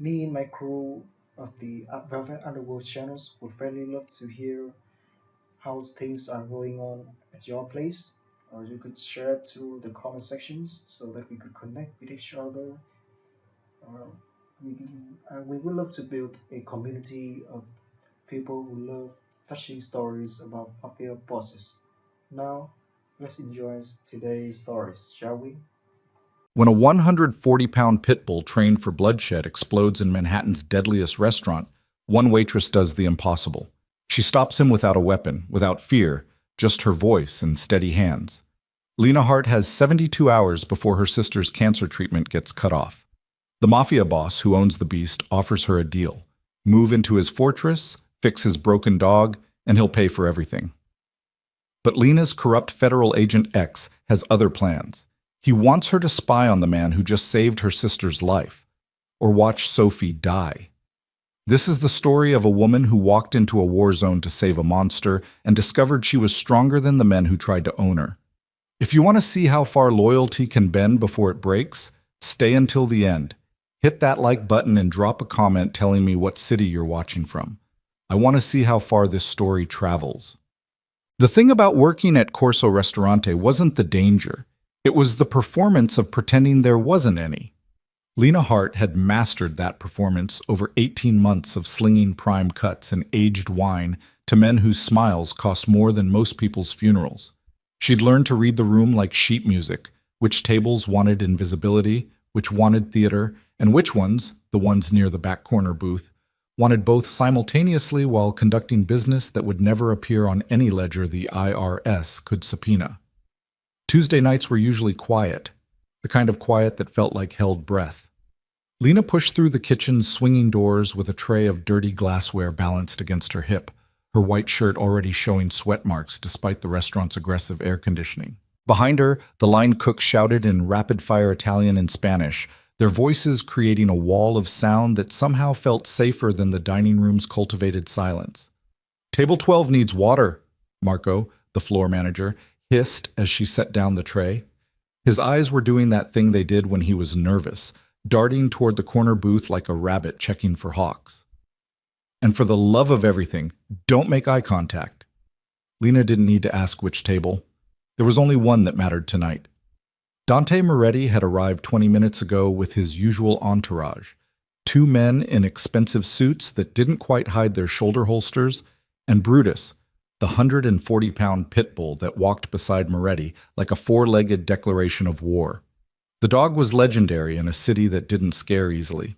Me and my crew of the Velvet Underworld channels would really love to hear how things are going on at your place, or you could share it to the comment sections so that we could connect with each other. Uh, we would love to build a community of people who love touching stories about mafia bosses. Now, let's enjoy today's stories, shall we? When a 140-pound pit bull trained for bloodshed explodes in Manhattan's deadliest restaurant, one waitress does the impossible. She stops him without a weapon, without fear, just her voice and steady hands. Lena Hart has 72 hours before her sister's cancer treatment gets cut off. The mafia boss who owns the beast offers her a deal. Move into his fortress, fix his broken dog, and he'll pay for everything. But Lena's corrupt federal agent X has other plans. He wants her to spy on the man who just saved her sister's life, or watch Sophie die. This is the story of a woman who walked into a war zone to save a monster and discovered she was stronger than the men who tried to own her. If you want to see how far loyalty can bend before it breaks, stay until the end. Hit that like button and drop a comment telling me what city you're watching from. I want to see how far this story travels. The thing about working at Corso Ristorante wasn't the danger. It was the performance of pretending there wasn't any. Lena Hart had mastered that performance over 18 months of slinging prime cuts and aged wine to men whose smiles cost more than most people's funerals. She'd learned to read the room like sheet music, which tables wanted invisibility, which wanted theater, and which ones, the ones near the back corner booth, wanted both simultaneously while conducting business that would never appear on any ledger the IRS could subpoena. Tuesday nights were usually quiet, the kind of quiet that felt like held breath. Lena pushed through the kitchen's swinging doors with a tray of dirty glassware balanced against her hip, her white shirt already showing sweat marks despite the restaurant's aggressive air conditioning. Behind her, the line cook shouted in rapid-fire Italian and Spanish, their voices creating a wall of sound that somehow felt safer than the dining room's cultivated silence. "Table 12 needs water," Marco, the floor manager, hissed as she set down the tray. His eyes were doing that thing they did when he was nervous, darting toward the corner booth like a rabbit checking for hawks. "And for the love of everything, don't make eye contact." Lena didn't need to ask which table. There was only one that mattered tonight. Dante Moretti had arrived 20 minutes ago with his usual entourage. Two men in expensive suits that didn't quite hide their shoulder holsters, and Brutus, the 140-pound pit bull that walked beside Moretti like a four-legged declaration of war. The dog was legendary in a city that didn't scare easily.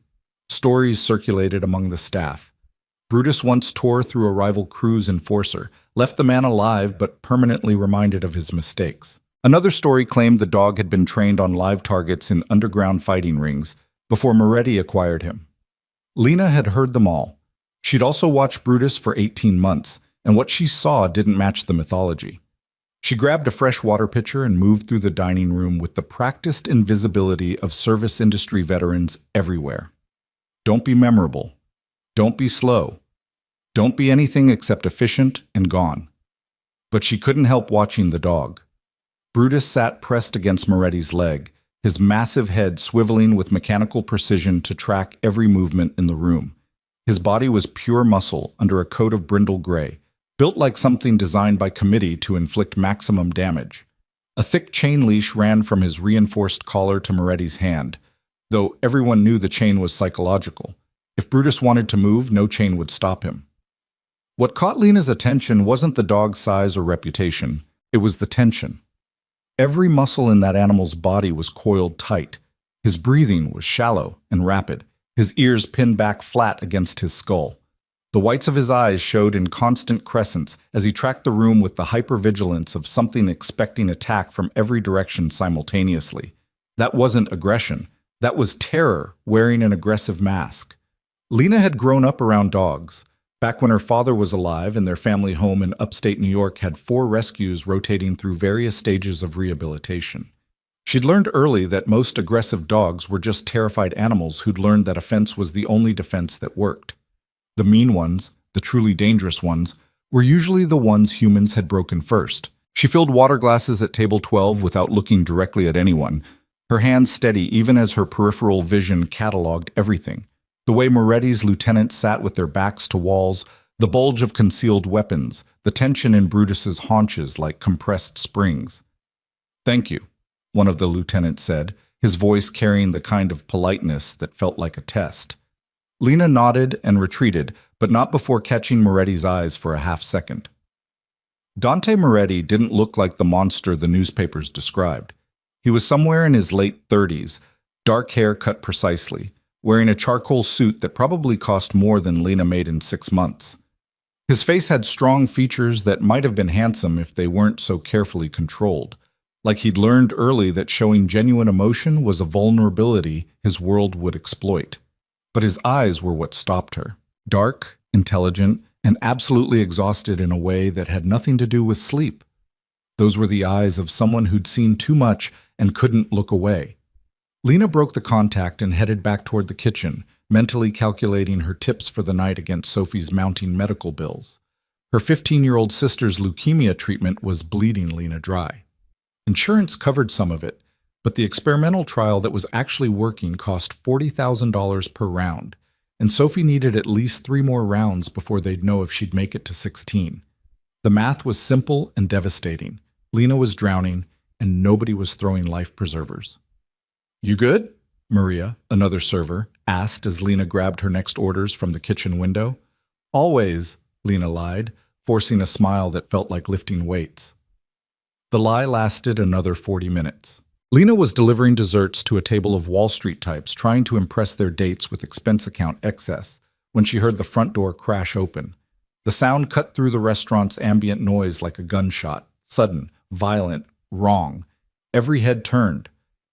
Stories circulated among the staff. Brutus once tore through a rival crew's enforcer, left the man alive but permanently reminded of his mistakes. Another story claimed the dog had been trained on live targets in underground fighting rings before Moretti acquired him. Lena had heard them all. She'd also watched Brutus for 18 months, and what she saw didn't match the mythology. She grabbed a fresh water pitcher and moved through the dining room with the practiced invisibility of service industry veterans everywhere. Don't be memorable. Don't be slow. Don't be anything except efficient and gone. But she couldn't help watching the dog. Brutus sat pressed against Moretti's leg, his massive head swiveling with mechanical precision to track every movement in the room. His body was pure muscle under a coat of brindle gray, built like something designed by committee to inflict maximum damage. A thick chain leash ran from his reinforced collar to Moretti's hand, though everyone knew the chain was psychological. If Brutus wanted to move, no chain would stop him. What caught Lena's attention wasn't the dog's size or reputation, it was the tension. Every muscle in that animal's body was coiled tight. His breathing was shallow and rapid, his ears pinned back flat against his skull. The whites of his eyes showed in constant crescents as he tracked the room with the hypervigilance of something expecting attack from every direction simultaneously. That wasn't aggression. That was terror wearing an aggressive mask. Lena had grown up around dogs. Back when her father was alive and their family home in upstate New York had 4 rescues rotating through various stages of rehabilitation. She'd learned early that most aggressive dogs were just terrified animals who'd learned that offense was the only defense that worked. The mean ones, the truly dangerous ones, were usually the ones humans had broken first. She filled water glasses at table 12 without looking directly at anyone, her hands steady even as her peripheral vision cataloged everything. The way Moretti's lieutenants sat with their backs to walls, the bulge of concealed weapons, the tension in Brutus's haunches like compressed springs. "Thank you," one of the lieutenants said, his voice carrying the kind of politeness that felt like a test. Lena nodded and retreated, but not before catching Moretti's eyes for a half-second. Dante Moretti didn't look like the monster the newspapers described. He was somewhere in his late 30s, dark hair cut precisely, wearing a charcoal suit that probably cost more than Lena made in 6 months. His face had strong features that might have been handsome if they weren't so carefully controlled, like he'd learned early that showing genuine emotion was a vulnerability his world would exploit. But his eyes were what stopped her. Dark, intelligent, and absolutely exhausted in a way that had nothing to do with sleep. Those were the eyes of someone who'd seen too much and couldn't look away. Lena broke the contact and headed back toward the kitchen, mentally calculating her tips for the night against Sophie's mounting medical bills. Her 15-year-old sister's leukemia treatment was bleeding Lena dry. Insurance covered some of it, but the experimental trial that was actually working cost $40,000 per round, and Sophie needed at least 3 more rounds before they'd know if she'd make it to 16. The math was simple and devastating. Lena was drowning, and nobody was throwing life preservers. "You good?" Maria, another server, asked as Lena grabbed her next orders from the kitchen window. "Always," Lena lied, forcing a smile that felt like lifting weights. The lie lasted another 40 minutes. Lena was delivering desserts to a table of Wall Street types trying to impress their dates with expense account excess when she heard the front door crash open. The sound cut through the restaurant's ambient noise like a gunshot, sudden, violent, wrong. Every head turned.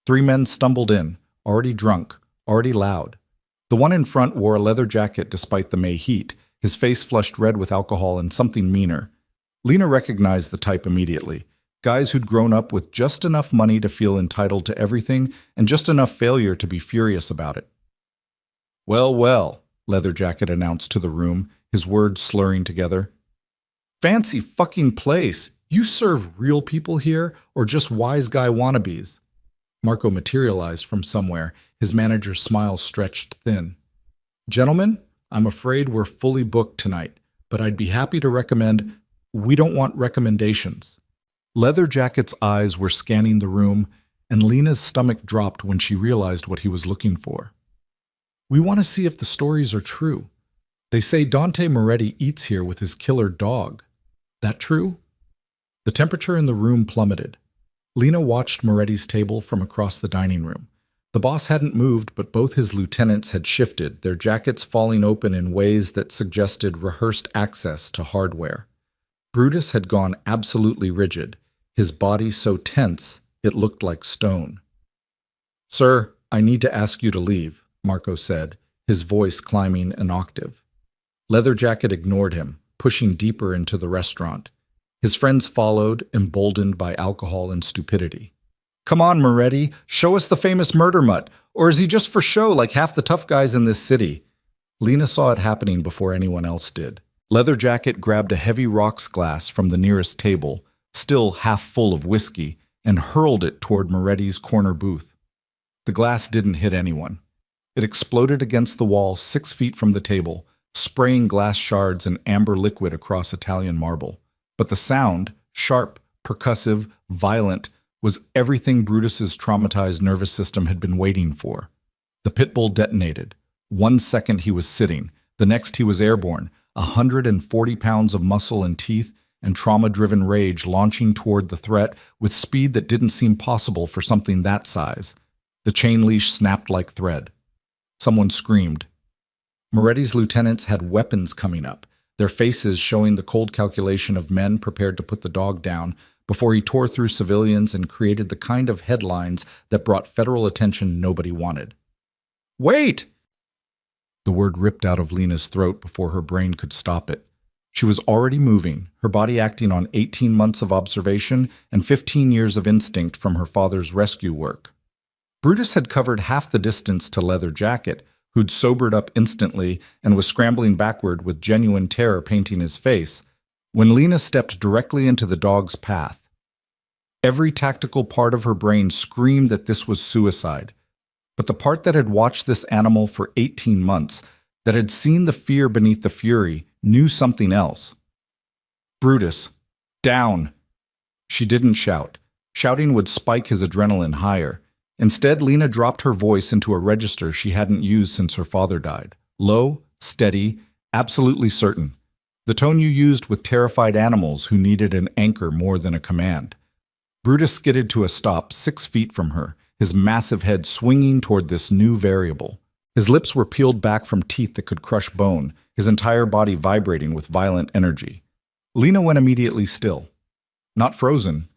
3 men stumbled in, already drunk, already loud. The one in front wore a leather jacket despite the May heat, his face flushed red with alcohol and something meaner. Lena recognized the type immediately. Guys who'd grown up with just enough money to feel entitled to everything and just enough failure to be furious about it. "Well, well," Leather Jacket announced to the room, his words slurring together. "Fancy fucking place. You serve real people here or just wise guy wannabes?" Marco materialized from somewhere, his manager's smile stretched thin. "Gentlemen, I'm afraid we're fully booked tonight, but I'd be happy to recommend—" "We don't want recommendations." Leather Jacket's eyes were scanning the room, and Lena's stomach dropped when she realized what he was looking for. "We want to see if the stories are true. They say Dante Moretti eats here with his killer dog. That true?" The temperature in the room plummeted. Lena watched Moretti's table from across the dining room. The boss hadn't moved, but both his lieutenants had shifted, their jackets falling open in ways that suggested rehearsed access to hardware. Brutus had gone absolutely rigid, his body so tense it looked like stone. "Sir, I need to ask you to leave," Marco said, his voice climbing an octave. Leather Jacket ignored him, pushing deeper into the restaurant. His friends followed, emboldened by alcohol and stupidity. "Come on, Moretti, show us the famous murder mutt, or is he just for show like half the tough guys in this city?" Lena saw it happening before anyone else did. Leather Jacket grabbed a heavy rocks glass from the nearest table, still half full of whiskey, and hurled it toward Moretti's corner booth. The glass didn't hit anyone. It exploded against the wall 6 feet from the table, spraying glass shards and amber liquid across Italian marble. But the sound, sharp, percussive, violent, was everything Brutus's traumatized nervous system had been waiting for. The Pitbull detonated. 1 second he was sitting, the next he was airborne, 140 pounds of muscle and teeth and trauma-driven rage launching toward the threat with speed that didn't seem possible for something that size. The chain leash snapped like thread. Someone screamed. Moretti's lieutenants had weapons coming up, their faces showing the cold calculation of men prepared to put the dog down before he tore through civilians and created the kind of headlines that brought federal attention nobody wanted. "Wait!" The word ripped out of Lena's throat before her brain could stop it. She was already moving, her body acting on 18 months of observation and 15 years of instinct from her father's rescue work. Brutus had covered half the distance to Leather Jacket, who'd sobered up instantly and was scrambling backward with genuine terror painting his face, when Lena stepped directly into the dog's path. Every tactical part of her brain screamed that this was suicide. But the part that had watched this animal for 18 months, that had seen the fear beneath the fury, knew something else. Brutus, down! She didn't shout. Shouting would spike his adrenaline higher. Instead, Lena dropped her voice into a register she hadn't used since her father died. Low, steady, absolutely certain. The tone you used with terrified animals who needed an anchor more than a command. Brutus skidded to a stop 6 feet from her, his massive head swinging toward this new variable. His lips were peeled back from teeth that could crush bone, his entire body vibrating with violent energy. Lena went immediately still. Not frozen.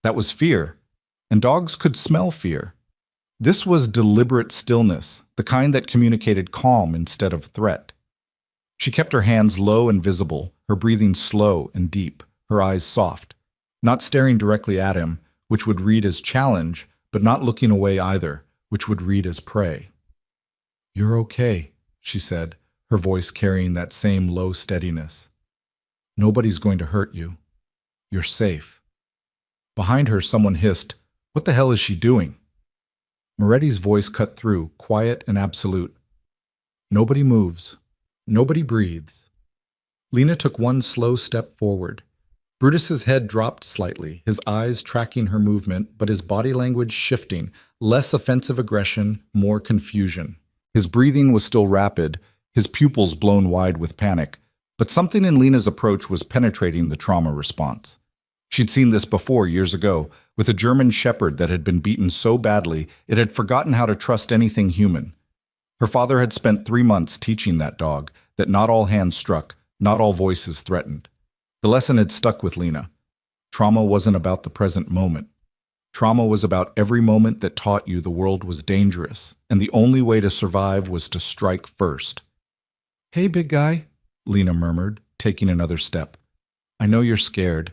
That was fear. And dogs could smell fear. This was deliberate stillness, the kind that communicated calm instead of threat. She kept her hands low and visible, her breathing slow and deep, her eyes soft, not staring directly at him, which would read as challenge, but not looking away either, which would read as prey. "You're okay," she said, her voice carrying that same low steadiness. "Nobody's going to hurt you. You're safe." Behind her, someone hissed, "What the hell is she doing?" Moretti's voice cut through, quiet and absolute. "Nobody moves. Nobody breathes." Lena took one slow step forward. Brutus's head dropped slightly, his eyes tracking her movement, but his body language shifting, less offensive aggression, more confusion. His breathing was still rapid, his pupils blown wide with panic, but something in Lena's approach was penetrating the trauma response. She'd seen this before years ago, with a German shepherd that had been beaten so badly it had forgotten how to trust anything human. Her father had spent 3 months teaching that dog that not all hands struck, not all voices threatened. The lesson had stuck with Lena. Trauma wasn't about the present moment. Trauma was about every moment that taught you the world was dangerous, and the only way to survive was to strike first. "Hey, big guy," Lena murmured, taking another step. "I know you're scared.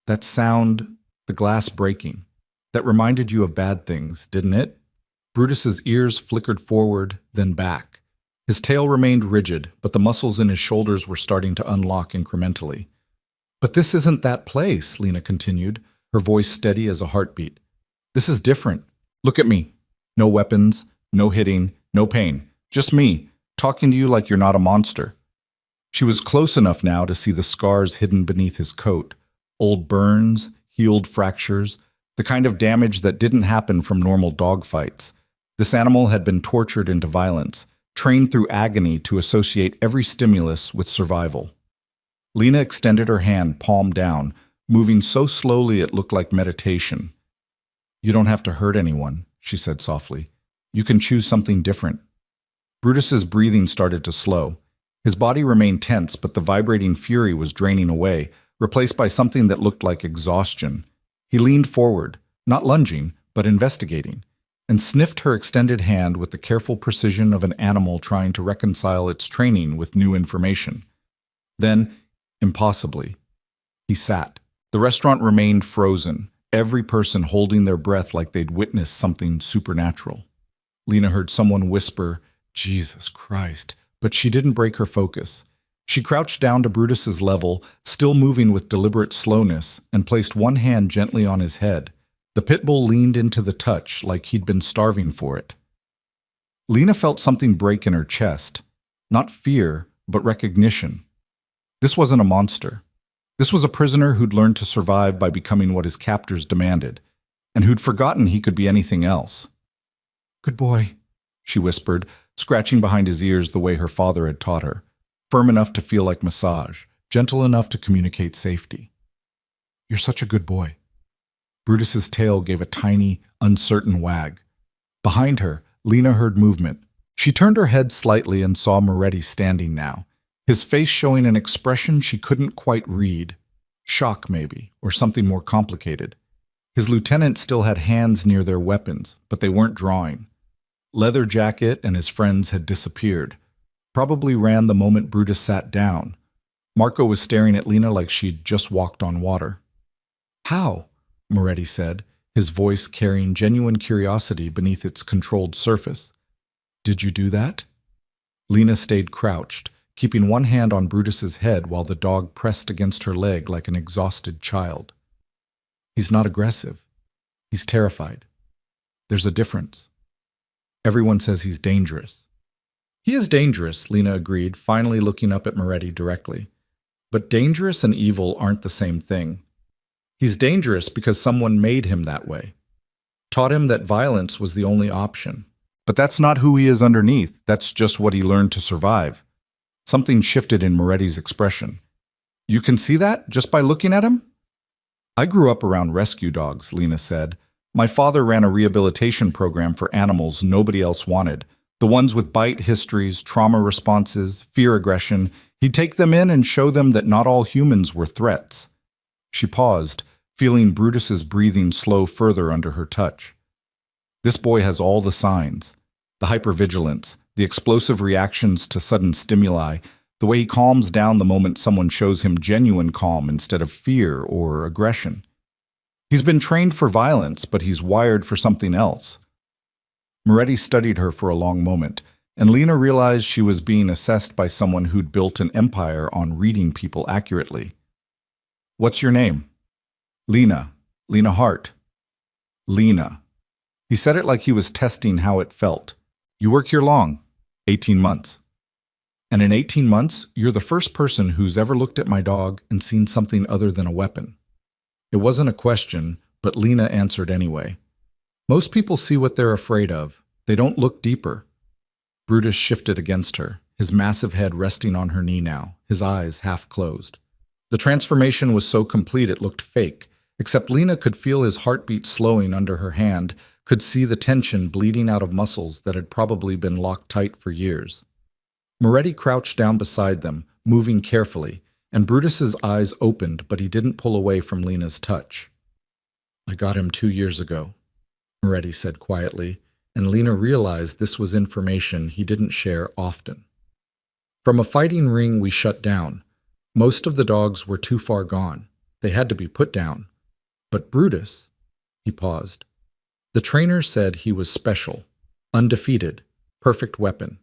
That sound, the glass breaking, that reminded you of bad things, didn't it?" Brutus's ears flickered forward, then back. His tail remained rigid, but the muscles in his shoulders were starting to unlock incrementally. "But this isn't that place," Lena continued, her voice steady as a heartbeat. "This is different. Look at me. No weapons, no hitting, no pain. Just me, talking to you like you're not a monster." She was close enough now to see the scars hidden beneath his coat. Old burns, healed fractures, the kind of damage that didn't happen from normal dogfights. This animal had been tortured into violence, trained through agony to associate every stimulus with survival. Lena extended her hand, palm down, moving so slowly it looked like meditation. "You don't have to hurt anyone," she said softly. "You can choose something different." Brutus's breathing started to slow. His body remained tense, but the vibrating fury was draining away, replaced by something that looked like exhaustion. He leaned forward, not lunging, but investigating, and sniffed her extended hand with the careful precision of an animal trying to reconcile its training with new information. Then, impossibly, he sat. The restaurant remained frozen, every person holding their breath like they'd witnessed something supernatural. Lena heard someone whisper, "Jesus Christ," but she didn't break her focus. She crouched down to Brutus's level, still moving with deliberate slowness, and placed one hand gently on his head. The Pitbull leaned into the touch like he'd been starving for it. Lena felt something break in her chest. Not fear, but recognition. This wasn't a monster. This was a prisoner who'd learned to survive by becoming what his captors demanded, and who'd forgotten he could be anything else. "Good boy," she whispered, scratching behind his ears the way her father had taught her. Firm enough to feel like massage, gentle enough to communicate safety. "You're such a good boy." Brutus's tail gave a tiny, uncertain wag. Behind her, Lena heard movement. She turned her head slightly and saw Moretti standing now, his face showing an expression she couldn't quite read. Shock, maybe, or something more complicated. His lieutenant still had hands near their weapons, but they weren't drawing. Leather jacket and his friends had disappeared. Probably ran the moment Brutus sat down. Marco was staring at Lena like she'd just walked on water. "How?" Moretti said, his voice carrying genuine curiosity beneath its controlled surface. "Did you do that?" Lena stayed crouched, keeping one hand on Brutus's head while the dog pressed against her leg like an exhausted child. "He's not aggressive. He's terrified. There's a difference." Everyone says he's dangerous. He is dangerous, Lena agreed, finally looking up at Moretti directly. But dangerous and evil aren't the same thing. He's dangerous because someone made him that way. Taught him that violence was the only option. But that's not who he is underneath. That's just what he learned to survive. Something shifted in Moretti's expression. You can see that just by looking at him? I grew up around rescue dogs, Lena said. My father ran a rehabilitation program for animals nobody else wanted. The ones with bite histories, trauma responses, fear aggression. He'd take them in and show them that not all humans were threats. She paused, feeling Brutus's breathing slow further under her touch. This boy has all the signs. The hypervigilance, the explosive reactions to sudden stimuli, the way he calms down the moment someone shows him genuine calm instead of fear or aggression. He's been trained for violence, but he's wired for something else. Moretti studied her for a long moment, and Lena realized she was being assessed by someone who'd built an empire on reading people accurately. What's your name? Lena. Lena Hart. Lena. He said it like he was testing how it felt. You work here long? 18 months. And in 18 months, you're the first person who's ever looked at my dog and seen something other than a weapon. It wasn't a question, but Lena answered anyway. Most people see what they're afraid of. They don't look deeper. Brutus shifted against her, his massive head resting on her knee now, his eyes half closed. The transformation was so complete it looked fake, except Lena could feel his heartbeat slowing under her hand, could see the tension bleeding out of muscles that had probably been locked tight for years. Moretti crouched down beside them, moving carefully, and Brutus's eyes opened, but he didn't pull away from Lena's touch. I got him 2 years ago, Moretti said quietly, and Lena realized this was information he didn't share often. From a fighting ring we shut down. Most of the dogs were too far gone. They had to be put down. But Brutus, he paused. The trainer said he was special, undefeated, perfect weapon.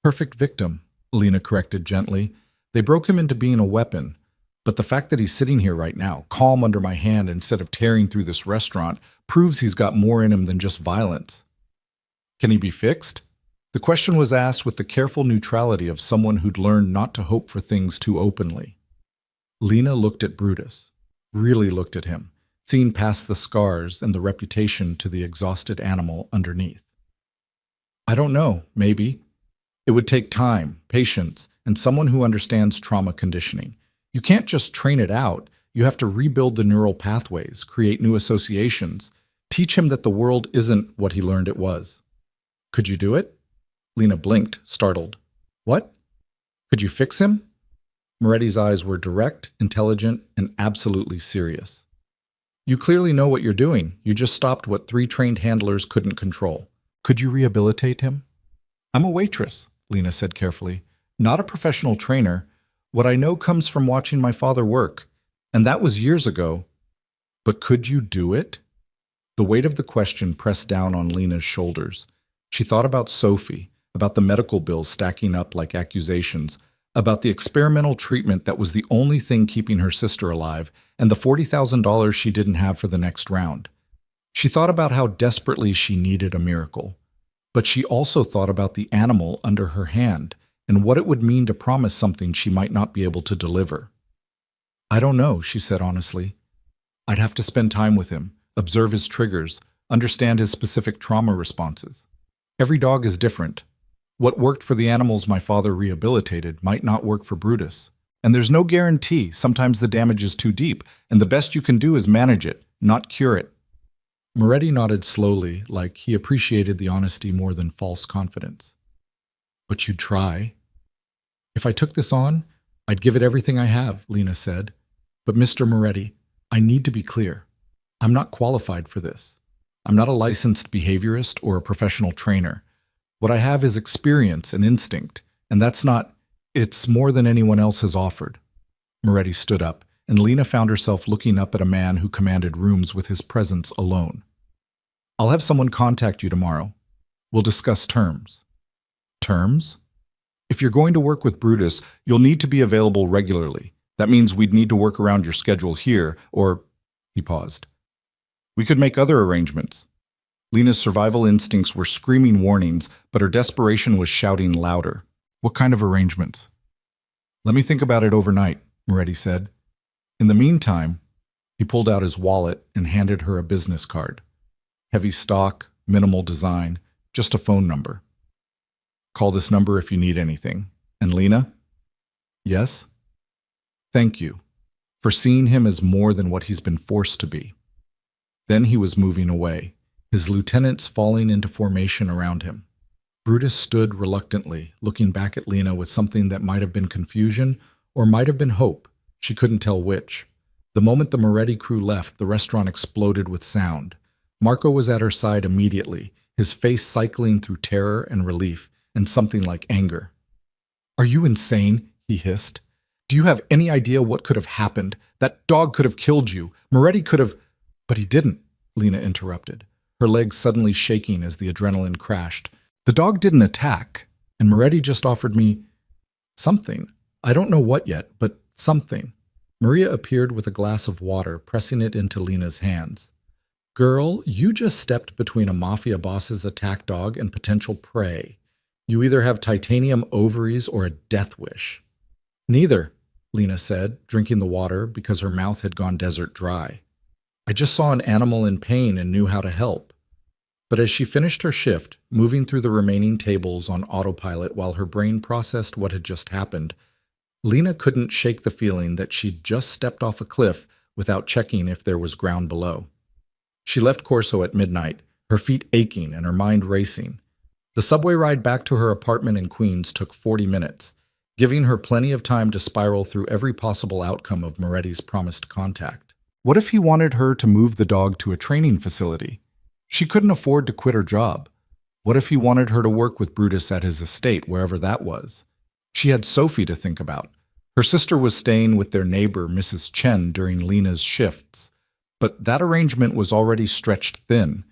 Perfect victim, Lena corrected gently. They broke him into being a weapon. But the fact that he's sitting here right now, calm under my hand instead of tearing through this restaurant, proves he's got more in him than just violence. Can he be fixed? The question was asked with the careful neutrality of someone who'd learned not to hope for things too openly. Lena looked at Brutus, really looked at him, seeing past the scars and the reputation to the exhausted animal underneath. I don't know, maybe. It would take time, patience, and someone who understands trauma conditioning. You can't just train it out. You have to rebuild the neural pathways, create new associations, teach him that the world isn't what he learned it was. Could you do it? Lena blinked, startled. What? Could you fix him? Moretti's eyes were direct, intelligent, and absolutely serious. You clearly know what you're doing. You just stopped what 3 trained handlers couldn't control. Could you rehabilitate him? I'm a waitress, Lena said carefully. Not a professional trainer. What I know comes from watching my father work. And that was years ago. But could you do it? The weight of the question pressed down on Lena's shoulders. She thought about Sophie, about the medical bills stacking up like accusations, about the experimental treatment that was the only thing keeping her sister alive, and the $40,000 she didn't have for the next round. She thought about how desperately she needed a miracle. But she also thought about the animal under her hand and what it would mean to promise something she might not be able to deliver. I don't know, she said honestly. I'd have to spend time with him, observe his triggers, understand his specific trauma responses. Every dog is different. What worked for the animals my father rehabilitated might not work for Brutus. And there's no guarantee. Sometimes the damage is too deep, and the best you can do is manage it, not cure it. Moretti nodded slowly, like he appreciated the honesty more than false confidence. But you'd try. If I took this on, I'd give it everything I have, Lena said. But Mr. Moretti, I need to be clear. I'm not qualified for this. I'm not a licensed behaviorist or a professional trainer. What I have is experience and instinct, and it's more than anyone else has offered. Moretti stood up, and Lena found herself looking up at a man who commanded rooms with his presence alone. I'll have someone contact you tomorrow. We'll discuss terms. Terms? If you're going to work with Brutus, you'll need to be available regularly. That means we'd need to work around your schedule here, or... He paused. We could make other arrangements. Lena's survival instincts were screaming warnings, but her desperation was shouting louder. What kind of arrangements? Let me think about it overnight, Moretti said. In the meantime, he pulled out his wallet and handed her a business card. Heavy stock, minimal design, just a phone number. Call this number if you need anything. And Lena? Yes? Thank you for seeing him as more than what he's been forced to be. Then he was moving away, his lieutenants falling into formation around him. Brutus stood reluctantly, looking back at Lena with something that might have been confusion or might have been hope. She couldn't tell which. The moment the Moretti crew left, the restaurant exploded with sound. Marco was at her side immediately, his face cycling through terror and relief, and something like anger. Are you insane? He hissed. Do you have any idea what could have happened? That dog could have killed you. Moretti could have... But he didn't, Lena interrupted, her legs suddenly shaking as the adrenaline crashed. The dog didn't attack, and Moretti just offered me something. I don't know what yet, but something. Maria appeared with a glass of water, pressing it into Lena's hands. Girl, you just stepped between a mafia boss's attack dog and potential prey. You either have titanium ovaries or a death wish. Neither, Lena said, drinking the water because her mouth had gone desert dry. I just saw an animal in pain and knew how to help. But as she finished her shift, moving through the remaining tables on autopilot while her brain processed what had just happened, Lena couldn't shake the feeling that she'd just stepped off a cliff without checking if there was ground below. She left Corso at midnight, her feet aching and her mind racing. The subway ride back to her apartment in Queens took 40 minutes, giving her plenty of time to spiral through every possible outcome of Moretti's promised contact. What if he wanted her to move the dog to a training facility? She couldn't afford to quit her job. What if he wanted her to work with Brutus at his estate, wherever that was? She had Sophie to think about. Her sister was staying with their neighbor, Mrs. Chen, during Lena's shifts. But that arrangement was already stretched thin.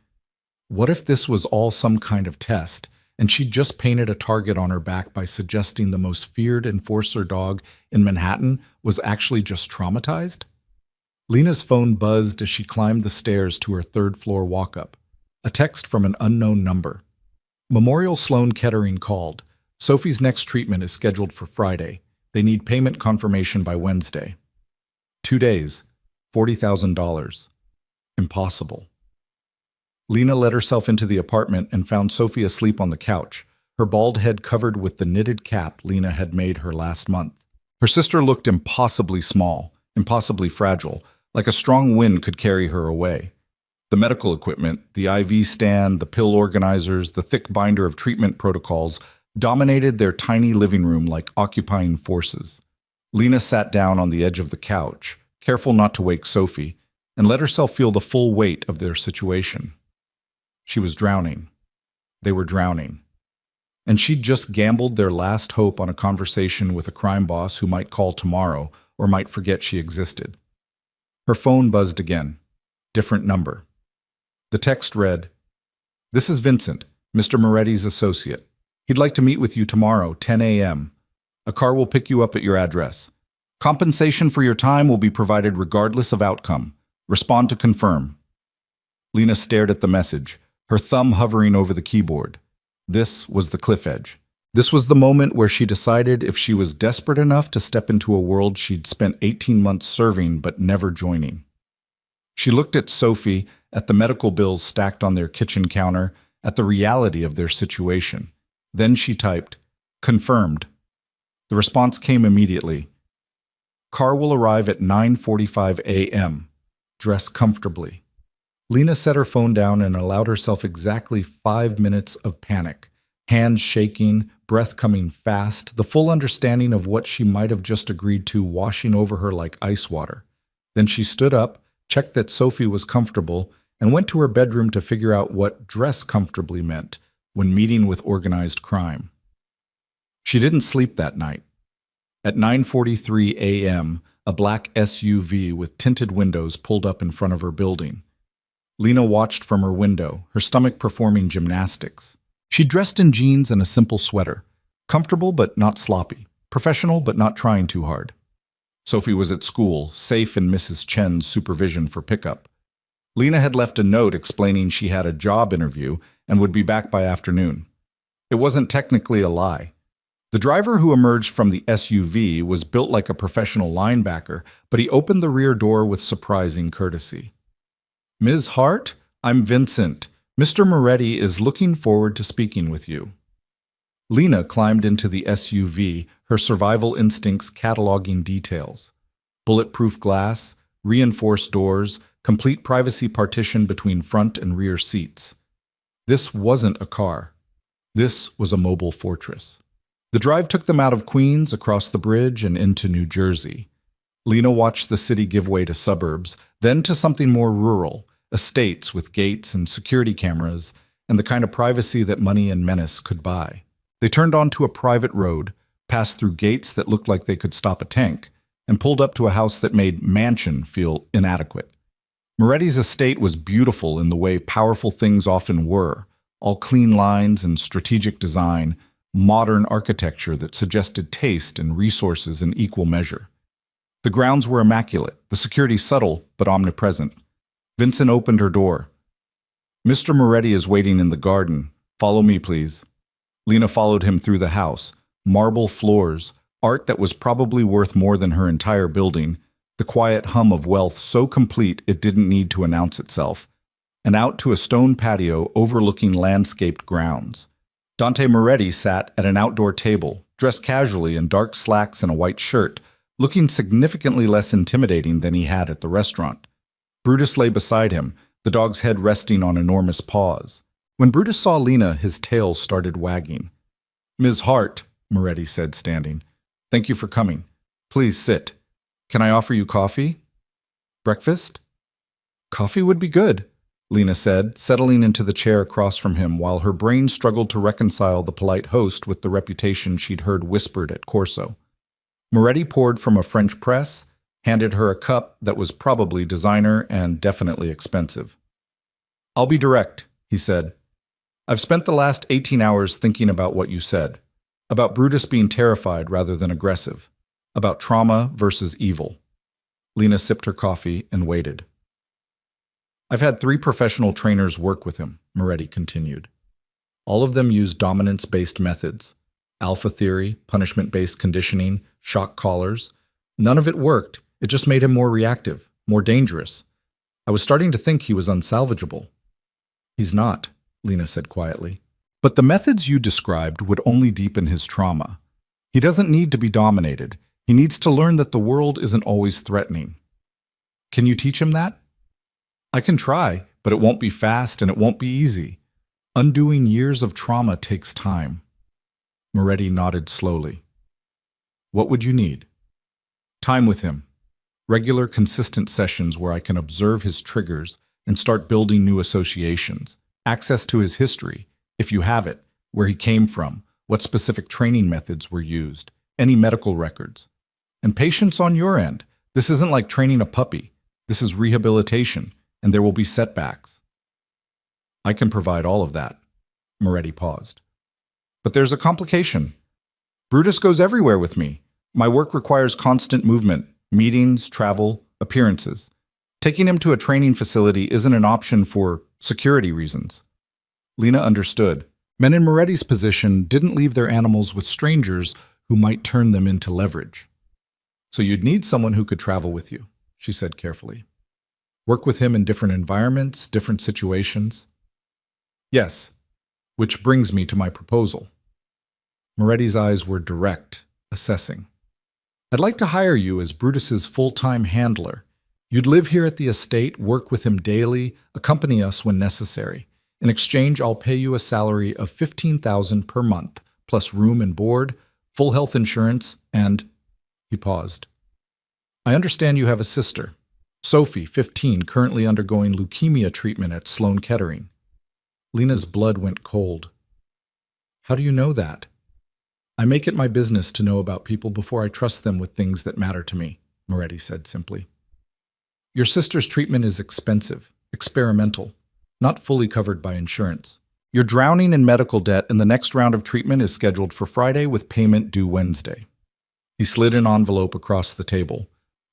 What if this was all some kind of test, and she'd just painted a target on her back by suggesting the most feared enforcer dog in Manhattan was actually just traumatized? Lena's phone buzzed as she climbed the stairs to her third-floor walk-up. A text from an unknown number. Memorial Sloan Kettering called. Sophie's next treatment is scheduled for Friday. They need payment confirmation by Wednesday. 2 days. $40,000. Impossible. Lena let herself into the apartment and found Sophie asleep on the couch, her bald head covered with the knitted cap Lena had made her last month. Her sister looked impossibly small, impossibly fragile, like a strong wind could carry her away. The medical equipment, the IV stand, the pill organizers, the thick binder of treatment protocols dominated their tiny living room like occupying forces. Lena sat down on the edge of the couch, careful not to wake Sophie, and let herself feel the full weight of their situation. She was drowning. They were drowning. And she'd just gambled their last hope on a conversation with a crime boss who might call tomorrow or might forget she existed. Her phone buzzed again. Different number. The text read, "This is Vincent, Mr. Moretti's associate. He'd like to meet with you tomorrow, 10 a.m. A car will pick you up at your address. Compensation for your time will be provided regardless of outcome. Respond to confirm." Lena stared at the message, her thumb hovering over the keyboard. This was the cliff edge. This was the moment where she decided if she was desperate enough to step into a world she'd spent 18 months serving but never joining. She looked at Sophie, at the medical bills stacked on their kitchen counter, at the reality of their situation. Then she typed, "Confirmed." The response came immediately. "Car will arrive at 9:45 a.m. Dress comfortably." Lena set her phone down and allowed herself exactly 5 minutes of panic. Hands shaking, breath coming fast, the full understanding of what she might have just agreed to washing over her like ice water. Then she stood up, checked that Sophie was comfortable, and went to her bedroom to figure out what dress comfortably meant when meeting with organized crime. She didn't sleep that night. At 9:43 a.m., a black SUV with tinted windows pulled up in front of her building. Lena watched from her window, her stomach performing gymnastics. She dressed in jeans and a simple sweater, comfortable but not sloppy, professional but not trying too hard. Sophie was at school, safe in Mrs. Chen's supervision for pickup. Lena had left a note explaining she had a job interview and would be back by afternoon. It wasn't technically a lie. The driver who emerged from the SUV was built like a professional linebacker, but he opened the rear door with surprising courtesy. "Ms. Hart, I'm Vincent. Mr. Moretti is looking forward to speaking with you." Lena climbed into the SUV, her survival instincts cataloging details. Bulletproof glass, reinforced doors, complete privacy partition between front and rear seats. This wasn't a car. This was a mobile fortress. The drive took them out of Queens, across the bridge, and into New Jersey. Lena watched the city give way to suburbs, then to something more rural, estates with gates and security cameras, and the kind of privacy that money and menace could buy. They turned onto a private road, passed through gates that looked like they could stop a tank, and pulled up to a house that made mansion feel inadequate. Moretti's estate was beautiful in the way powerful things often were, all clean lines and strategic design, modern architecture that suggested taste and resources in equal measure. The grounds were immaculate, the security subtle but omnipresent. Vincent opened her door. "Mr. Moretti is waiting in the garden. Follow me, please." Lena followed him through the house. Marble floors, art that was probably worth more than her entire building, the quiet hum of wealth so complete it didn't need to announce itself, and out to a stone patio overlooking landscaped grounds. Dante Moretti sat at an outdoor table, dressed casually in dark slacks and a white shirt, looking significantly less intimidating than he had at the restaurant. Brutus lay beside him, the dog's head resting on enormous paws. When Brutus saw Lena, his tail started wagging. "Ms. Hart," Moretti said, standing. "Thank you for coming. Please sit. Can I offer you coffee? Breakfast?" "Coffee would be good," Lena said, settling into the chair across from him while her brain struggled to reconcile the polite host with the reputation she'd heard whispered at Corso. Moretti poured from a French press, handed her a cup that was probably designer and definitely expensive. "I'll be direct," he said. "I've spent the last 18 hours thinking about what you said, about Brutus being terrified rather than aggressive, about trauma versus evil." Lena sipped her coffee and waited. "I've had 3 professional trainers work with him," Moretti continued. "All of them use dominance-based methods, alpha theory, punishment-based conditioning, shock collars. None of it worked. It just made him more reactive, more dangerous. I was starting to think he was unsalvageable." "He's not," Lena said quietly. "But the methods you described would only deepen his trauma. He doesn't need to be dominated. He needs to learn that the world isn't always threatening. Can you teach him that?" "I can try, but it won't be fast and it won't be easy. Undoing years of trauma takes time." Moretti nodded slowly. "What would you need?" "Time with him. Regular, consistent sessions where I can observe his triggers and start building new associations. Access to his history, if you have it, where he came from, what specific training methods were used, any medical records. And patience on your end. This isn't like training a puppy. This is rehabilitation, and there will be setbacks." "I can provide all of that." Moretti paused. "But there's a complication. Brutus goes everywhere with me. My work requires constant movement, meetings, travel, appearances. Taking him to a training facility isn't an option for security reasons." Lena understood. Men in Moretti's position didn't leave their animals with strangers who might turn them into leverage. "So you'd need someone who could travel with you," she said carefully. "Work with him in different environments, different situations." "Yes, which brings me to my proposal." Moretti's eyes were direct, assessing. "I'd like to hire you as Brutus's full-time handler. You'd live here at the estate, work with him daily, accompany us when necessary. In exchange, I'll pay you a salary of $15,000 per month, plus room and board, full health insurance, and—" He paused. "I understand you have a sister, Sophie, 15, currently undergoing leukemia treatment at Sloan Kettering." Lena's blood went cold. "How do you know that?" "I make it my business to know about people before I trust them with things that matter to me," Moretti said simply. "Your sister's treatment is expensive, experimental, not fully covered by insurance. You're drowning in medical debt, and the next round of treatment is scheduled for Friday with payment due Wednesday." He slid an envelope across the table.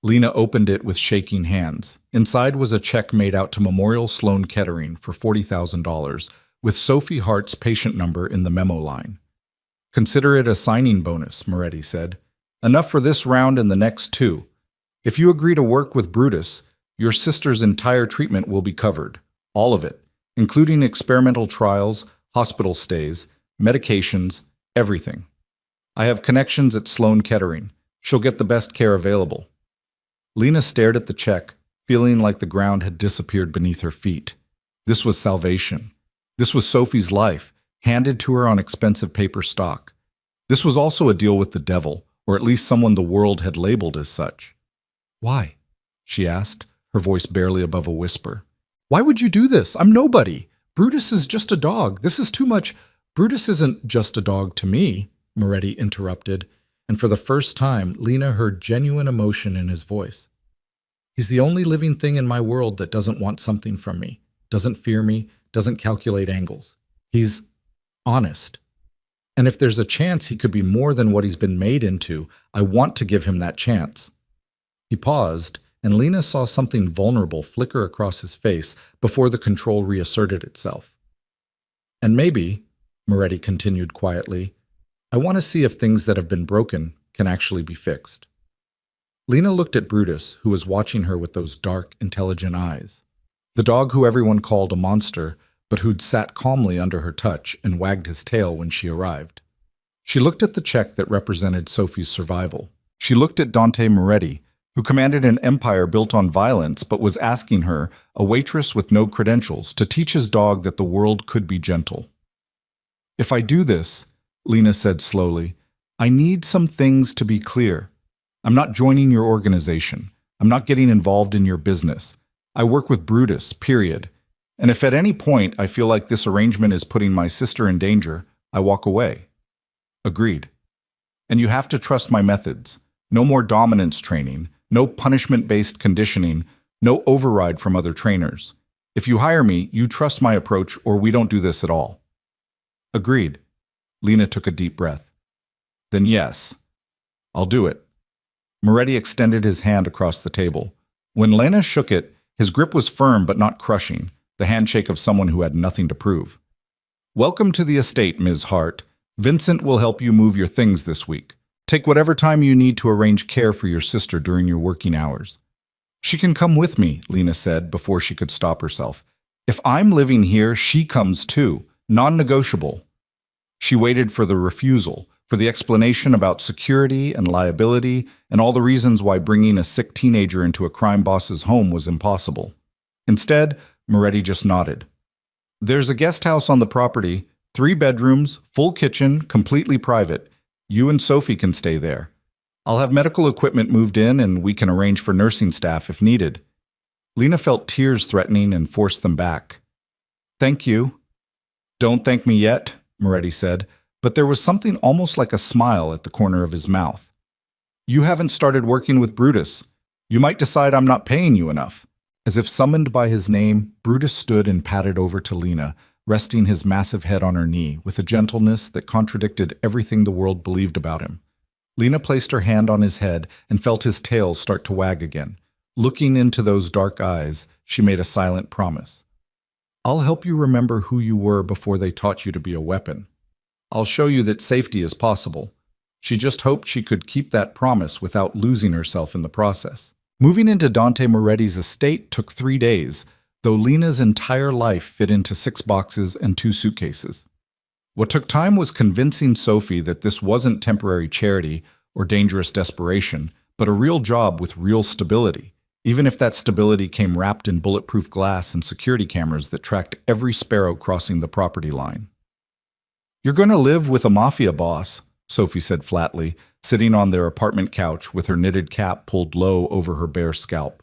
Lena opened it with shaking hands. Inside was a check made out to Memorial Sloan Kettering for $40,000, with Sophie Hart's patient number in the memo line. "Consider it a signing bonus," Moretti said. "Enough for this round and the next two. If you agree to work with Brutus, your sister's entire treatment will be covered. All of it, including experimental trials, hospital stays, medications, everything. I have connections at Sloan Kettering. She'll get the best care available." Lena stared at the check, feeling like the ground had disappeared beneath her feet. This was salvation. This was Sophie's life, handed to her on expensive paper stock. This was also a deal with the devil, or at least someone the world had labeled as such. "Why?" she asked, her voice barely above a whisper. "Why would you do this? I'm nobody. Brutus is just a dog. This is too much." "Brutus isn't just a dog to me," Moretti interrupted, and for the first time, Lena heard genuine emotion in his voice. "He's the only living thing in my world that doesn't want something from me, doesn't fear me, doesn't calculate angles. He's honest. And if there's a chance he could be more than what he's been made into, I want to give him that chance." He paused, and Lena saw something vulnerable flicker across his face before the control reasserted itself. "And maybe," Moretti continued quietly, "I want to see if things that have been broken can actually be fixed." Lena looked at Brutus, who was watching her with those dark, intelligent eyes. The dog who everyone called a monster, but who'd sat calmly under her touch and wagged his tail when she arrived. She looked at the check that represented Sophie's survival. She looked at Dante Moretti, who commanded an empire built on violence but was asking her, a waitress with no credentials, to teach his dog that the world could be gentle. "If I do this," Lena said slowly, "I need some things to be clear. I'm not joining your organization. I'm not getting involved in your business. I work with Brutus, period. And if at any point I feel like this arrangement is putting my sister in danger, I walk away." "Agreed. And you have to trust my methods. No more dominance training, no punishment-based conditioning, no override from other trainers. If you hire me, you trust my approach or we don't do this at all." "Agreed." Lena took a deep breath. "Then yes, I'll do it." Moretti extended his hand across the table. When Lena shook it, his grip was firm but not crushing, the handshake of someone who had nothing to prove. "Welcome to the estate, Ms. Hart. Vincent will help you move your things this week. Take whatever time you need to arrange care for your sister during your working hours." "She can come with me," Lena said before she could stop herself. "If I'm living here, she comes too. Non-negotiable." She waited for the refusal, for the explanation about security and liability and all the reasons why bringing a sick teenager into a crime boss's home was impossible. Instead, Moretti just nodded. "There's a guest house on the property, 3 bedrooms, full kitchen, completely private. You and Sophie can stay there. I'll have medical equipment moved in and we can arrange for nursing staff if needed." Lena felt tears threatening and forced them back. "Thank you." "Don't thank me yet," Moretti said, but there was something almost like a smile at the corner of his mouth. "You haven't started working with Brutus. You might decide I'm not paying you enough." As if summoned by his name, Brutus stood and padded over to Lena, resting his massive head on her knee with a gentleness that contradicted everything the world believed about him. Lena placed her hand on his head and felt his tail start to wag again. Looking into those dark eyes, she made a silent promise. "I'll help you remember who you were before they taught you to be a weapon. I'll show you that safety is possible." She just hoped she could keep that promise without losing herself in the process. Moving into Dante Moretti's estate took 3 days, though Lena's entire life fit into 6 boxes and 2 suitcases. What took time was convincing Sophie that this wasn't temporary charity or dangerous desperation, but a real job with real stability, even if that stability came wrapped in bulletproof glass and security cameras that tracked every sparrow crossing the property line. "You're going to live with a mafia boss," Sophie said flatly, sitting on their apartment couch with her knitted cap pulled low over her bare scalp.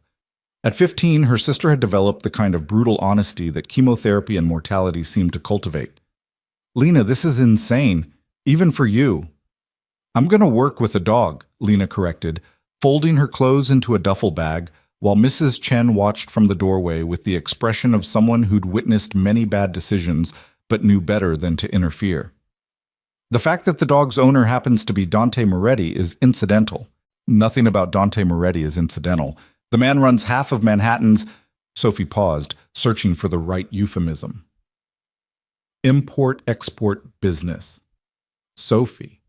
At 15, her sister had developed the kind of brutal honesty that chemotherapy and mortality seemed to cultivate. "Lena, this is insane, even for you." "I'm going to work with a dog," Lena corrected, folding her clothes into a duffel bag, while Mrs. Chen watched from the doorway with the expression of someone who'd witnessed many bad decisions but knew better than to interfere. "The fact that the dog's owner happens to be Dante Moretti is incidental. Nothing about Dante Moretti is incidental. The man runs half of Manhattan's. Sophie paused, searching for the right euphemism. Import-export business. Sophie.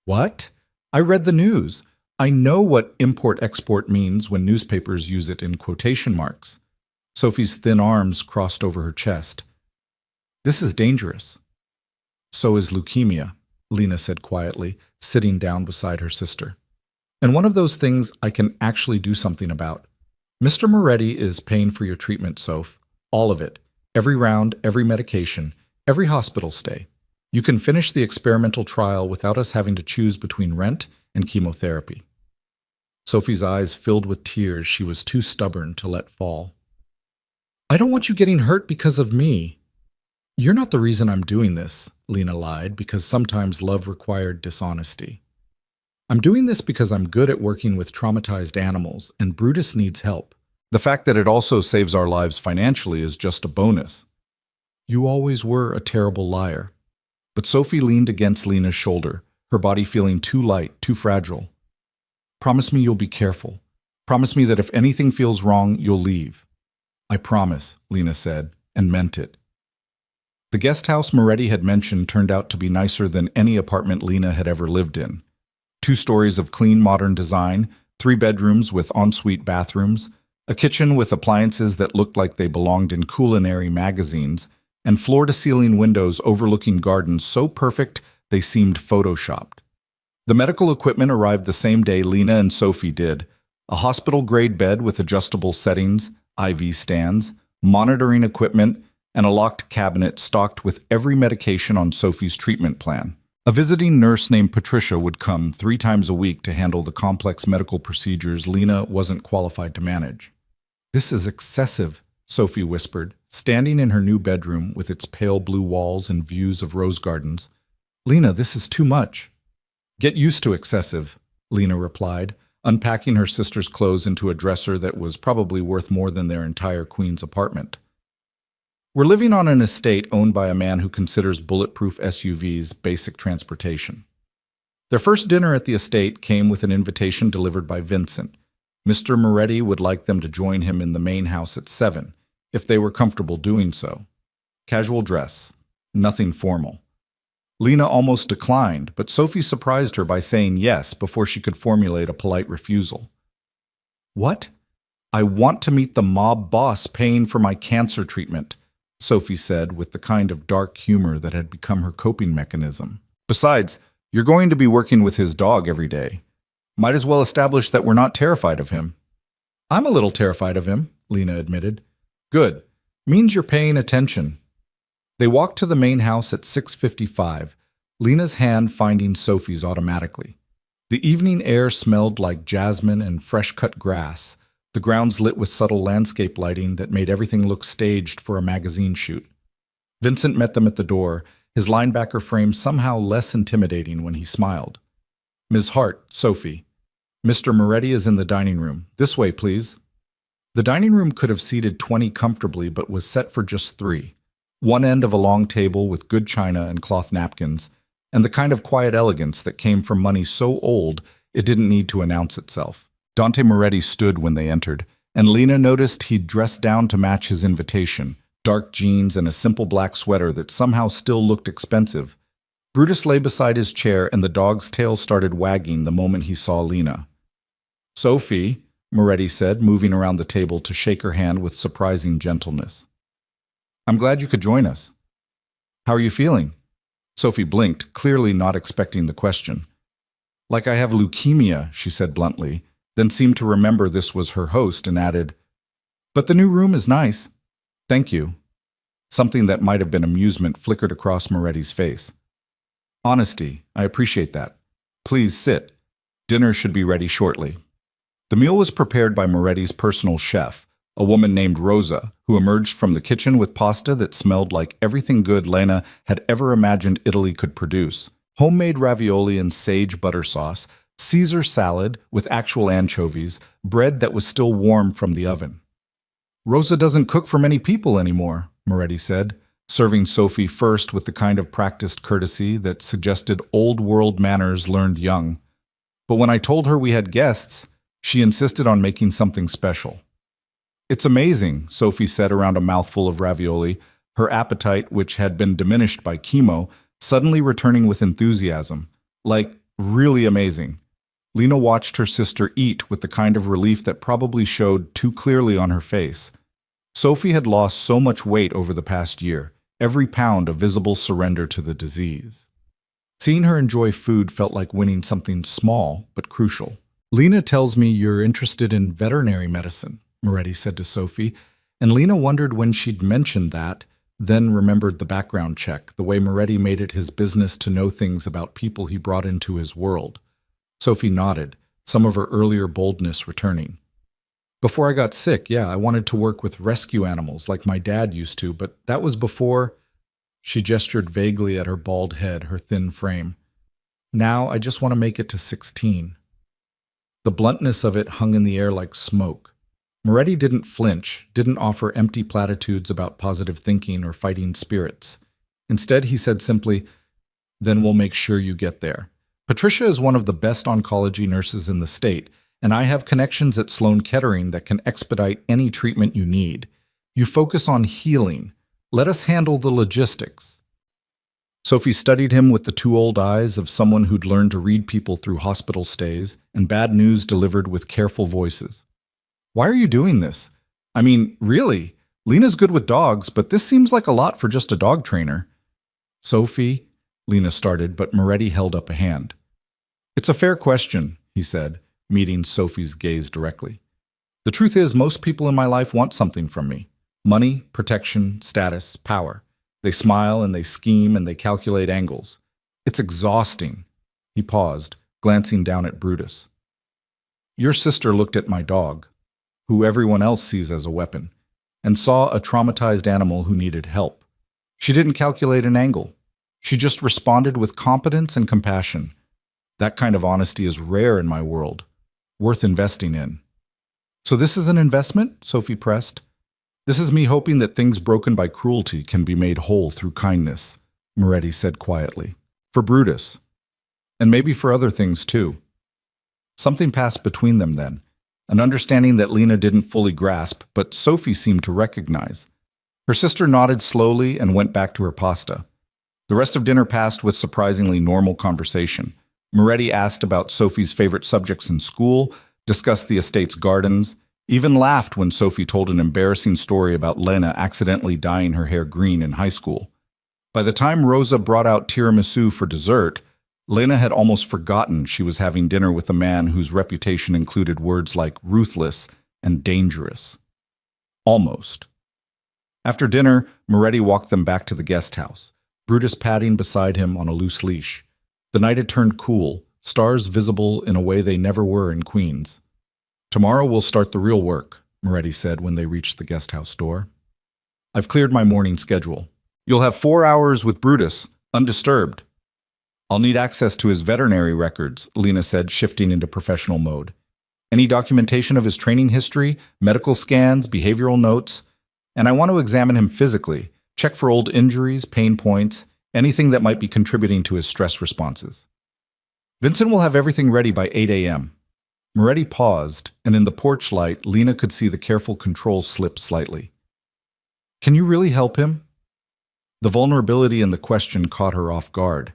What? I read the news. I know what import-export means when newspapers use it in quotation marks. Sophie's thin arms crossed over her chest. This is dangerous. So is leukemia, Lena said quietly, sitting down beside her sister. And one of those things I can actually do something about. Mr. Moretti is paying for your treatment, Soph. All of it. Every round, every medication, every hospital stay. You can finish the experimental trial without us having to choose between rent and chemotherapy. Sophie's eyes filled with tears she was too stubborn to let fall. I don't want you getting hurt because of me. You're not the reason I'm doing this, Lena lied, because sometimes love required dishonesty. I'm doing this because I'm good at working with traumatized animals, and Brutus needs help. The fact that it also saves our lives financially is just a bonus. You always were a terrible liar. But Sophie leaned against Lena's shoulder, her body feeling too light, too fragile. Promise me you'll be careful. Promise me that if anything feels wrong, you'll leave. I promise, Lena said, and meant it. The guest house Moretti had mentioned turned out to be nicer than any apartment Lena had ever lived in. 2 stories of clean modern design, 3 bedrooms with ensuite bathrooms, a kitchen with appliances that looked like they belonged in culinary magazines, and floor-to-ceiling windows overlooking gardens so perfect they seemed photoshopped. The medical equipment arrived the same day Lena and Sophie did: a hospital-grade bed with adjustable settings, IV stands, monitoring equipment, and a locked cabinet stocked with every medication on Sophie's treatment plan. A visiting nurse named Patricia would come 3 times a week to handle the complex medical procedures Lena wasn't qualified to manage. This is excessive, Sophie whispered, standing in her new bedroom with its pale blue walls and views of rose gardens. Lena, this is too much. Get used to excessive, Lena replied, unpacking her sister's clothes into a dresser that was probably worth more than their entire Queen's apartment. We're living on an estate owned by a man who considers bulletproof SUVs basic transportation. Their first dinner at the estate came with an invitation delivered by Vincent. Mr. Moretti would like them to join him in the main house at 7, if they were comfortable doing so. Casual dress, nothing formal. Lena almost declined, but Sophie surprised her by saying yes before she could formulate a polite refusal. What? I want to meet the mob boss paying for my cancer treatment, Sophie said with the kind of dark humor that had become her coping mechanism. Besides, you're going to be working with his dog every day. Might as well establish that we're not terrified of him. I'm a little terrified of him, Lena admitted. Good. Means you're paying attention. They walked to the main house at 6:55, Lena's hand finding Sophie's automatically. The evening air smelled like jasmine and fresh-cut grass, the grounds lit with subtle landscape lighting that made everything look staged for a magazine shoot. Vincent met them at the door, his linebacker frame somehow less intimidating when he smiled. Ms. Hart, Sophie. Mr. Moretti is in the dining room. This way, please. The dining room could have seated 20 comfortably, but was set for just 3. One end of a long table with good china and cloth napkins, and the kind of quiet elegance that came from money so old it didn't need to announce itself. Dante Moretti stood when they entered, and Lena noticed he'd dressed down to match his invitation, dark jeans and a simple black sweater that somehow still looked expensive. Brutus lay beside his chair, and the dog's tail started wagging the moment he saw Lena. Sophie, Moretti said, moving around the table to shake her hand with surprising gentleness. I'm glad you could join us. How are you feeling? Sophie blinked, clearly not expecting the question. Like I have leukemia, she said bluntly, then seemed to remember this was her host and added, But the new room is nice. Thank you. Something that might have been amusement flickered across Moretti's face. Honesty, I appreciate that. Please sit. Dinner should be ready shortly. The meal was prepared by Moretti's personal chef, a woman named Rosa, who emerged from the kitchen with pasta that smelled like everything good Lena had ever imagined Italy could produce. Homemade ravioli and sage butter sauce, Caesar salad with actual anchovies, bread that was still warm from the oven. Rosa doesn't cook for many people anymore, Moretti said, serving Sophie first with the kind of practiced courtesy that suggested old-world manners learned young. But when I told her we had guests, she insisted on making something special. It's amazing, Sophie said around a mouthful of ravioli, her appetite, which had been diminished by chemo, suddenly returning with enthusiasm. Like, really amazing. Lena watched her sister eat with the kind of relief that probably showed too clearly on her face. Sophie had lost so much weight over the past year, every pound a visible surrender to the disease. Seeing her enjoy food felt like winning something small but crucial. Lena tells me you're interested in veterinary medicine, Moretti said to Sophie, and Lena wondered when she'd mentioned that, then remembered the background check, the way Moretti made it his business to know things about people he brought into his world. Sophie nodded, some of her earlier boldness returning. Before I got sick, yeah, I wanted to work with rescue animals like my dad used to, but that was before. She gestured vaguely at her bald head, her thin frame. Now I just want to make it to 16. The bluntness of it hung in the air like smoke. Moretti didn't flinch, didn't offer empty platitudes about positive thinking or fighting spirits. Instead, he said simply, "Then we'll make sure you get there. Patricia is one of the best oncology nurses in the state, and I have connections at Sloan Kettering that can expedite any treatment you need. You focus on healing. Let us handle the logistics." Sophie studied him with the two old eyes of someone who'd learned to read people through hospital stays and bad news delivered with careful voices. "Why are you doing this? I mean, really, Lena's good with dogs, but this seems like a lot for just a dog trainer." "Sophie," Lena started, but Moretti held up a hand. "It's a fair question," he said, meeting Sophie's gaze directly. "The truth is, most people in my life want something from me. Money, protection, status, power. They smile and they scheme and they calculate angles. It's exhausting." He paused, glancing down at Brutus. "Your sister looked at my dog, who everyone else sees as a weapon, and saw a traumatized animal who needed help. She didn't calculate an angle. She just responded with competence and compassion. That kind of honesty is rare in my world, worth investing in." "So this is an investment?" Sophie pressed. "This is me hoping that things broken by cruelty can be made whole through kindness," Moretti said quietly. "For Brutus. And maybe for other things too." Something passed between them then, an understanding that Lena didn't fully grasp, but Sophie seemed to recognize. Her sister nodded slowly and went back to her pasta. The rest of dinner passed with surprisingly normal conversation. Moretti asked about Sophie's favorite subjects in school, discussed the estate's gardens, even laughed when Sophie told an embarrassing story about Lena accidentally dyeing her hair green in high school. By the time Rosa brought out tiramisu for dessert, Lena had almost forgotten she was having dinner with a man whose reputation included words like ruthless and dangerous. Almost. After dinner, Moretti walked them back to the guest house, Brutus padding beside him on a loose leash. The night had turned cool, stars visible in a way they never were in Queens. "Tomorrow we'll start the real work," Moretti said when they reached the guest house door. "I've cleared my morning schedule. You'll have 4 hours with Brutus, undisturbed." "I'll need access to his veterinary records," Lena said, shifting into professional mode. "Any documentation of his training history, medical scans, behavioral notes. And I want to examine him physically, check for old injuries, pain points, anything that might be contributing to his stress responses. Vincent will have everything ready by 8 a.m. Moretti paused, and in the porch light, Lena could see the careful controls slip slightly. "Can you really help him?" The vulnerability in the question caught her off guard.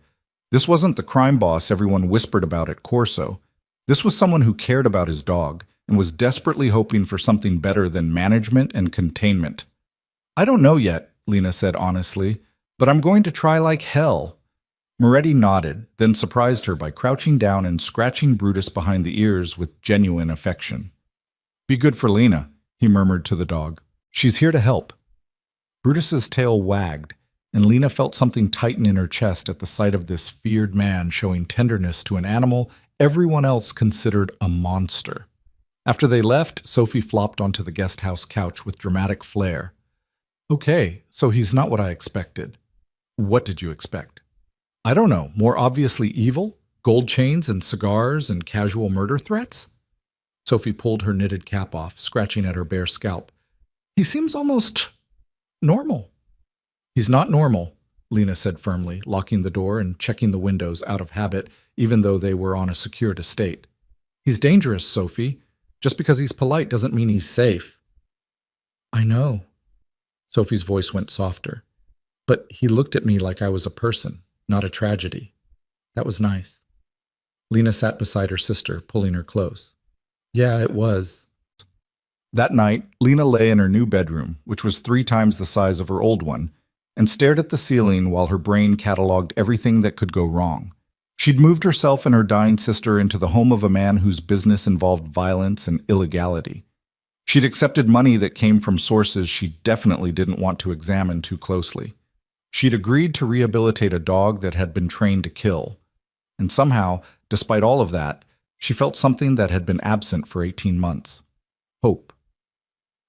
This wasn't the crime boss everyone whispered about at Corso. This was someone who cared about his dog and was desperately hoping for something better than management and containment. "I don't know yet," Lena said honestly, "but I'm going to try like hell." Moretti nodded, then surprised her by crouching down and scratching Brutus behind the ears with genuine affection. "Be good for Lena," he murmured to the dog. "She's here to help." Brutus's tail wagged, and Lena felt something tighten in her chest at the sight of this feared man showing tenderness to an animal everyone else considered a monster. After they left, Sophie flopped onto the guest house couch with dramatic flair. "Okay, so he's not what I expected." "What did you expect?" "I don't know, more obviously evil? Gold chains and cigars and casual murder threats?" Sophie pulled her knitted cap off, scratching at her bare scalp. "He seems almost normal." "He's not normal. Lena said firmly, locking the door and checking the windows out of habit, even though they were on a secured estate. He's dangerous, Sophie. Just because he's polite doesn't mean he's safe. I know. Sophie's voice went softer. But he looked at me like I was a person, not a tragedy. That was nice. Lena sat beside her sister, pulling her close. Yeah, it was. That night, Lena lay in her new bedroom, which was 3 times the size of her old one, and stared at the ceiling while her brain cataloged everything that could go wrong. She'd moved herself and her dying sister into the home of a man whose business involved violence and illegality. She'd accepted money that came from sources she definitely didn't want to examine too closely. She'd agreed to rehabilitate a dog that had been trained to kill. And somehow, despite all of that, she felt something that had been absent for 18 months. Hope.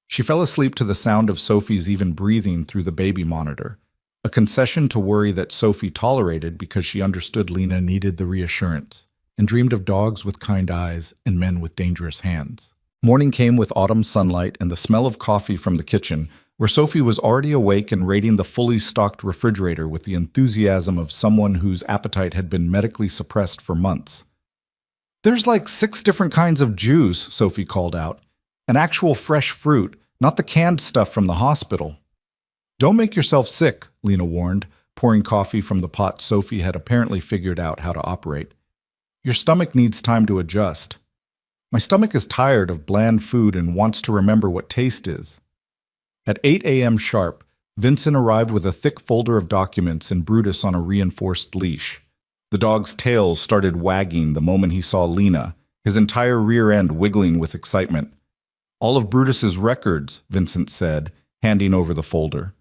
She fell asleep to the sound of Sophie's even breathing through the baby monitor, a concession to worry that Sophie tolerated because she understood Lena needed the reassurance, and dreamed of dogs with kind eyes and men with dangerous hands. Morning came with autumn sunlight and the smell of coffee from the kitchen, where Sophie was already awake and raiding the fully stocked refrigerator with the enthusiasm of someone whose appetite had been medically suppressed for months. There's like 6 different kinds of juice, Sophie called out. An actual fresh fruit, not the canned stuff from the hospital. Don't make yourself sick, Lena warned, pouring coffee from the pot Sophie had apparently figured out how to operate. Your stomach needs time to adjust. My stomach is tired of bland food and wants to remember what taste is. At 8 a.m. sharp, Vincent arrived with a thick folder of documents and Brutus on a reinforced leash. The dog's tail started wagging the moment he saw Lena, his entire rear end wiggling with excitement. All of Brutus's records, Vincent said, handing over the folder.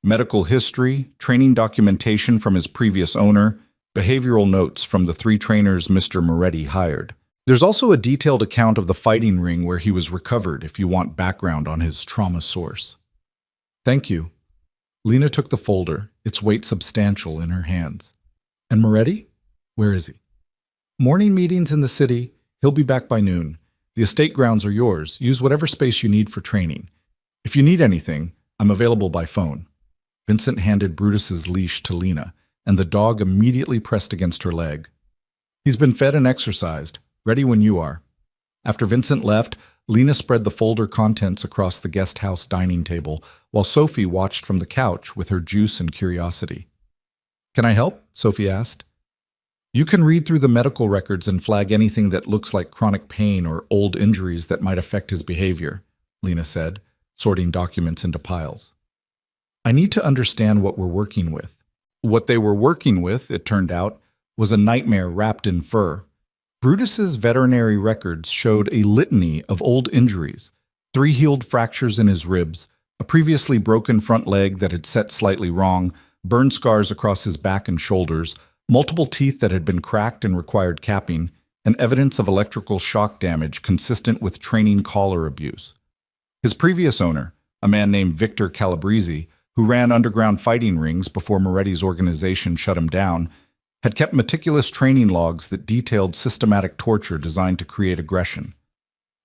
Medical history, training documentation from his previous owner, behavioral notes from the 3 trainers Mr. Moretti hired. There's also a detailed account of the fighting ring where he was recovered if you want background on his trauma source. Thank you. Lena took the folder, its weight substantial in her hands. And Moretti? Where is he? Morning meetings in the city. He'll be back by noon. The estate grounds are yours. Use whatever space you need for training. If you need anything, I'm available by phone. Vincent handed Brutus's leash to Lena, and the dog immediately pressed against her leg. He's been fed and exercised. Ready when you are. After Vincent left, Lena spread the folder contents across the guest house dining table, while Sophie watched from the couch with her juice and curiosity. Can I help? Sophie asked. You can read through the medical records and flag anything that looks like chronic pain or old injuries that might affect his behavior, Lena said, sorting documents into piles. I need to understand what we're working with. What they were working with, it turned out, was a nightmare wrapped in fur. Brutus's veterinary records showed a litany of old injuries, 3 healed fractures in his ribs, a previously broken front leg that had set slightly wrong, burn scars across his back and shoulders, multiple teeth that had been cracked and required capping, and evidence of electrical shock damage consistent with training collar abuse. His previous owner, a man named Victor Calabrese, who ran underground fighting rings before Moretti's organization shut him down, had kept meticulous training logs that detailed systematic torture designed to create aggression.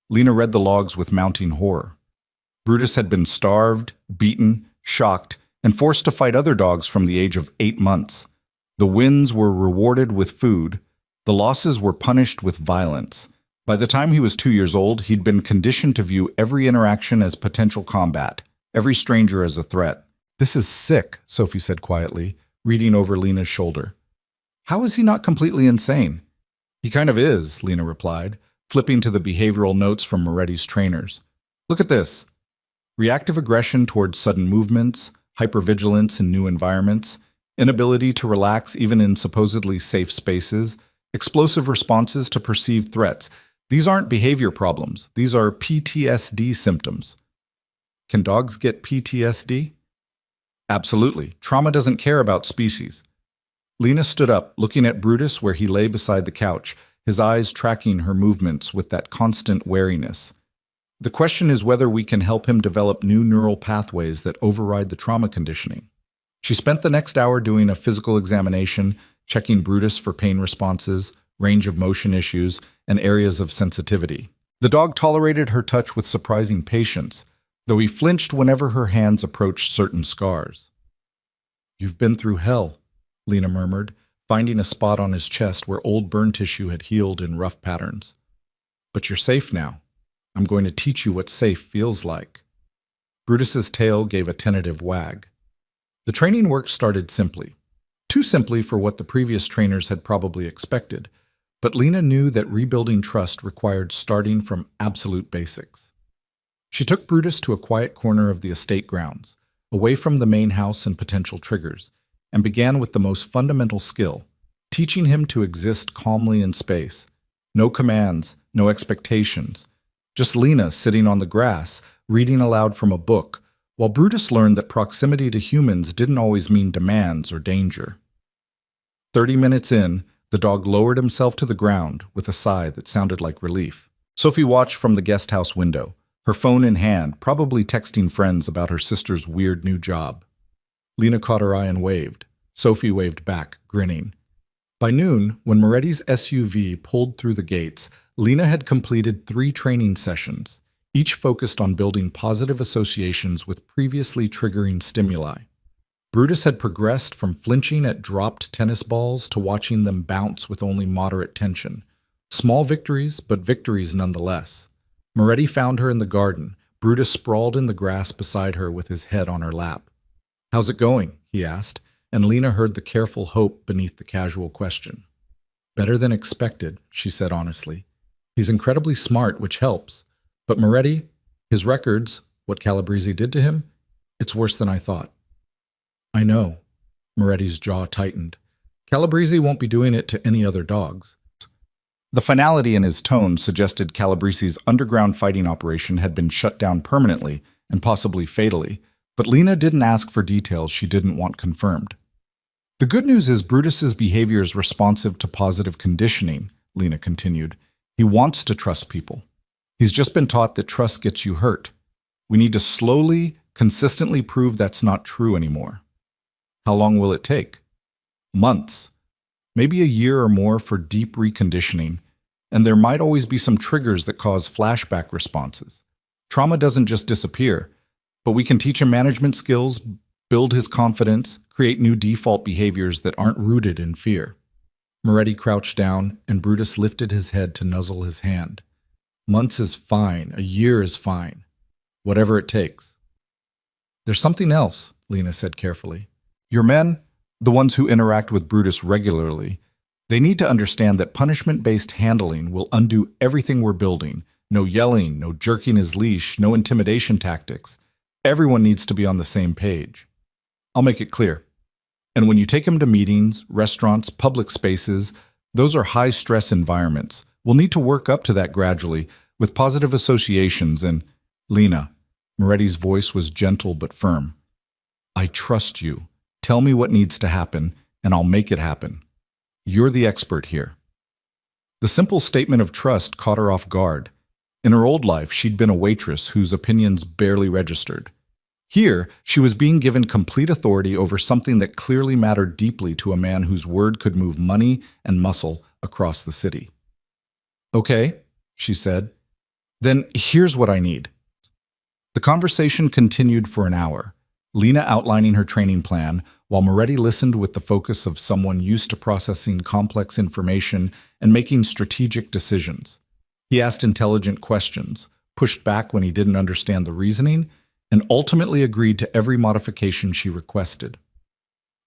Lena read the logs with mounting horror. Brutus had been starved, beaten, shocked, and forced to fight other dogs from the age of 8 months. The wins were rewarded with food. The losses were punished with violence. By the time he was 2 years old, he'd been conditioned to view every interaction as potential combat, every stranger as a threat. This is sick, Sophie said quietly, reading over Lena's shoulder. How is he not completely insane? He kind of is, Lena replied, flipping to the behavioral notes from Moretti's trainers. Look at this. Reactive aggression towards sudden movements, hypervigilance in new environments, inability to relax even in supposedly safe spaces, explosive responses to perceived threats. These aren't behavior problems. These are PTSD symptoms. Can dogs get PTSD? Absolutely. Trauma doesn't care about species. Lena stood up, looking at Brutus where he lay beside the couch, his eyes tracking her movements with that constant wariness. The question is whether we can help him develop new neural pathways that override the trauma conditioning. She spent the next hour doing a physical examination, checking Brutus for pain responses, range of motion issues, and areas of sensitivity. The dog tolerated her touch with surprising patience, though he flinched whenever her hands approached certain scars. You've been through hell, Lena murmured, finding a spot on his chest where old burn tissue had healed in rough patterns. But you're safe now. I'm going to teach you what safe feels like. Brutus's tail gave a tentative wag. The training work started simply. Too simply for what the previous trainers had probably expected, but Lena knew that rebuilding trust required starting from absolute basics. She took Brutus to a quiet corner of the estate grounds, away from the main house and potential triggers, and began with the most fundamental skill, teaching him to exist calmly in space. No commands, no expectations. Just Lena sitting on the grass, reading aloud from a book, while Brutus learned that proximity to humans didn't always mean demands or danger. 30 minutes in, the dog lowered himself to the ground with a sigh that sounded like relief. Sophie watched from the guest house window, her phone in hand, probably texting friends about her sister's weird new job. Lena caught her eye and waved. Sophie waved back, grinning. By noon, when Moretti's SUV pulled through the gates, Lena had completed 3 training sessions, each focused on building positive associations with previously triggering stimuli. Brutus had progressed from flinching at dropped tennis balls to watching them bounce with only moderate tension. Small victories, but victories nonetheless. Moretti found her in the garden. Brutus sprawled in the grass beside her with his head on her lap. "How's it going?" he asked, and Lena heard the careful hope beneath the casual question. "Better than expected," she said honestly. "He's incredibly smart, which helps. But Moretti, his records, what Calabrese did to him, it's worse than I thought." "I know." Moretti's jaw tightened. "Calabrese won't be doing it to any other dogs." The finality in his tone suggested Calabrese's underground fighting operation had been shut down permanently and possibly fatally, but Lena didn't ask for details she didn't want confirmed. "The good news is Brutus's behavior is responsive to positive conditioning," Lena continued. "He wants to trust people. He's just been taught that trust gets you hurt. We need to slowly, consistently prove that's not true anymore." "How long will it take?" "Months. Maybe a year or more for deep reconditioning. And there might always be some triggers that cause flashback responses. Trauma doesn't just disappear, but we can teach him management skills, build his confidence, create new default behaviors that aren't rooted in fear." Moretti crouched down, and Brutus lifted his head to nuzzle his hand. "Months is fine. A year is fine. Whatever it takes." "There's something else," Lena said carefully. "Your men, the ones who interact with Brutus regularly, they need to understand that punishment-based handling will undo everything we're building. No yelling, no jerking his leash, no intimidation tactics. Everyone needs to be on the same page. I'll make it clear. And when you take him to meetings, restaurants, public spaces, those are high-stress environments. We'll need to work up to that gradually, with positive associations and—" "Lena," Moretti's voice was gentle but firm. "I trust you. Tell me what needs to happen, and I'll make it happen. You're the expert here." The simple statement of trust caught her off guard. In her old life, she'd been a waitress whose opinions barely registered. Here, she was being given complete authority over something that clearly mattered deeply to a man whose word could move money and muscle across the city. "Okay," she said. "Then here's what I need." The conversation continued for an hour, Lena outlining her training plan, while Moretti listened with the focus of someone used to processing complex information and making strategic decisions. He asked intelligent questions, pushed back when he didn't understand the reasoning, and ultimately agreed to every modification she requested.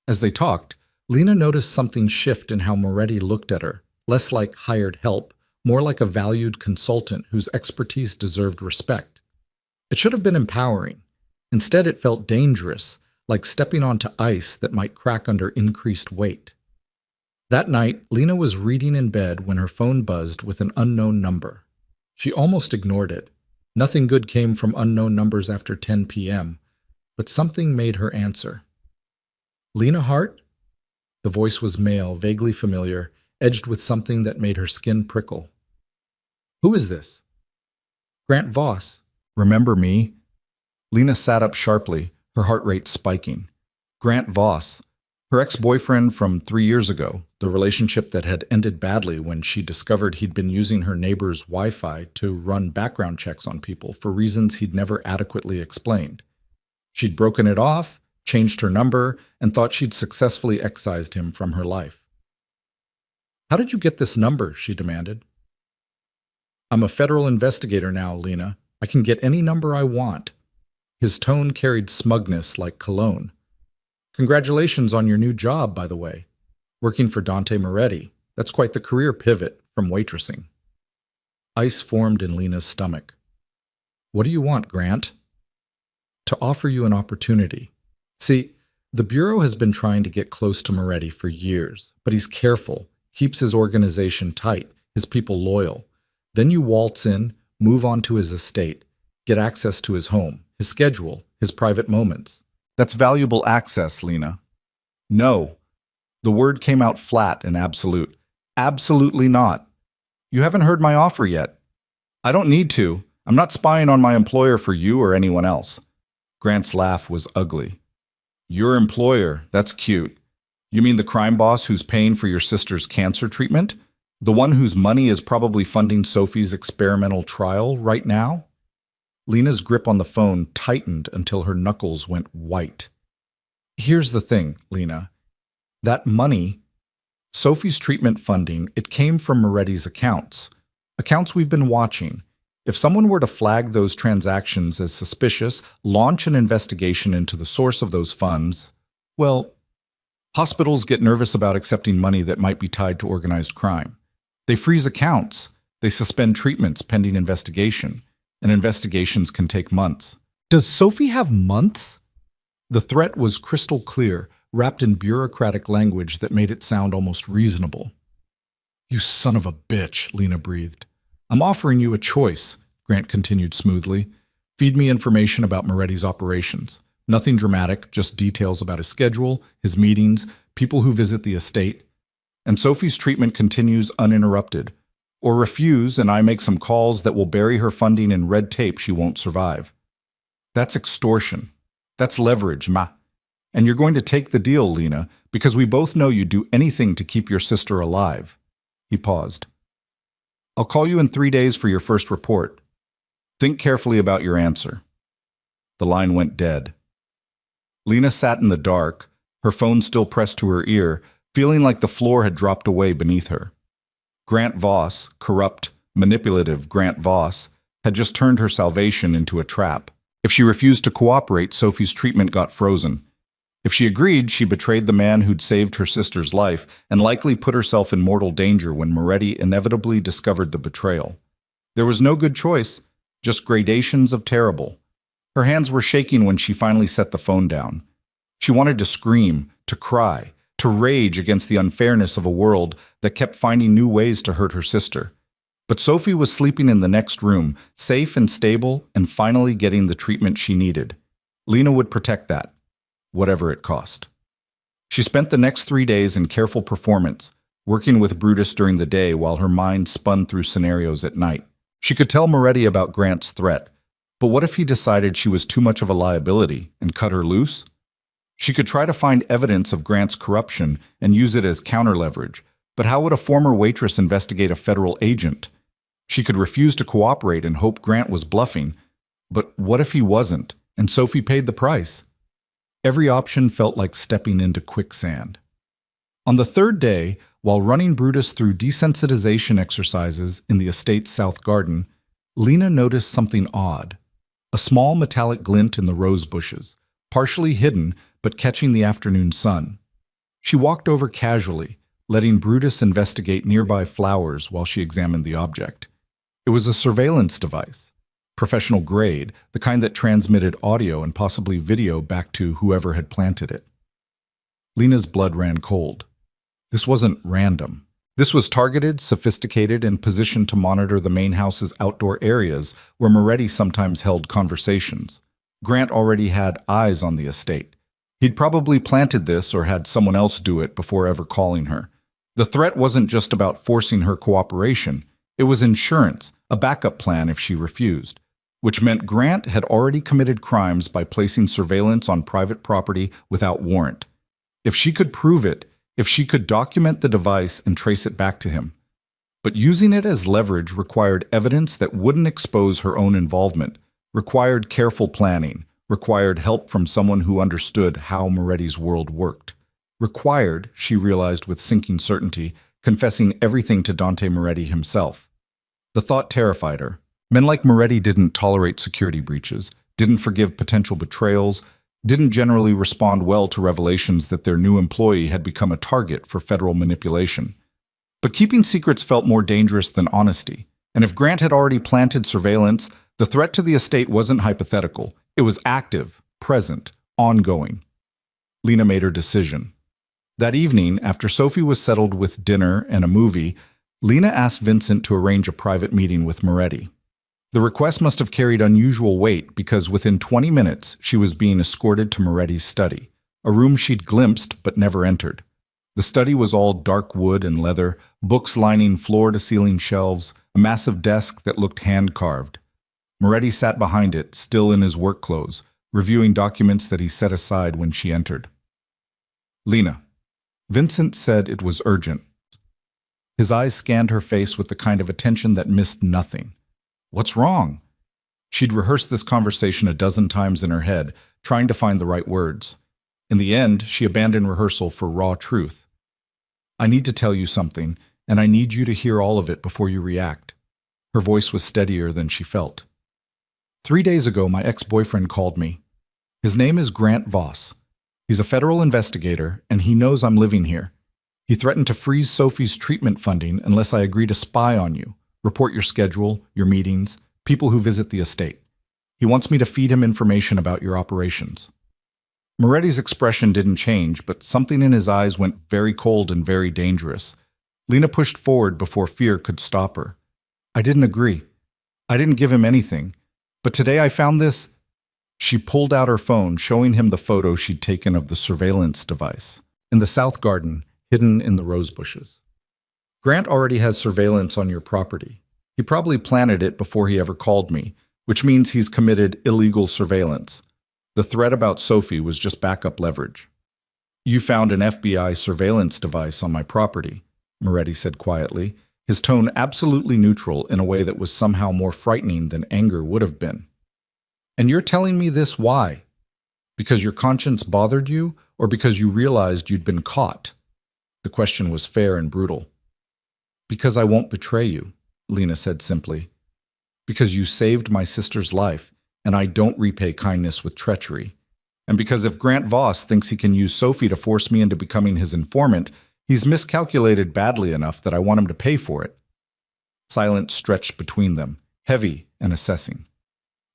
As they talked, Lena noticed something shift in how Moretti looked at her, less like hired help, more like a valued consultant whose expertise deserved respect. It should have been empowering. Instead, it felt dangerous, like stepping onto ice that might crack under increased weight. That night, Lena was reading in bed when her phone buzzed with an unknown number. She almost ignored it. Nothing good came from unknown numbers after 10 p.m., but something made her answer. "Lena Hart?" The voice was male, vaguely familiar, edged with something that made her skin prickle. "Who is this?" "Grant Voss. Remember me?" Lena sat up sharply, her heart rate spiking. Grant Voss, her ex-boyfriend from 3 years ago, the relationship that had ended badly when she discovered he'd been using her neighbor's Wi-Fi to run background checks on people for reasons he'd never adequately explained. She'd broken it off, changed her number, and thought she'd successfully excised him from her life. "How did you get this number?" she demanded. "I'm a federal investigator now, Lena. I can get any number I want." His tone carried smugness like cologne. "Congratulations on your new job, by the way. Working for Dante Moretti. That's quite the career pivot from waitressing." Ice formed in Lena's stomach. "What do you want, Grant?" "To offer you an opportunity. See, the Bureau has been trying to get close to Moretti for years, but he's careful, keeps his organization tight, his people loyal. Then you waltz in, move on to his estate, get access to his home, his schedule, his private moments." "That's valuable access, Lena." "No." The word came out flat and absolute. "Absolutely not. You haven't heard my offer yet. I don't need to. I'm not spying on my employer for you or anyone else." Grant's laugh was ugly. "Your employer? That's cute. You mean the crime boss who's paying for your sister's cancer treatment? The one whose money is probably funding Sophie's experimental trial right now?" Lena's grip on the phone tightened until her knuckles went white. "Here's the thing, Lena. That money, Sophie's treatment funding, it came from Moretti's accounts. Accounts we've been watching. If someone were to flag those transactions as suspicious, launch an investigation into the source of those funds, well, hospitals get nervous about accepting money that might be tied to organized crime. They freeze accounts. They suspend treatments pending investigation. And investigations can take months." "Does Sophie have months?" The threat was crystal clear, wrapped in bureaucratic language that made it sound almost reasonable. "You son of a bitch," Lena breathed. "I'm offering you a choice," Grant continued smoothly. "Feed me information about Moretti's operations. Nothing dramatic, just details about his schedule, his meetings, people who visit the estate. And Sophie's treatment continues uninterrupted. Or refuse, and I make some calls that will bury her funding in red tape she won't survive. That's extortion. That's leverage, ma. And you're going to take the deal, Lena, because we both know you'd do anything to keep your sister alive." He paused. "I'll call you in 3 days for your first report. Think carefully about your answer." The line went dead. Lena sat in the dark, her phone still pressed to her ear, feeling like the floor had dropped away beneath her. Grant Voss, corrupt, manipulative Grant Voss, had just turned her salvation into a trap. If she refused to cooperate, Sophie's treatment got frozen. If she agreed, she betrayed the man who'd saved her sister's life and likely put herself in mortal danger when Moretti inevitably discovered the betrayal. There was no good choice, just gradations of terrible. Her hands were shaking when she finally set the phone down. She wanted to scream, to cry, to rage against the unfairness of a world that kept finding new ways to hurt her sister. But Sophie was sleeping in the next room, safe and stable, and finally getting the treatment she needed. Lena would protect that, whatever it cost. She spent the next 3 days in careful performance, working with Brutus during the day while her mind spun through scenarios at night. She could tell Moretti about Grant's threat, but what if he decided she was too much of a liability and cut her loose? She could try to find evidence of Grant's corruption and use it as counter-leverage, but how would a former waitress investigate a federal agent? She could refuse to cooperate and hope Grant was bluffing, but what if he wasn't, and Sophie paid the price? Every option felt like stepping into quicksand. On the third day, while running Brutus through desensitization exercises in the estate's south garden, Lena noticed something odd. A small metallic glint in the rose bushes, partially hidden but catching the afternoon sun. She walked over casually, letting Brutus investigate nearby flowers while she examined the object. It was a surveillance device, professional grade, the kind that transmitted audio and possibly video back to whoever had planted it. Lena's blood ran cold. This wasn't random. This was targeted, sophisticated, and positioned to monitor the main house's outdoor areas where Moretti sometimes held conversations. Grant already had eyes on the estate. He'd probably planted this or had someone else do it before ever calling her. The threat wasn't just about forcing her cooperation. It was insurance, a backup plan if she refused, which meant Grant had already committed crimes by placing surveillance on private property without warrant. If she could prove it, if she could document the device and trace it back to him. But using it as leverage required evidence that wouldn't expose her own involvement, required careful planning, required help from someone who understood how Moretti's world worked. Required, she realized with sinking certainty, confessing everything to Dante Moretti himself. The thought terrified her. Men like Moretti didn't tolerate security breaches, didn't forgive potential betrayals, didn't generally respond well to revelations that their new employee had become a target for federal manipulation. But keeping secrets felt more dangerous than honesty. And if Grant had already planted surveillance, the threat to the estate wasn't hypothetical. It was active, present, ongoing. Lena made her decision. That evening, after Sophie was settled with dinner and a movie, Lena asked Vincent to arrange a private meeting with Moretti. The request must have carried unusual weight because within 20 minutes, she was being escorted to Moretti's study, a room she'd glimpsed but never entered. The study was all dark wood and leather, books lining floor-to-ceiling shelves, a massive desk that looked hand-carved. Moretti sat behind it, still in his work clothes, reviewing documents that he set aside when she entered. Lena. Vincent said it was urgent. His eyes scanned her face with the kind of attention that missed nothing. What's wrong? She'd rehearsed this conversation a dozen times in her head, trying to find the right words. In the end, she abandoned rehearsal for raw truth. I need to tell you something, and I need you to hear all of it before you react. Her voice was steadier than she felt. 3 days ago, my ex-boyfriend called me. His name is Grant Voss. He's a federal investigator, and he knows I'm living here. He threatened to freeze Sophie's treatment funding unless I agree to spy on you, report your schedule, your meetings, people who visit the estate. He wants me to feed him information about your operations. Moretti's expression didn't change, but something in his eyes went very cold and very dangerous. Lena pushed forward before fear could stop her. I didn't agree. I didn't give him anything. But today I found this. She pulled out her phone, showing him the photo she'd taken of the surveillance device in the south garden, hidden in the rose bushes. Grant already has surveillance on your property. He probably planted it before he ever called me, which means he's committed illegal surveillance. The threat about Sophie was just backup leverage. You found an FBI surveillance device on my property, Moretti said quietly, his tone absolutely neutral in a way that was somehow more frightening than anger would have been. And you're telling me this why? Because your conscience bothered you, or because you realized you'd been caught? The question was fair and brutal. Because I won't betray you, Lena said simply. Because you saved my sister's life, and I don't repay kindness with treachery. And because if Grant Voss thinks he can use Sophie to force me into becoming his informant, he's miscalculated badly enough that I want him to pay for it. Silence stretched between them, heavy and assessing.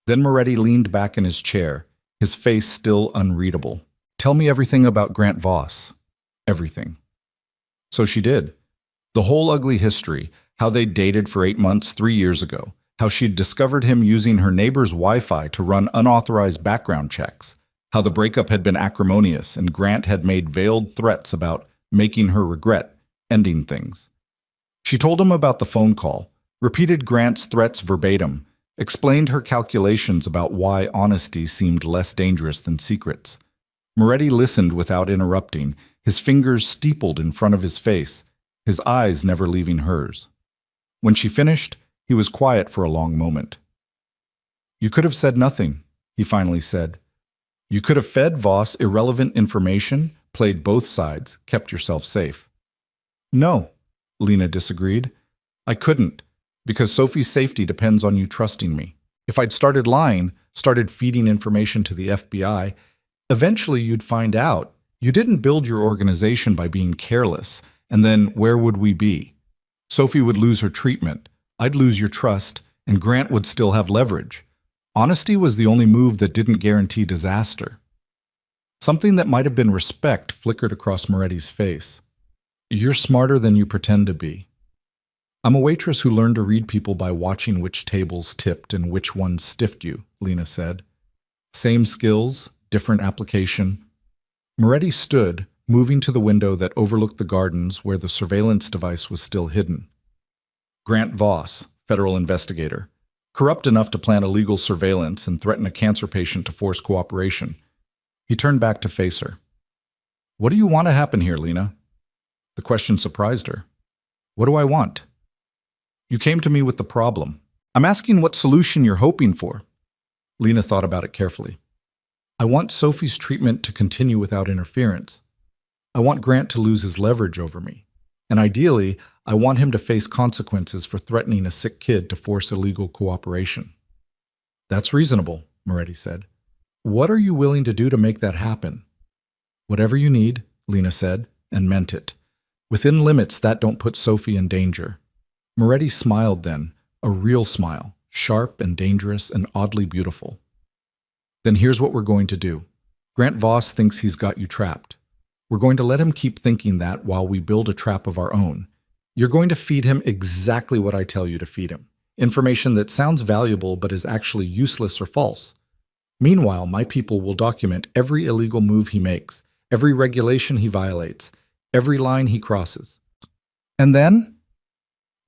Then Moretti leaned back in his chair, his face still unreadable. Tell me everything about Grant Voss. Everything. So she did. The whole ugly history, how they dated for 8 months 3 years ago, how she'd discovered him using her neighbor's Wi-Fi to run unauthorized background checks, how the breakup had been acrimonious and Grant had made veiled threats about making her regret ending things. She told him about the phone call, repeated Grant's threats verbatim, explained her calculations about why honesty seemed less dangerous than secrets. Moretti listened without interrupting, his fingers steepled in front of his face, his eyes never leaving hers. When she finished, he was quiet for a long moment. You could have said nothing, he finally said. You could have fed Voss irrelevant information, played both sides, kept yourself safe. No, Lena disagreed. I couldn't, because Sophie's safety depends on you trusting me. If I'd started lying, started feeding information to the FBI, eventually you'd find out. You didn't build your organization by being careless, and then where would we be? Sophie would lose her treatment, I'd lose your trust, and Grant would still have leverage. Honesty was the only move that didn't guarantee disaster. Something that might have been respect flickered across Moretti's face. You're smarter than you pretend to be. I'm a waitress who learned to read people by watching which tables tipped and which ones stiffed you, Lena said. Same skills, different application. Moretti stood, moving to the window that overlooked the gardens where the surveillance device was still hidden. Grant Voss, federal investigator, corrupt enough to plan illegal surveillance and threaten a cancer patient to force cooperation. He turned back to face her. What do you want to happen here, Lena? The question surprised her. What do I want? You came to me with the problem. I'm asking what solution you're hoping for. Lena thought about it carefully. I want Sophie's treatment to continue without interference. I want Grant to lose his leverage over me. And ideally, I want him to face consequences for threatening a sick kid to force illegal cooperation. That's reasonable, Moretti said. What are you willing to do to make that happen? Whatever you need, Lena said, and meant it. Within limits that don't put Sophie in danger. Moretti smiled then, a real smile, sharp and dangerous and oddly beautiful. Then here's what we're going to do. Grant Voss thinks he's got you trapped. We're going to let him keep thinking that while we build a trap of our own. You're going to feed him exactly what I tell you to feed him. Information that sounds valuable but is actually useless or false. Meanwhile, my people will document every illegal move he makes, every regulation he violates, every line he crosses. And then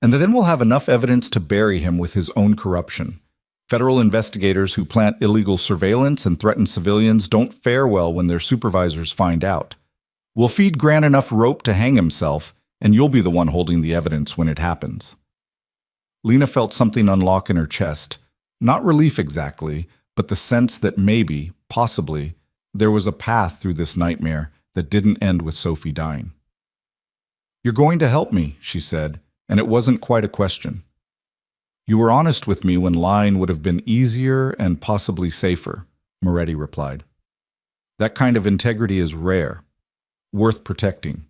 we'll have enough evidence to bury him with his own corruption. Federal investigators who plant illegal surveillance and threaten civilians don't fare well when their supervisors find out. We'll feed Grant enough rope to hang himself, and you'll be the one holding the evidence when it happens. Lena felt something unlock in her chest. Not relief exactly, but the sense that maybe, possibly, there was a path through this nightmare that didn't end with Sophie dying. You're going to help me, she said, and it wasn't quite a question. You were honest with me when lying would have been easier and possibly safer, Moretti replied. That kind of integrity is rare, worth protecting.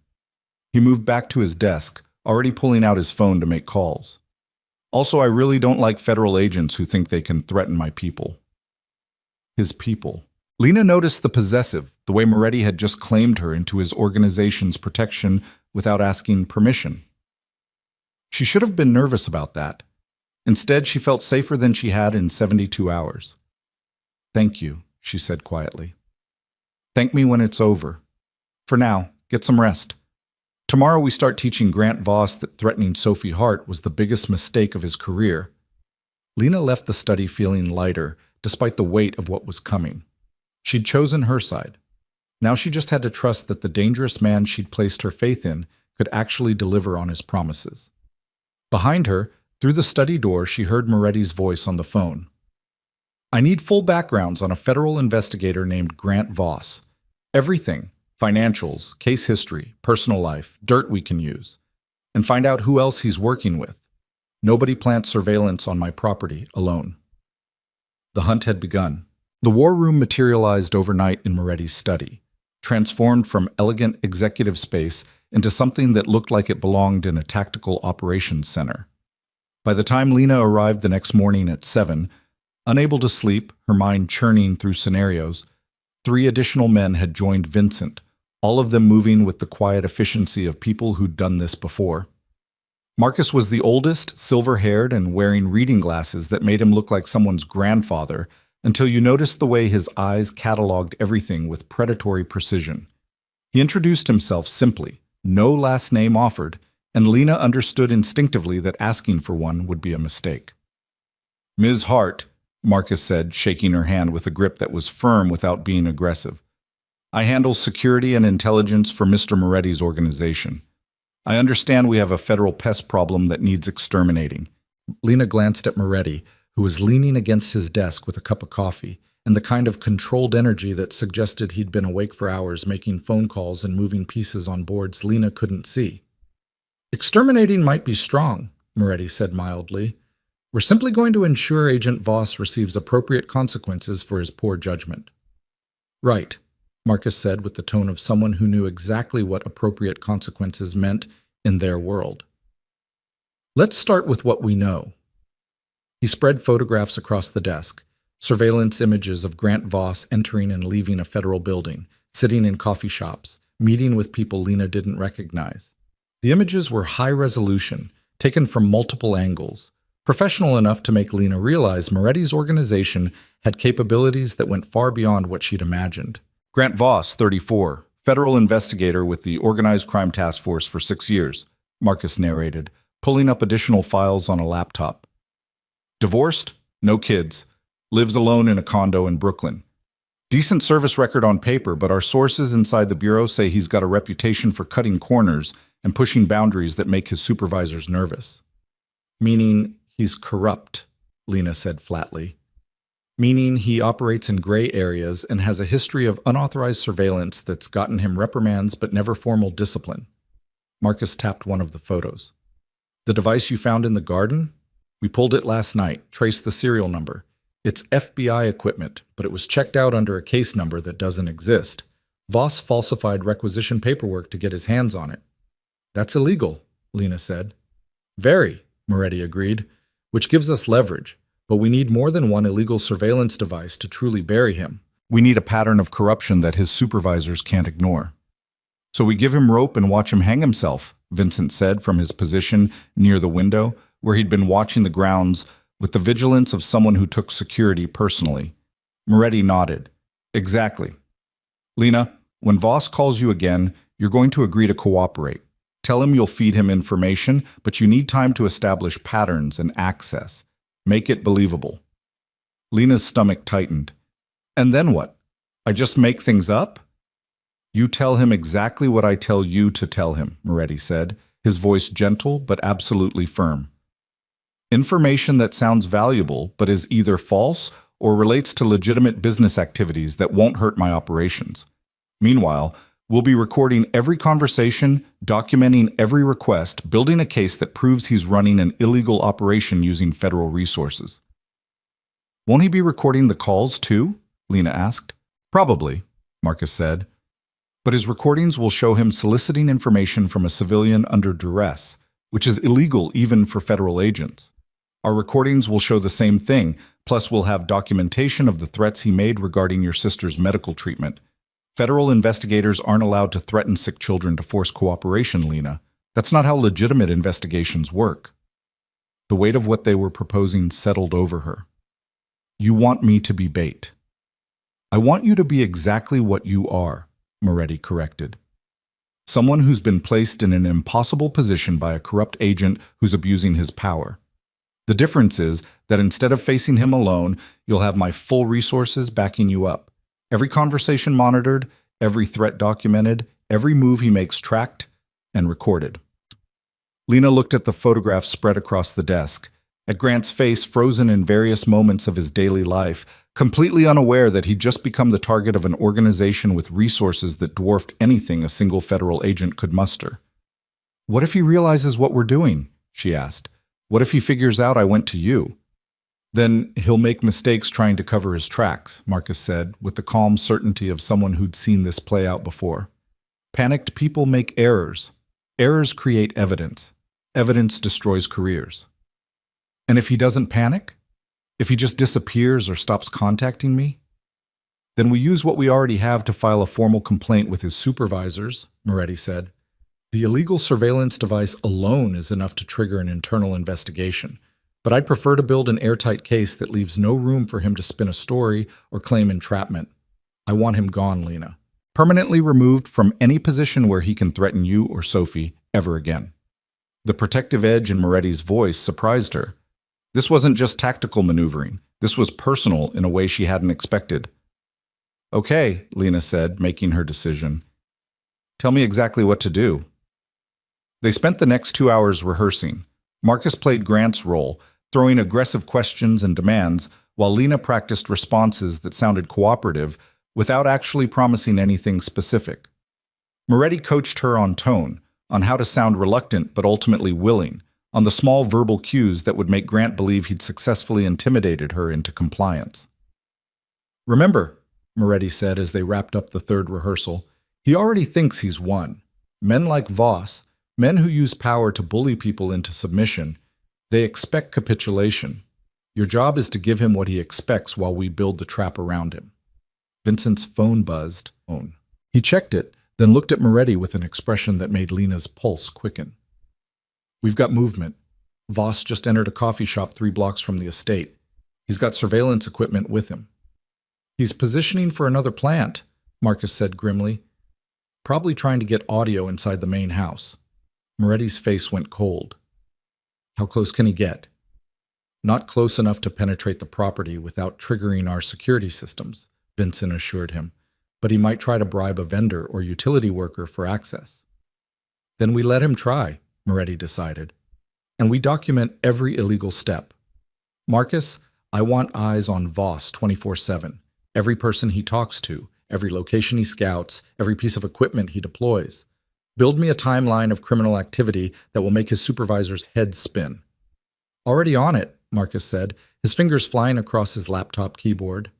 He moved back to his desk, already pulling out his phone to make calls. Also, I really don't like federal agents who think they can threaten my people. His people. Lena noticed the possessive, the way Moretti had just claimed her into his organization's protection without asking permission. She should have been nervous about that. Instead, she felt safer than she had in 72 hours. Thank you, she said quietly. Thank me when it's over. For now, get some rest. Tomorrow we start teaching Grant Voss that threatening Sophie Hart was the biggest mistake of his career. Lena left the study feeling lighter, despite the weight of what was coming. She'd chosen her side. Now she just had to trust that the dangerous man she'd placed her faith in could actually deliver on his promises. Behind her, through the study door, she heard Moretti's voice on the phone. I need full backgrounds on a federal investigator named Grant Voss. Everything. Financials, case history, personal life, dirt we can use. And find out who else he's working with. Nobody plants surveillance on my property alone. The hunt had begun. The war room materialized overnight in Moretti's study, transformed from elegant executive space into something that looked like it belonged in a tactical operations center. By the time Lena arrived the next morning at 7, unable to sleep, her mind churning through scenarios, 3 additional men had joined Vincent, all of them moving with the quiet efficiency of people who'd done this before. Marcus was the oldest, silver-haired, and wearing reading glasses that made him look like someone's grandfather, until you noticed the way his eyes cataloged everything with predatory precision. He introduced himself simply, no last name offered, and Lena understood instinctively that asking for one would be a mistake. Ms. Hart, Marcus said, shaking her hand with a grip that was firm without being aggressive. I handle security and intelligence for Mr. Moretti's organization. I understand we have a federal pest problem that needs exterminating. Lena glanced at Moretti, who was leaning against his desk with a cup of coffee, and the kind of controlled energy that suggested he'd been awake for hours making phone calls and moving pieces on boards Lena couldn't see. Exterminating might be strong, Moretti said mildly. We're simply going to ensure Agent Voss receives appropriate consequences for his poor judgment. Right, Marcus said with the tone of someone who knew exactly what appropriate consequences meant in their world. Let's start with what we know. He spread photographs across the desk, surveillance images of Grant Voss entering and leaving a federal building, sitting in coffee shops, meeting with people Lena didn't recognize. The images were high resolution, taken from multiple angles, professional enough to make Lena realize Moretti's organization had capabilities that went far beyond what she'd imagined. Grant Voss, 34, federal investigator with the Organized Crime Task Force for 6 years, Marcus narrated, pulling up additional files on a laptop. Divorced, no kids, lives alone in a condo in Brooklyn. Decent service record on paper, but our sources inside the bureau say he's got a reputation for cutting corners and pushing boundaries that make his supervisors nervous. Meaning he's corrupt, Lena said flatly. meaning he operates in gray areas and has a history of unauthorized surveillance that's gotten him reprimands but never formal discipline. Marcus tapped one of the photos. The device you found in the garden? We pulled it last night, traced the serial number. It's FBI equipment, but it was checked out under a case number that doesn't exist. Voss falsified requisition paperwork to get his hands on it. That's illegal, Lena said. Very, Moretti agreed, which gives us leverage, but we need more than one illegal surveillance device to truly bury him. We need a pattern of corruption that his supervisors can't ignore. So we give him rope and watch him hang himself, Vincent said from his position near the window, where he'd been watching the grounds with the vigilance of someone who took security personally. Moretti nodded. Exactly. Lena, when Voss calls you again, you're going to agree to cooperate. Tell him you'll feed him information, but you need time to establish patterns and access. Make it believable. Lena's stomach tightened. And then what? I just make things up? You tell him exactly what I tell you to tell him, Moretti said, his voice gentle but absolutely firm. Information that sounds valuable but is either false or relates to legitimate business activities that won't hurt my operations. Meanwhile, we'll be recording every conversation, documenting every request, building a case that proves he's running an illegal operation using federal resources. Won't he be recording the calls too? Lena asked. Probably, Marcus said. But his recordings will show him soliciting information from a civilian under duress, which is illegal even for federal agents. Our recordings will show the same thing, plus we'll have documentation of the threats he made regarding your sister's medical treatment. Federal investigators aren't allowed to threaten sick children to force cooperation, Lena. That's not how legitimate investigations work. The weight of what they were proposing settled over her. You want me to be bait. I want you to be exactly what you are, Moretti corrected. Someone who's been placed in an impossible position by a corrupt agent who's abusing his power. The difference is that instead of facing him alone, you'll have my full resources backing you up. Every conversation monitored, every threat documented, every move he makes tracked and recorded. Lena looked at the photographs spread across the desk, at Grant's face frozen in various moments of his daily life, completely unaware that he'd just become the target of an organization with resources that dwarfed anything a single federal agent could muster. What if he realizes what we're doing? She asked. What if he figures out I went to you? Then he'll make mistakes trying to cover his tracks, Marcus said, with the calm certainty of someone who'd seen this play out before. Panicked people make errors. Errors create evidence. Evidence destroys careers. And if he doesn't panic? If he just disappears or stops contacting me? Then we use what we already have to file a formal complaint with his supervisors, Moretti said. The illegal surveillance device alone is enough to trigger an internal investigation, but I'd prefer to build an airtight case that leaves no room for him to spin a story or claim entrapment. I want him gone, Lena. Permanently removed from any position where he can threaten you or Sophie ever again. The protective edge in Moretti's voice surprised her. This wasn't just tactical maneuvering. This was personal in a way she hadn't expected. Okay, Lena said, making her decision. Tell me exactly what to do. They spent the next 2 hours rehearsing. Marcus played Grant's role, throwing aggressive questions and demands, while Lena practiced responses that sounded cooperative without actually promising anything specific. Moretti coached her on tone, on how to sound reluctant but ultimately willing, on the small verbal cues that would make Grant believe he'd successfully intimidated her into compliance. Remember, Moretti said as they wrapped up the third rehearsal, he already thinks he's won. Men like Voss, men who use power to bully people into submission, they expect capitulation. Your job is to give him what he expects while we build the trap around him. Vincent's phone buzzed. He checked it, then looked at Moretti with an expression that made Lena's pulse quicken. We've got movement. Voss just entered a coffee shop 3 blocks from the estate. He's got surveillance equipment with him. He's positioning for another plant, Marcus said grimly. Probably trying to get audio inside the main house. Moretti's face went cold. How close can he get? Not close enough to penetrate the property without triggering our security systems, Vincent assured him, but he might try to bribe a vendor or utility worker for access. Then we let him try, Moretti decided, and we document every illegal step. Marcus, I want eyes on Voss 24/7. Every person he talks to, every location he scouts, every piece of equipment he deploys. Build me a timeline of criminal activity that will make his supervisor's head spin. Already on it, Marcus said, his fingers flying across his laptop keyboard.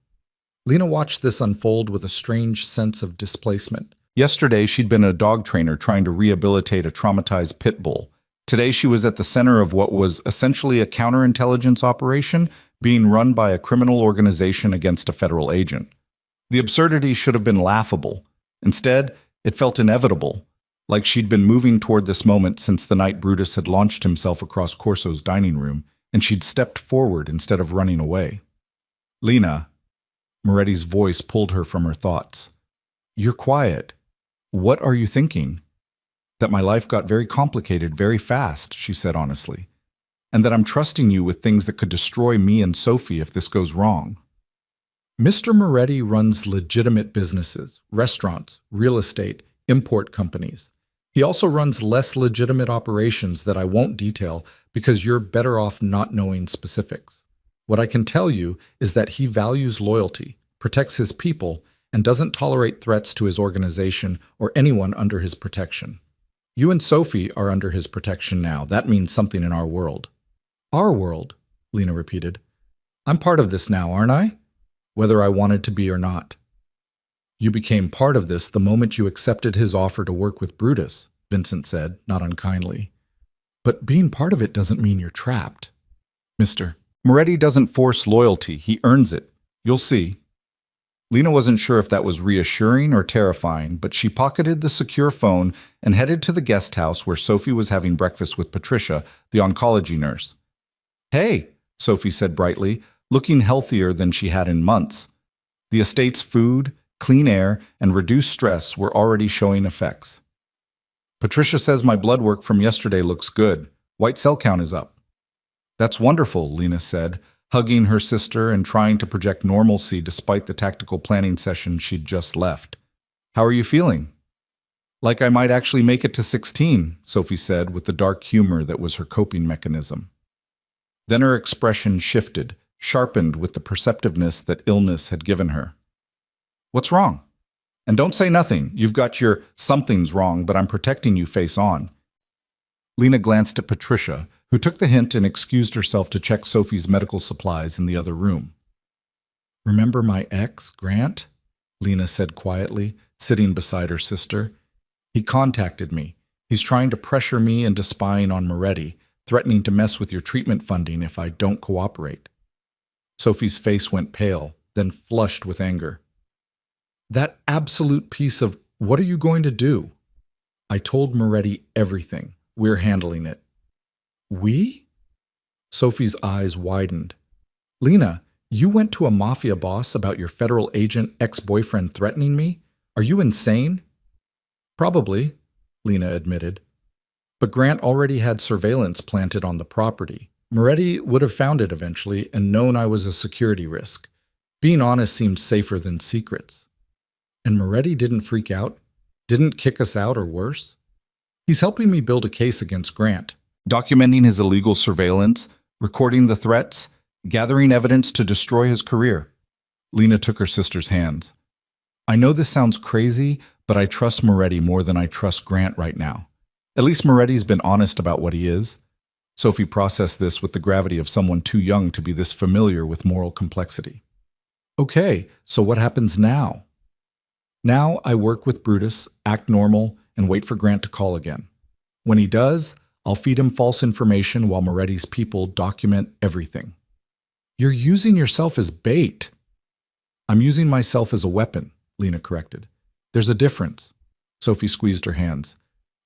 Lena watched this unfold with a strange sense of displacement. Yesterday, she'd been a dog trainer trying to rehabilitate a traumatized pit bull. Today, she was at the center of what was essentially a counterintelligence operation being run by a criminal organization against a federal agent. The absurdity should have been laughable. Instead, it felt inevitable, like she'd been moving toward this moment since the night Brutus had launched himself across Corso's dining room, and she'd stepped forward instead of running away. Lena, Moretti's voice pulled her from her thoughts. You're quiet. What are you thinking? That my life got very complicated very fast, she said honestly, and that I'm trusting you with things that could destroy me and Sophie if this goes wrong. Mr. Moretti runs legitimate businesses, restaurants, real estate, import companies. He also runs less legitimate operations that I won't detail because you're better off not knowing specifics. What I can tell you is that he values loyalty, protects his people, and doesn't tolerate threats to his organization or anyone under his protection. You and Sophie are under his protection now. That means something in our world. Our world, Lena repeated. I'm part of this now, aren't I? Whether I wanted to be or not. You became part of this the moment you accepted his offer to work with Brutus, Vincent said, not unkindly. But being part of it doesn't mean you're trapped. Mr. Moretti doesn't force loyalty, he earns it. You'll see. Lena wasn't sure if that was reassuring or terrifying, but she pocketed the secure phone and headed to the guest house where Sophie was having breakfast with Patricia, the oncology nurse. Hey, Sophie said brightly, looking healthier than she had in months. The estate's food, clean air, and reduced stress were already showing effects. Patricia says my blood work from yesterday looks good. White cell count is up. That's wonderful, Lena said, hugging her sister and trying to project normalcy despite the tactical planning session she'd just left. How are you feeling? Like I might actually make it to 16, Sophie said with the dark humor that was her coping mechanism. Then her expression shifted, sharpened with the perceptiveness that illness had given her. What's wrong? And don't say nothing. You've got your something's wrong, but I'm protecting you face on. Lena glanced at Patricia, who took the hint and excused herself to check Sophie's medical supplies in the other room. Remember my ex, Grant? Lena said quietly, sitting beside her sister. He contacted me. He's trying to pressure me into spying on Moretti, threatening to mess with your treatment funding if I don't cooperate. Sophie's face went pale, then flushed with anger. That absolute piece of, what are you going to do? I told Moretti everything. We're handling it. We? Sophie's eyes widened. Lena, you went to a Mafia boss about your federal agent ex-boyfriend threatening me? Are you insane? Probably, Lena admitted. But Grant already had surveillance planted on the property. Moretti would have found it eventually and known I was a security risk. Being honest seemed safer than secrets. And Moretti didn't freak out? Didn't kick us out or worse? He's helping me build a case against Grant, documenting his illegal surveillance, recording the threats, gathering evidence to destroy his career. Lena took her sister's hands. I know this sounds crazy, but I trust Moretti more than I trust Grant right now. At least Moretti's been honest about what he is. Sophie processed this with the gravity of someone too young to be this familiar with moral complexity. Okay, so what happens now? Now I work with Brutus, act normal, and wait for Grant to call again. When he does, I'll feed him false information while Moretti's people document everything. You're using yourself as bait. I'm using myself as a weapon, Lena corrected. There's a difference. Sophie squeezed her hands.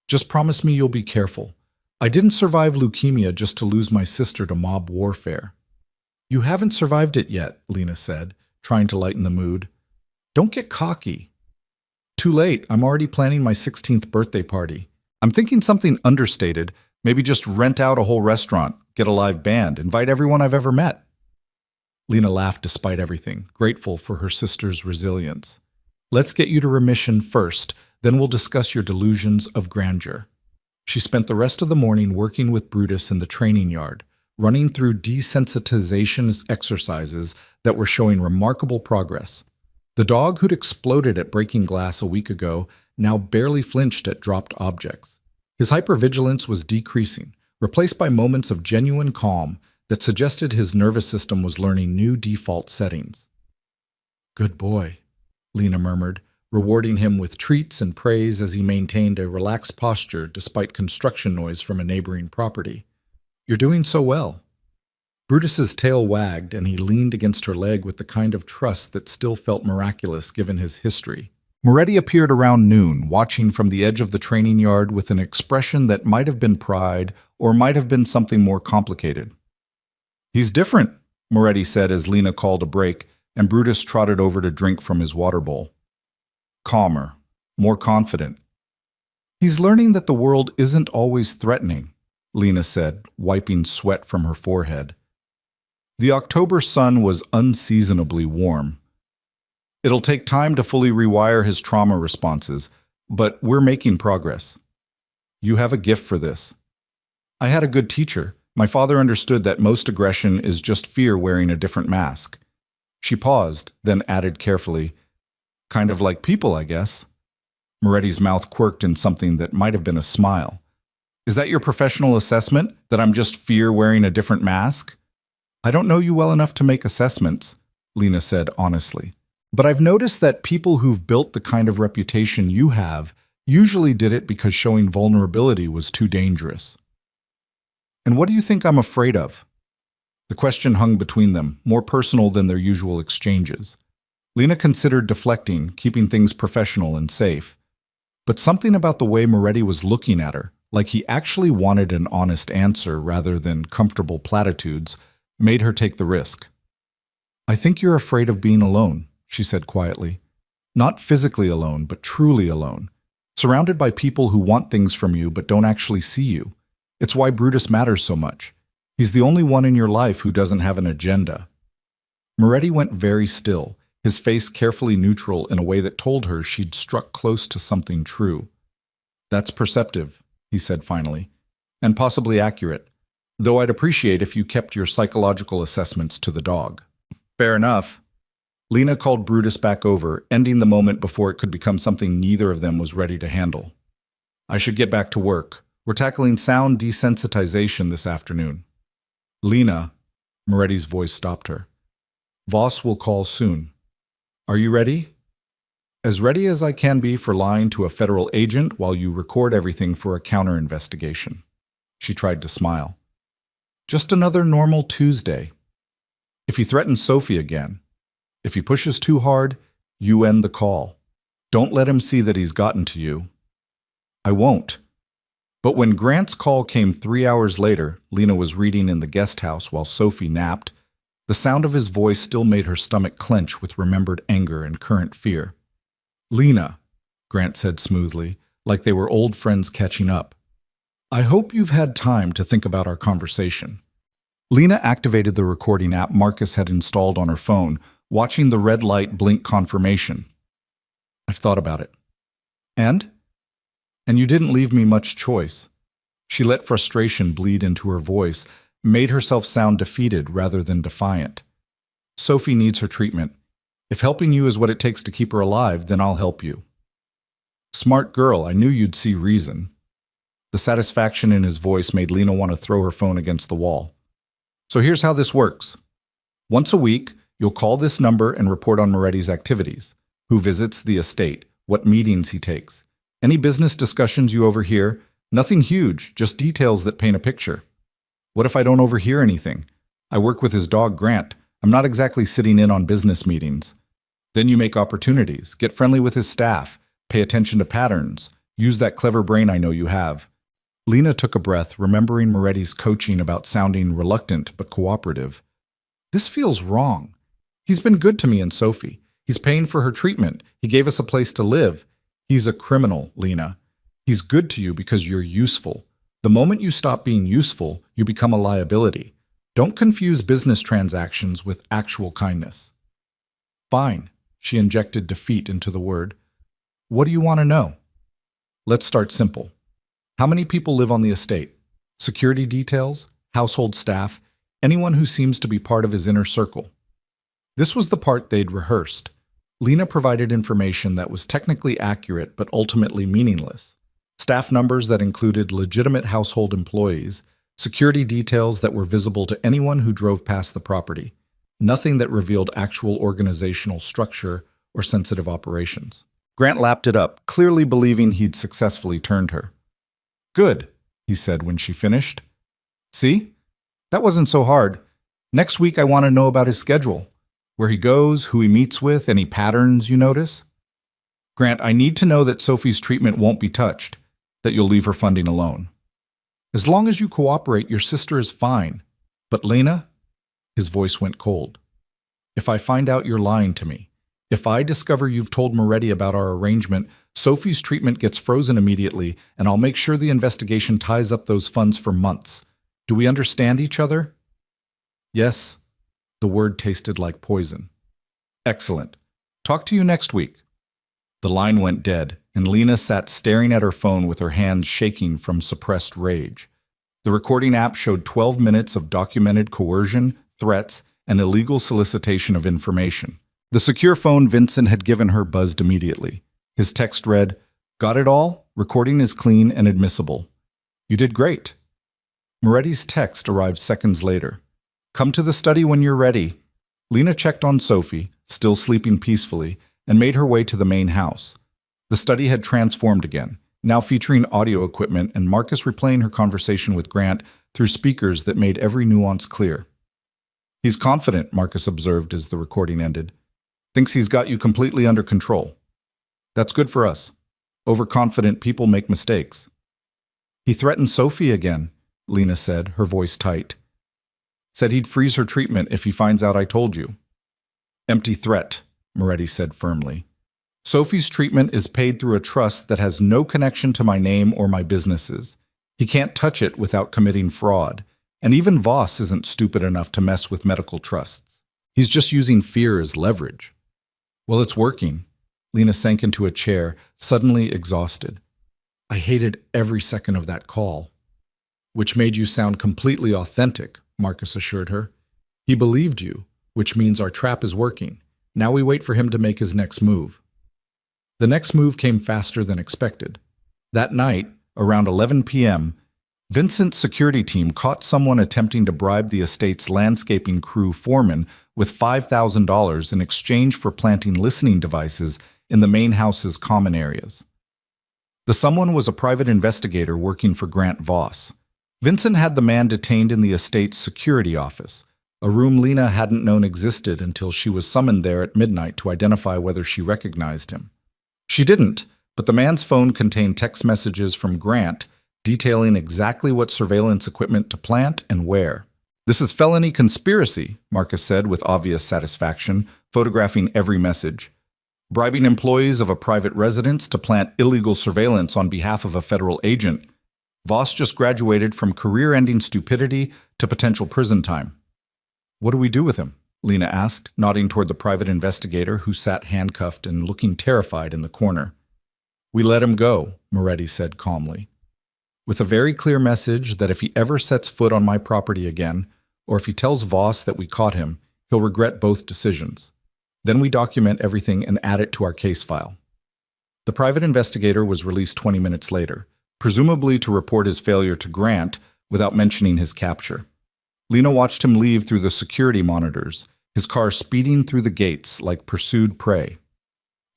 Just promise me you'll be careful. I didn't survive leukemia just to lose my sister to mob warfare. You haven't survived it yet, Lena said, trying to lighten the mood. Don't get cocky. Too late, I'm already planning my 16th birthday party. I'm thinking something understated, maybe just rent out a whole restaurant, get a live band, invite everyone I've ever met. Lena laughed despite everything, grateful for her sister's resilience. Let's get you to remission first, then we'll discuss your delusions of grandeur. She spent the rest of the morning working with Brutus in the training yard, running through desensitization exercises that were showing remarkable progress. The dog who'd exploded at breaking glass a week ago now barely flinched at dropped objects. His hypervigilance was decreasing, replaced by moments of genuine calm that suggested his nervous system was learning new default settings. "Good boy," Lena murmured, rewarding him with treats and praise as he maintained a relaxed posture despite construction noise from a neighboring property. "You're doing so well." Brutus's tail wagged, and he leaned against her leg with the kind of trust that still felt miraculous given his history. Moretti appeared around noon, watching from the edge of the training yard with an expression that might have been pride or might have been something more complicated. "He's different," Moretti said as Lena called a break, and Brutus trotted over to drink from his water bowl. "Calmer, more confident. He's learning that the world isn't always threatening," Lena said, wiping sweat from her forehead. The October sun was unseasonably warm. "It'll take time to fully rewire his trauma responses, but we're making progress. You have a gift for this. I had a good teacher. My father understood that most aggression is just fear wearing a different mask." She paused, then added carefully, "Kind of like people, I guess." Moretti's mouth quirked in something that might have been a smile. "Is that your professional assessment, that I'm just fear wearing a different mask?" "I don't know you well enough to make assessments," Lena said honestly. "But I've noticed that people who've built the kind of reputation you have usually did it because showing vulnerability was too dangerous." "And what do you think I'm afraid of?" The question hung between them, more personal than their usual exchanges. Lena considered deflecting, keeping things professional and safe. But something about the way Moretti was looking at her, like he actually wanted an honest answer rather than comfortable platitudes, made her take the risk. "I think you're afraid of being alone," she said quietly. "Not physically alone, but truly alone. Surrounded by people who want things from you but don't actually see you. It's why Brutus matters so much. He's the only one in your life who doesn't have an agenda." Moretti went very still, his face carefully neutral in a way that told her she'd struck close to something true. "That's perceptive," he said finally, "and possibly accurate, though I'd appreciate if you kept your psychological assessments to the dog." "Fair enough." Lena called Brutus back over, ending the moment before it could become something neither of them was ready to handle. "I should get back to work. We're tackling sound desensitization this afternoon." "Lena," Moretti's voice stopped her. "Voss will call soon. Are you ready?" "As ready as I can be for lying to a federal agent while you record everything for a counter-investigation." She tried to smile. "Just another normal Tuesday. If he threatens Sophie again, if he pushes too hard, you end the call. Don't let him see that he's gotten to you." "I won't." But when Grant's call came 3 hours later, Lena was reading in the guest house while Sophie napped. The sound of his voice still made her stomach clench with remembered anger and current fear. "Lena," Grant said smoothly, like they were old friends catching up. "I hope you've had time to think about our conversation." Lena activated the recording app Marcus had installed on her phone, watching the red light blink confirmation. "I've thought about it." "And?" "And you didn't leave me much choice." She let frustration bleed into her voice, made herself sound defeated rather than defiant. "Sophie needs her treatment. If helping you is what it takes to keep her alive, then I'll help you." "Smart girl, I knew you'd see reason." The satisfaction in his voice made Lena want to throw her phone against the wall. "So here's how this works. Once a week, you'll call this number and report on Moretti's activities, who visits the estate, what meetings he takes, any business discussions you overhear, nothing huge, just details that paint a picture. What if I don't overhear anything? I work with his dog Grant. I'm not exactly sitting in on business meetings. Then you make opportunities, get friendly with his staff, pay attention to patterns, use that clever brain I know you have." Lena took a breath, remembering Moretti's coaching about sounding reluctant but cooperative. "This feels wrong. He's been good to me and Sophie. He's paying for her treatment. He gave us a place to live. He's a criminal, Lena. He's good to you because you're useful. The moment you stop being useful, you become a liability. Don't confuse business transactions with actual kindness." "Fine," she injected defeat into the word. "What do you want to know?" "Let's start simple. How many people live on the estate? Security details? Household staff? anyone who seems to be part of his inner circle. This was the part they'd rehearsed. Lena provided information that was technically accurate but ultimately meaningless. Staff numbers that included legitimate household employees, security details that were visible to anyone who drove past the property, nothing that revealed actual organizational structure or sensitive operations. Grant lapped it up, clearly believing he'd successfully turned her. "Good," he said when she finished. "See? That wasn't so hard. Next week I want to know about his schedule, where he goes, who he meets with, any patterns you notice." "Grant, I need to know that Sophie's treatment won't be touched, that you'll leave her funding alone. As long as you cooperate, your sister is fine. But Lena," his voice went cold, "if I find out you're lying to me, if I discover you've told Moretti about our arrangement, Sophie's treatment gets frozen immediately, and I'll make sure the investigation ties up those funds for months. Do we understand each other?" "Yes." The word tasted like poison. "Excellent. Talk to you next week." The line went dead, and Lena sat staring at her phone with her hands shaking from suppressed rage. The recording app showed 12 minutes of documented coercion, threats, and illegal solicitation of information. The secure phone Vincent had given her buzzed immediately. His text read, "Got it all? Recording is clean and admissible. You did great." Moretti's text arrived seconds later. "Come to the study when you're ready." Lena checked on Sophie, still sleeping peacefully, and made her way to the main house. The study had transformed again, now featuring audio equipment and Marcus replaying her conversation with Grant through speakers that made every nuance clear. "He's confident," Marcus observed as the recording ended. "Thinks he's got you completely under control. That's good for us. Overconfident people make mistakes." "He threatened Sophie again," Lena said, her voice tight. "Said he'd freeze her treatment if he finds out I told you." "Empty threat," Moretti said firmly. "Sophie's treatment is paid through a trust that has no connection to my name or my businesses. He can't touch it without committing fraud, and even Voss isn't stupid enough to mess with medical trusts. He's just using fear as leverage." "Well, it's working." Lena sank into a chair, suddenly exhausted. "I hated every second of that call." "Which made you sound completely authentic," Marcus assured her. "He believed you, which means our trap is working. Now we wait for him to make his next move." The next move came faster than expected. That night, around 11 p.m., Vincent's security team caught someone attempting to bribe the estate's landscaping crew foreman with $5,000 in exchange for planting listening devices in the main house's common areas. The someone was a private investigator working for Grant Voss. Vincent had the man detained in the estate's security office, a room Lena hadn't known existed until she was summoned there at midnight to identify whether she recognized him. She didn't, but the man's phone contained text messages from Grant detailing exactly what surveillance equipment to plant and where. "This is felony conspiracy," Marcus said with obvious satisfaction, photographing every message. "Bribing employees of a private residence to plant illegal surveillance on behalf of a federal agent. Voss just graduated from career-ending stupidity to potential prison time." "What do we do with him?" Lena asked, nodding toward the private investigator who sat handcuffed and looking terrified in the corner. "We let him go," Moretti said calmly, "with a very clear message that if he ever sets foot on my property again, or if he tells Voss that we caught him, he'll regret both decisions. Then we document everything and add it to our case file." The private investigator was released 20 minutes later, presumably to report his failure to Grant without mentioning his capture. Lena watched him leave through the security monitors, his car speeding through the gates like pursued prey.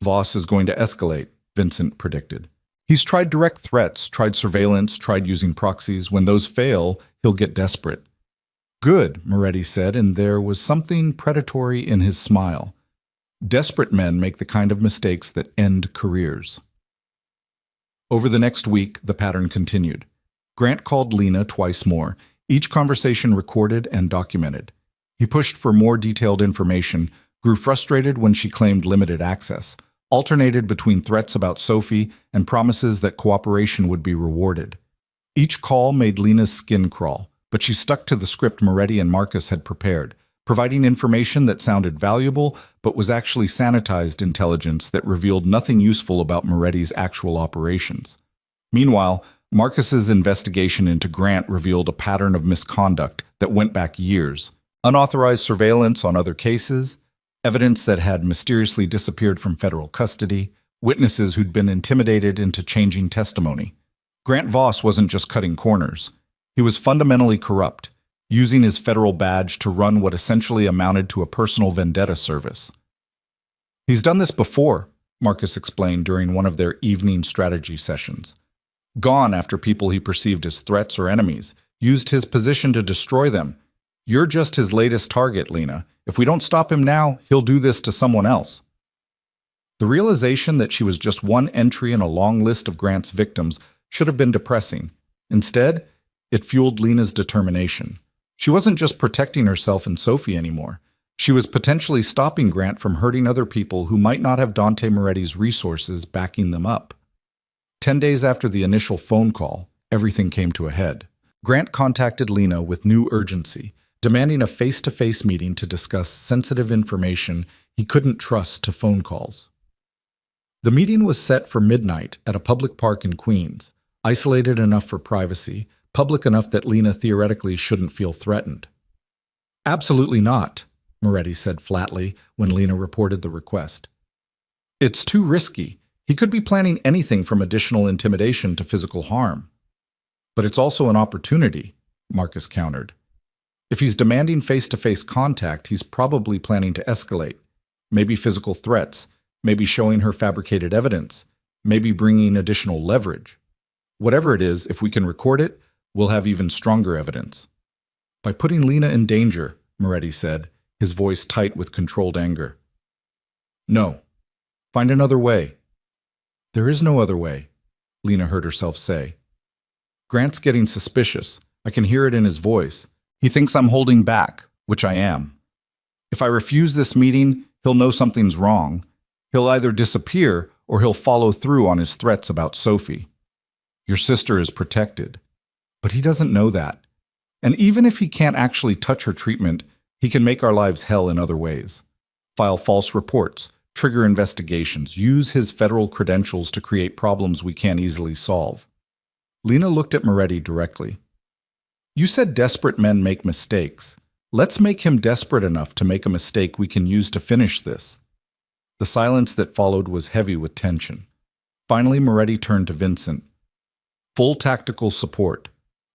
"Voss is going to escalate," Vincent predicted. "He's tried direct threats, tried surveillance, tried using proxies. When those fail, he'll get desperate." "Good," Moretti said, and there was something predatory in his smile. "Desperate men make the kind of mistakes that end careers." Over the next week, the pattern continued. Grant called Lena twice more, each conversation recorded and documented. He pushed for more detailed information, grew frustrated when she claimed limited access, alternated between threats about Sophie and promises that cooperation would be rewarded. Each call made Lena's skin crawl, but she stuck to the script Moretti and Marcus had prepared, providing information that sounded valuable but was actually sanitized intelligence that revealed nothing useful about Moretti's actual operations. Meanwhile, Marcus's investigation into Grant revealed a pattern of misconduct that went back years. Unauthorized surveillance on other cases, evidence that had mysteriously disappeared from federal custody, witnesses who'd been intimidated into changing testimony. Grant Voss wasn't just cutting corners. He was fundamentally corrupt, using his federal badge to run what essentially amounted to a personal vendetta service. He's done this before, Marcus explained during one of their evening strategy sessions. Gone after people he perceived as threats or enemies, used his position to destroy them. You're just his latest target, Lena. If we don't stop him now, he'll do this to someone else. The realization that she was just one entry in a long list of Grant's victims should have been depressing. Instead, it fueled Lena's determination. She wasn't just protecting herself and Sophie anymore. She was potentially stopping Grant from hurting other people who might not have Dante Moretti's resources backing them up. 10 days after the initial phone call, everything came to a head. Grant contacted Lena with new urgency, demanding a face-to-face meeting to discuss sensitive information he couldn't trust to phone calls. The meeting was set for midnight at a public park in Queens, isolated enough for privacy, public enough that Lena theoretically shouldn't feel threatened. Absolutely not, Moretti said flatly when Lena reported the request. It's too risky. He could be planning anything from additional intimidation to physical harm. But it's also an opportunity, Marcus countered. If he's demanding face-to-face contact, he's probably planning to escalate. Maybe physical threats, maybe showing her fabricated evidence, maybe bringing additional leverage. Whatever it is, if we can record it, we'll have even stronger evidence. By putting Lena in danger, Moretti said, his voice tight with controlled anger. No. Find another way. There is no other way, Lena heard herself say. Grant's getting suspicious. I can hear it in his voice. He thinks I'm holding back, which I am. If I refuse this meeting, he'll know something's wrong. He'll either disappear or he'll follow through on his threats about Sophie. Your sister is protected. But he doesn't know that. And even if he can't actually touch her treatment, he can make our lives hell in other ways. File false reports, trigger investigations, use his federal credentials to create problems we can't easily solve. Lena looked at Moretti directly. You said desperate men make mistakes. Let's make him desperate enough to make a mistake we can use to finish this. The silence that followed was heavy with tension. Finally, Moretti turned to Vincent. Full tactical support.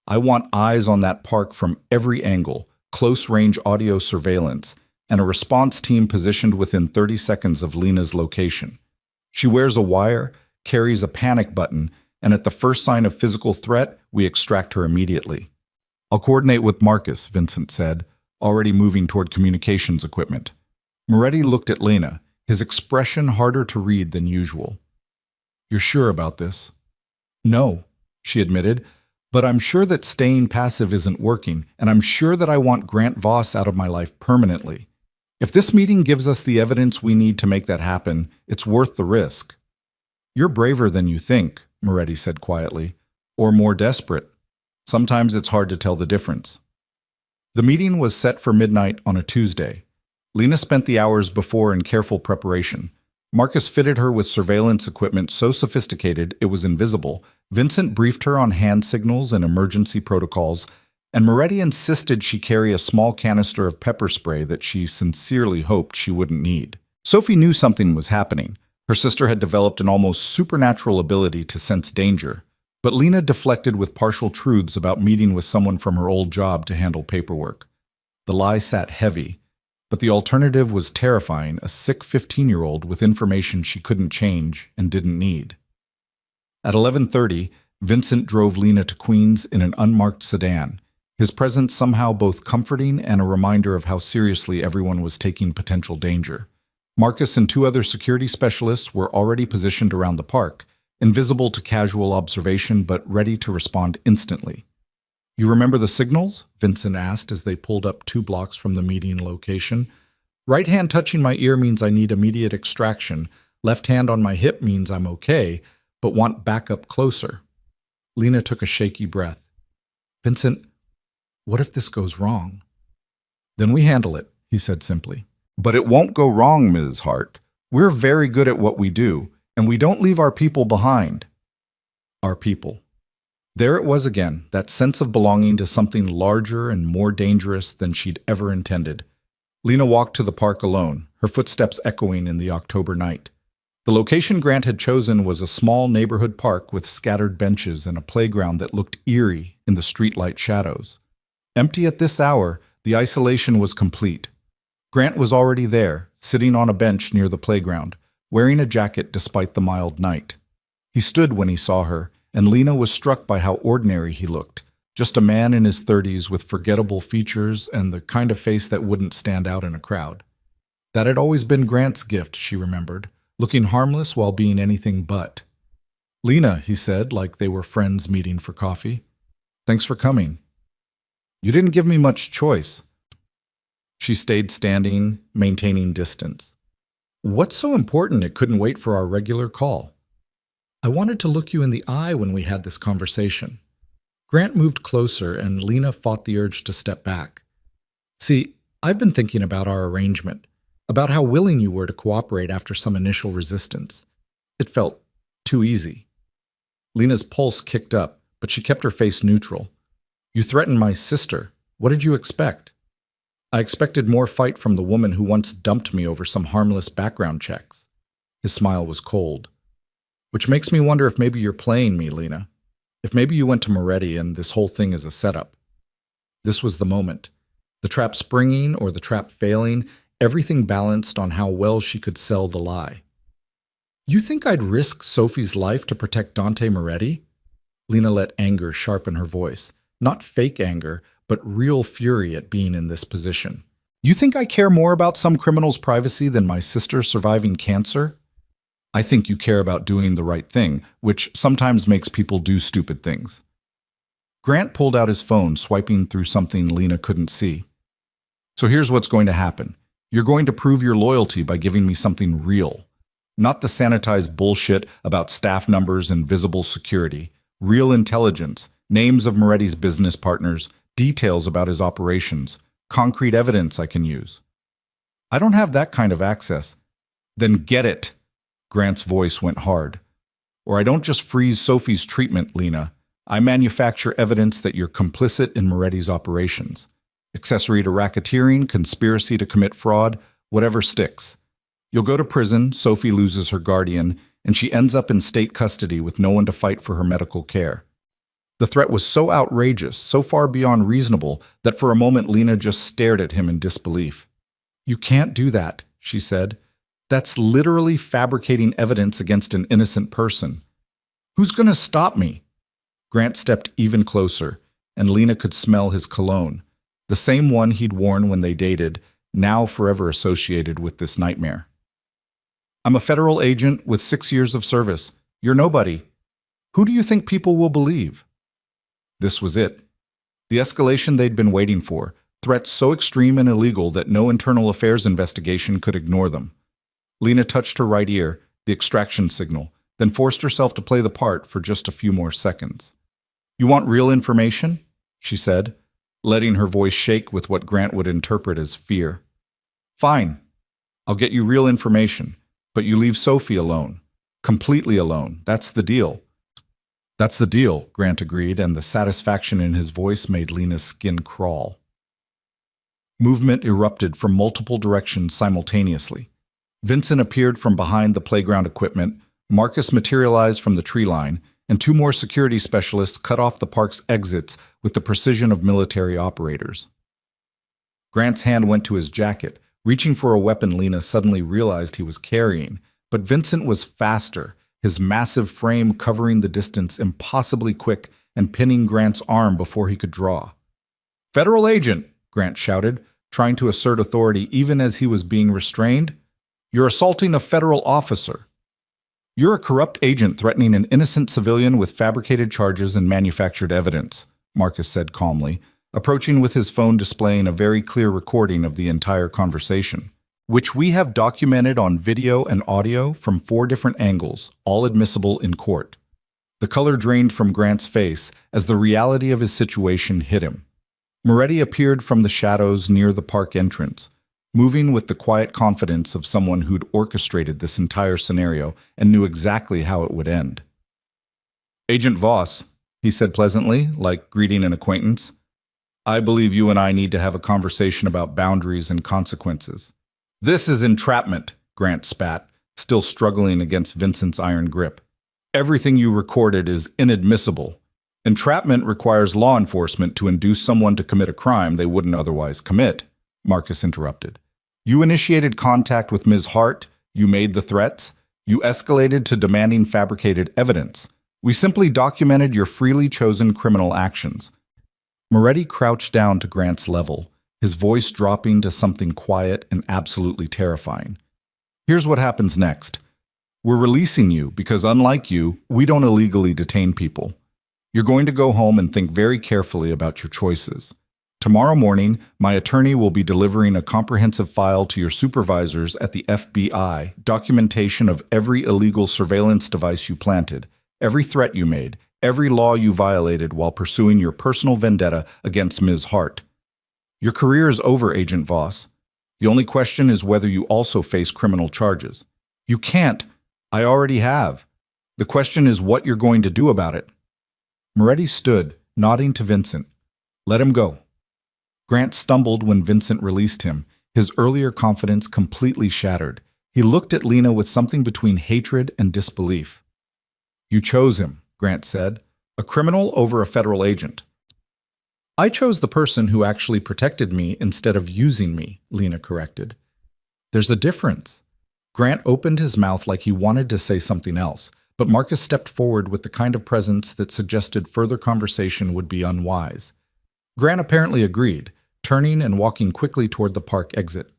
I want eyes on that park from every angle, close-range audio surveillance, and a response team positioned within 30 seconds of Lena's location. She wears a wire, carries a panic button, and at the first sign of physical threat, we extract her immediately. I'll coordinate with Marcus, Vincent said, already moving toward communications equipment. Moretti looked at Lena, his expression harder to read than usual. You're sure about this? No, she admitted, but I'm sure that staying passive isn't working, and I'm sure that I want Grant Voss out of my life permanently. If this meeting gives us the evidence we need to make that happen, it's worth the risk. You're braver than you think, Moretti said quietly, or more desperate. Sometimes it's hard to tell the difference. The meeting was set for midnight on a Tuesday. Lena spent the hours before in careful preparation. Marcus fitted her with surveillance equipment so sophisticated it was invisible. Vincent briefed her on hand signals and emergency protocols, and Moretti insisted she carry a small canister of pepper spray that she sincerely hoped she wouldn't need. Sophie knew something was happening. Her sister had developed an almost supernatural ability to sense danger. But Lena deflected with partial truths about meeting with someone from her old job to handle paperwork. The lie sat heavy, but the alternative was terrifying, a sick 15-year-old with information she couldn't change and didn't need. At 11:30, Vincent drove Lena to Queens in an unmarked sedan, his presence somehow both comforting and a reminder of how seriously everyone was taking potential danger. Marcus and 2 other security specialists were already positioned around the park, invisible to casual observation but ready to respond instantly. You remember the signals? Vincent asked as they pulled up 2 blocks from the meeting location. Right hand touching my ear means I need immediate extraction. Left hand on my hip means I'm okay, but want backup closer. Lena took a shaky breath. Vincent, what if this goes wrong? Then we handle it, he said simply. But it won't go wrong, Ms. Hart. We're very good at what we do, and we don't leave our people behind. Our people. There it was again, that sense of belonging to something larger and more dangerous than she'd ever intended. Lena walked to the park alone, her footsteps echoing in the October night. The location Grant had chosen was a small neighborhood park with scattered benches and a playground that looked eerie in the streetlight shadows. Empty at this hour, the isolation was complete. Grant was already there, sitting on a bench near the playground, wearing a jacket despite the mild night. He stood when he saw her, and Lena was struck by how ordinary he looked, just a man in his 30s with forgettable features and the kind of face that wouldn't stand out in a crowd. That had always been Grant's gift, she remembered, looking harmless while being anything but. "Lena," he said, like they were friends meeting for coffee. "Thanks for coming." "You didn't give me much choice." She stayed standing, maintaining distance. "What's so important it couldn't wait for our regular call?" "I wanted to look you in the eye when we had this conversation." Grant moved closer, and Lena fought the urge to step back. "See, I've been thinking about our arrangement, about how willing you were to cooperate after some initial resistance. It felt too easy." Lena's pulse kicked up, but she kept her face neutral. "You threatened my sister. What did you expect?" "I expected more fight from the woman who once dumped me over some harmless background checks." His smile was cold. "Which makes me wonder if maybe you're playing me, Lena. If maybe you went to Moretti and this whole thing is a setup." This was the moment. The trap springing or the trap failing, everything balanced on how well she could sell the lie. "You think I'd risk Sophie's life to protect Dante Moretti?" Lena let anger sharpen her voice. Not fake anger, but real fury at being in this position. "You think I care more about some criminal's privacy than my sister surviving cancer? I think you care about doing the right thing, which sometimes makes people do stupid things." Grant pulled out his phone, swiping through something Lena couldn't see. "So here's what's going to happen. You're going to prove your loyalty by giving me something real. Not the sanitized bullshit about staff numbers and visible security. Real intelligence, names of Moretti's business partners, details about his operations, concrete evidence I can use." "I don't have that kind of access." "Then get it." Grant's voice went hard. "Or I don't just freeze Sophie's treatment, Lena. I manufacture evidence that you're complicit in Moretti's operations. Accessory to racketeering, conspiracy to commit fraud, whatever sticks. You'll go to prison, Sophie loses her guardian, and she ends up in state custody with no one to fight for her medical care." The threat was so outrageous, so far beyond reasonable, that for a moment Lena just stared at him in disbelief. "You can't do that," she said. "That's literally fabricating evidence against an innocent person. Who's going to stop me?" Grant stepped even closer, and Lena could smell his cologne, the same one he'd worn when they dated, now forever associated with this nightmare. "I'm a federal agent with 6 years of service. You're nobody. Who do you think people will believe?" This was it. The escalation they'd been waiting for, threats so extreme and illegal that no internal affairs investigation could ignore them. Lena touched her right ear, the extraction signal, then forced herself to play the part for just a few more seconds. "You want real information?" she said, letting her voice shake with what Grant would interpret as fear. "Fine. I'll get you real information, but you leave Sophie alone. Completely alone. That's the deal." "That's the deal," Grant agreed, and the satisfaction in his voice made Lena's skin crawl. Movement erupted from multiple directions simultaneously. Vincent appeared from behind the playground equipment, Marcus materialized from the tree line, and 2 more security specialists cut off the park's exits with the precision of military operators. Grant's hand went to his jacket, reaching for a weapon Lena suddenly realized he was carrying, but Vincent was faster, his massive frame covering the distance impossibly quick and pinning Grant's arm before he could draw. "Federal agent!" Grant shouted, trying to assert authority even as he was being restrained. "You're assaulting a federal officer. You're a corrupt agent threatening an innocent civilian with fabricated charges and manufactured evidence," Marcus said calmly, approaching with his phone displaying a very clear recording of the entire conversation, "which we have documented on video and audio from 4 different angles, all admissible in court." The color drained from Grant's face as the reality of his situation hit him. Moretti appeared from the shadows near the park entrance, moving with the quiet confidence of someone who'd orchestrated this entire scenario and knew exactly how it would end. "Agent Voss," he said pleasantly, like greeting an acquaintance. I believe you and I need to have a conversation about boundaries and consequences. This is entrapment, Grant spat, still struggling against Vincent's iron grip. Everything you recorded is inadmissible. Entrapment requires law enforcement to induce someone to commit a crime they wouldn't otherwise commit, Marcus interrupted. You initiated contact with Ms. Hart, you made the threats, you escalated to demanding fabricated evidence. We simply documented your freely chosen criminal actions. Moretti crouched down to Grant's level, his voice dropping to something quiet and absolutely terrifying. Here's what happens next. We're releasing you because, unlike you, we don't illegally detain people. You're going to go home and think very carefully about your choices. Tomorrow morning, my attorney will be delivering a comprehensive file to your supervisors at the FBI, documentation of every illegal surveillance device you planted, every threat you made, every law you violated while pursuing your personal vendetta against Ms. Hart. Your career is over, Agent Voss. The only question is whether you also face criminal charges. You can't. I already have. The question is what you're going to do about it. Moretti stood, nodding to Vincent. Let him go. Grant stumbled when Vincent released him, his earlier confidence completely shattered. He looked at Lena with something between hatred and disbelief. You chose him, Grant said, a criminal over a federal agent. I chose the person who actually protected me instead of using me, Lena corrected. There's a difference. Grant opened his mouth like he wanted to say something else, but Marcus stepped forward with the kind of presence that suggested further conversation would be unwise. Grant apparently agreed, turning and walking quickly toward the park exit.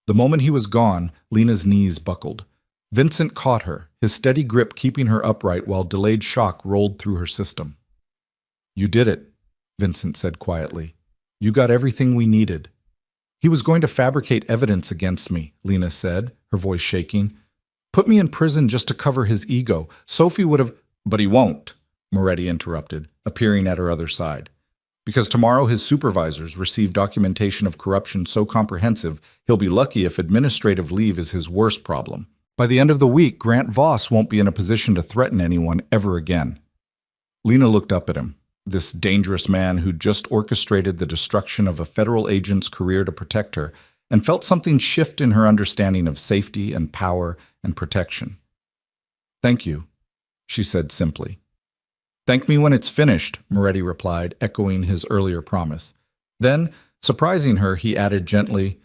The moment he was gone, Lena's knees buckled. Vincent caught her, his steady grip keeping her upright while delayed shock rolled through her system. You did it, Vincent said quietly. You got everything we needed. He was going to fabricate evidence against me, Lena said, her voice shaking. Put me in prison just to cover his ego. Sophie would have— But he won't, Moretti interrupted, appearing at her other side. Because tomorrow his supervisors receive documentation of corruption so comprehensive, he'll be lucky if administrative leave is his worst problem. By the end of the week, Grant Voss won't be in a position to threaten anyone ever again. Lena looked up at him, this dangerous man who'd just orchestrated the destruction of a federal agent's career to protect her, and felt something shift in her understanding of safety and power and protection. Thank you, she said simply. Thank me when it's finished, Moretti replied, echoing his earlier promise. Then, surprising her, he added gently,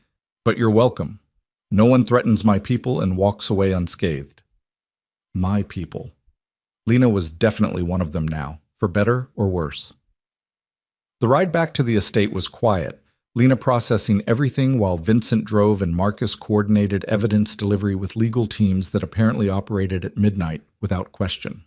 but you're welcome. No one threatens my people and walks away unscathed. My people. Lena was definitely one of them now, for better or worse. The ride back to the estate was quiet, Lena processing everything while Vincent drove and Marcus coordinated evidence delivery with legal teams that apparently operated at midnight without question.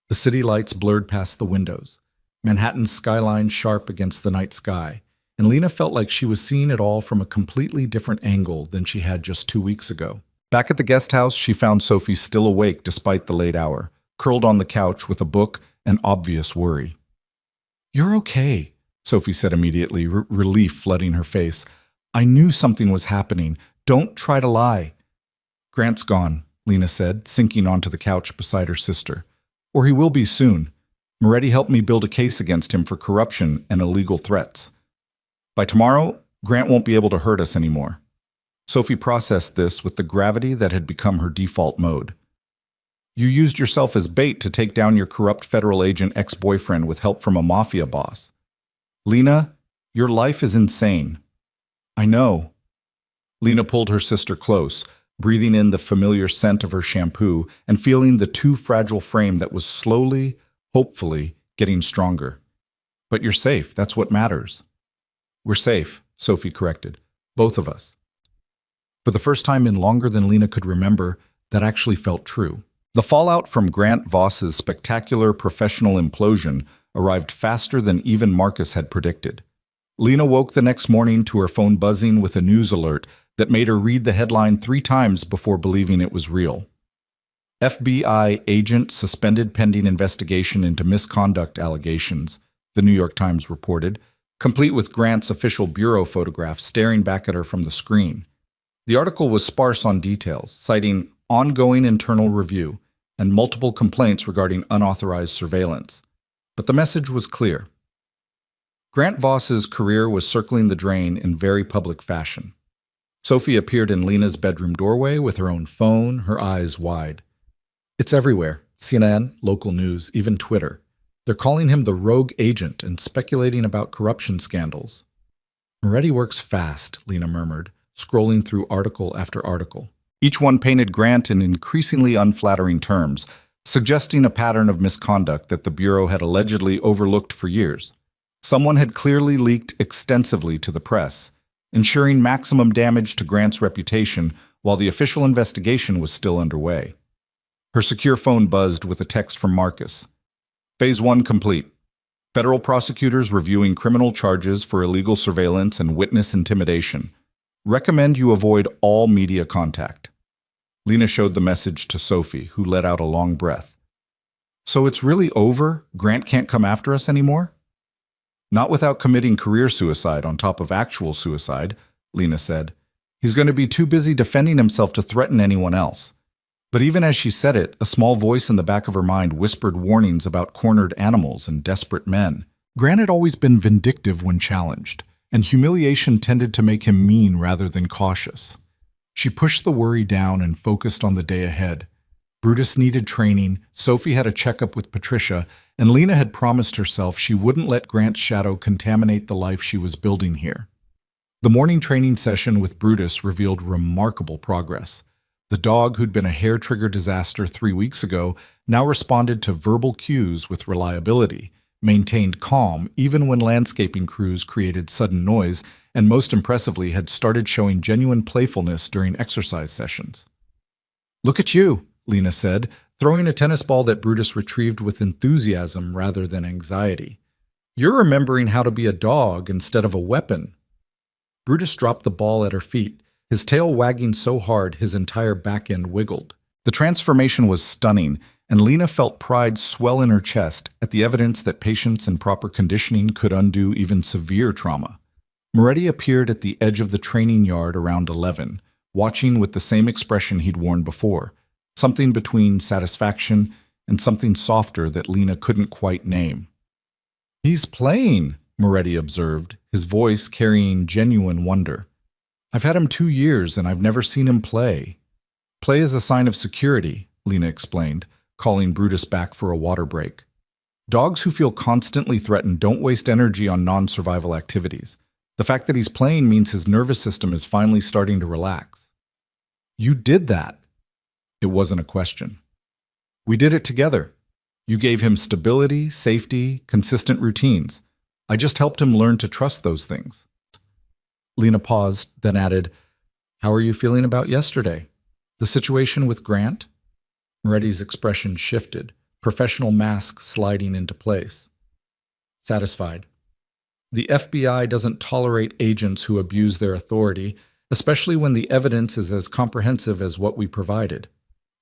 The city lights blurred past the windows, Manhattan's skyline sharp against the night sky, and Lena felt like she was seeing it all from a completely different angle than she had just 2 weeks ago. Back at the guest house, she found Sophie still awake despite the late hour, curled on the couch with a book and obvious worry. You're okay, Sophie said immediately, relief flooding her face. I knew something was happening. Don't try to lie. Grant's gone, Lena said, sinking onto the couch beside her sister. Or he will be soon. Moretti helped me build a case against him for corruption and illegal threats. By tomorrow, Grant won't be able to hurt us anymore. Sophie processed this with the gravity that had become her default mode. You used yourself as bait to take down your corrupt federal agent ex-boyfriend with help from a Mafia boss. Lena, your life is insane. I know. Lena pulled her sister close, breathing in the familiar scent of her shampoo and feeling the too fragile frame that was slowly, hopefully, getting stronger. But you're safe, that's what matters. We're safe, Sophie corrected. Both of us. For the first time in longer than Lena could remember, that actually felt true. The fallout from Grant Voss's spectacular professional implosion arrived faster than even Marcus had predicted. Lena woke the next morning to her phone buzzing with a news alert that made her read the headline 3 times before believing it was real. FBI agent suspended pending investigation into misconduct allegations, the New York Times reported, complete with Grant's official bureau photograph staring back at her from the screen. The article was sparse on details, citing ongoing internal review and multiple complaints regarding unauthorized surveillance. But the message was clear. Grant Voss's career was circling the drain in very public fashion. Sophie appeared in Lena's bedroom doorway with her own phone, her eyes wide. It's everywhere. CNN, local news, even Twitter. They're calling him the rogue agent and speculating about corruption scandals. Moretti works fast, Lena murmured, scrolling through article after article. Each one painted Grant in increasingly unflattering terms, suggesting a pattern of misconduct that the Bureau had allegedly overlooked for years. Someone had clearly leaked extensively to the press, ensuring maximum damage to Grant's reputation while the official investigation was still underway. Her secure phone buzzed with a text from Marcus. Phase 1 complete. Federal prosecutors reviewing criminal charges for illegal surveillance and witness intimidation. Recommend you avoid all media contact. Lena showed the message to Sophie, who let out a long breath. So it's really over? Grant can't come after us anymore? Not without committing career suicide on top of actual suicide, Lena said. He's going to be too busy defending himself to threaten anyone else. But even as she said it, a small voice in the back of her mind whispered warnings about cornered animals and desperate men. Grant had always been vindictive when challenged, and humiliation tended to make him mean rather than cautious. She pushed the worry down and focused on the day ahead. Brutus needed training, Sophie had a checkup with Patricia, and Lena had promised herself she wouldn't let Grant's shadow contaminate the life she was building here. The morning training session with Brutus revealed remarkable progress. The dog, who'd been a hair-trigger disaster 3 weeks ago, now responded to verbal cues with reliability, maintained calm even when landscaping crews created sudden noise, and most impressively had started showing genuine playfulness during exercise sessions. "Look at you," Lena said, throwing a tennis ball that Brutus retrieved with enthusiasm rather than anxiety. "You're remembering how to be a dog instead of a weapon." Brutus dropped the ball at her feet, his tail wagging so hard his entire back end wiggled. The transformation was stunning, and Lena felt pride swell in her chest at the evidence that patience and proper conditioning could undo even severe trauma. Moretti appeared at the edge of the training yard around 11, watching with the same expression he'd worn before, something between satisfaction and something softer that Lena couldn't quite name. "He's playing," Moretti observed, his voice carrying genuine wonder. "I've had him 2 years and I've never seen him play." "Play is a sign of security," Lena explained, calling Brutus back for a water break. "Dogs who feel constantly threatened don't waste energy on non-survival activities. The fact that he's playing means his nervous system is finally starting to relax." "You did that." It wasn't a question. "We did it together. You gave him stability, safety, consistent routines. I just helped him learn to trust those things." Lena paused, then added, "How are you feeling about yesterday? The situation with Grant?" Moretti's expression shifted, professional mask sliding into place. "Satisfied. The FBI doesn't tolerate agents who abuse their authority, especially when the evidence is as comprehensive as what we provided.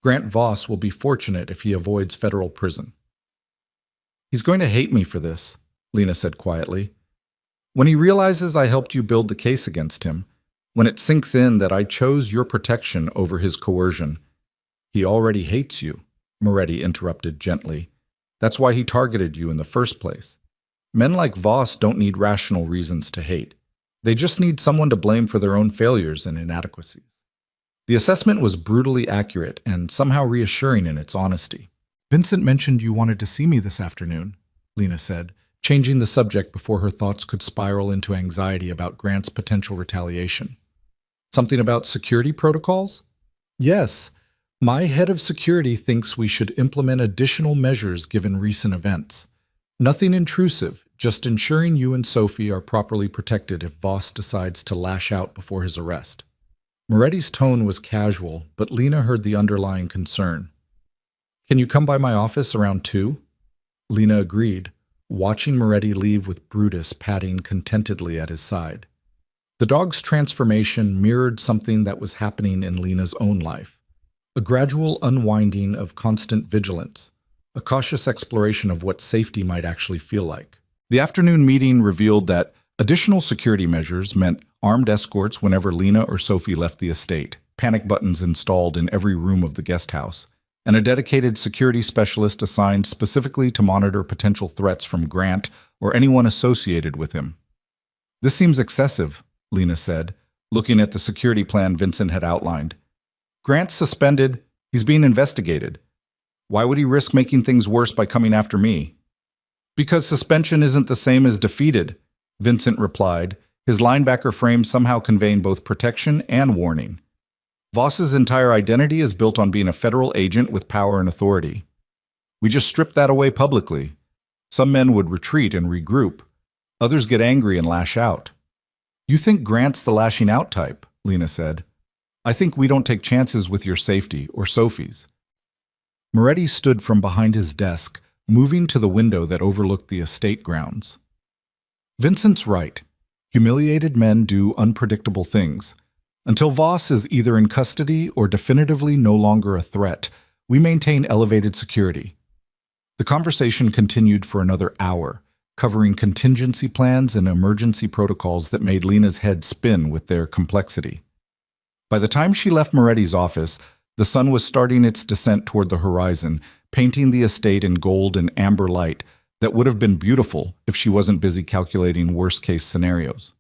Grant Voss will be fortunate if he avoids federal prison." "He's going to hate me for this," Lena said quietly. "When he realizes I helped you build the case against him, when it sinks in that I chose your protection over his coercion." "He already hates you," Moretti interrupted gently. "That's why he targeted you in the first place. Men like Voss don't need rational reasons to hate. They just need someone to blame for their own failures and inadequacies." The assessment was brutally accurate and somehow reassuring in its honesty. "Vincent mentioned you wanted to see me this afternoon," Lena said, changing the subject before her thoughts could spiral into anxiety about Grant's potential retaliation. "Something about security protocols?" "Yes. My head of security thinks we should implement additional measures given recent events. Nothing intrusive, just ensuring you and Sophie are properly protected if Voss decides to lash out before his arrest." Moretti's tone was casual, but Lena heard the underlying concern. "Can you come by my office around 2?" Lena agreed, watching Moretti leave with Brutus padding contentedly at his side. The dog's transformation mirrored something that was happening in Lena's own life. A gradual unwinding of constant vigilance, a cautious exploration of what safety might actually feel like. The afternoon meeting revealed that additional security measures meant armed escorts whenever Lena or Sophie left the estate, panic buttons installed in every room of the guest house, and a dedicated security specialist assigned specifically to monitor potential threats from Grant or anyone associated with him. This seems excessive, Lena said, looking at the security plan Vincent had outlined. Grant's suspended. He's being investigated. Why would he risk making things worse by coming after me? Because suspension isn't the same as defeated, Vincent replied, his linebacker frame somehow conveying both protection and warning. Voss's entire identity is built on being a federal agent with power and authority. We just stripped that away publicly. Some men would retreat and regroup. Others get angry and lash out. You think Grant's the lashing out type, Lena said. I think we don't take chances with your safety or Sophie's. Moretti stood from behind his desk, moving to the window that overlooked the estate grounds. Vincent's right. Humiliated men do unpredictable things. Until Voss is either in custody or definitively no longer a threat, we maintain elevated security. The conversation continued for another hour, covering contingency plans and emergency protocols that made Lena's head spin with their complexity. By the time she left Moretti's office, the sun was starting its descent toward the horizon, painting the estate in gold and amber light that would have been beautiful if she wasn't busy calculating worst-case scenarios.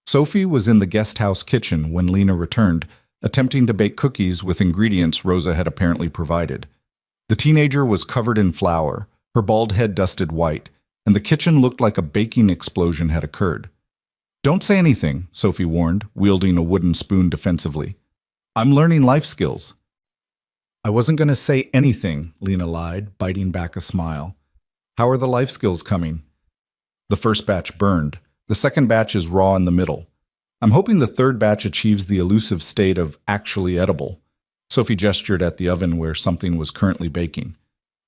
Sophie was in the guest house kitchen when Lena returned, attempting to bake cookies with ingredients Rosa had apparently provided. The teenager was covered in flour, her bald head dusted white, and the kitchen looked like a baking explosion had occurred. Don't say anything, Sophie warned, wielding a wooden spoon defensively. I'm learning life skills. I wasn't going to say anything, Lena lied, biting back a smile. How are the life skills coming? The first batch burned. The second batch is raw in the middle. I'm hoping the third batch achieves the elusive state of actually edible. Sophie gestured at the oven where something was currently baking.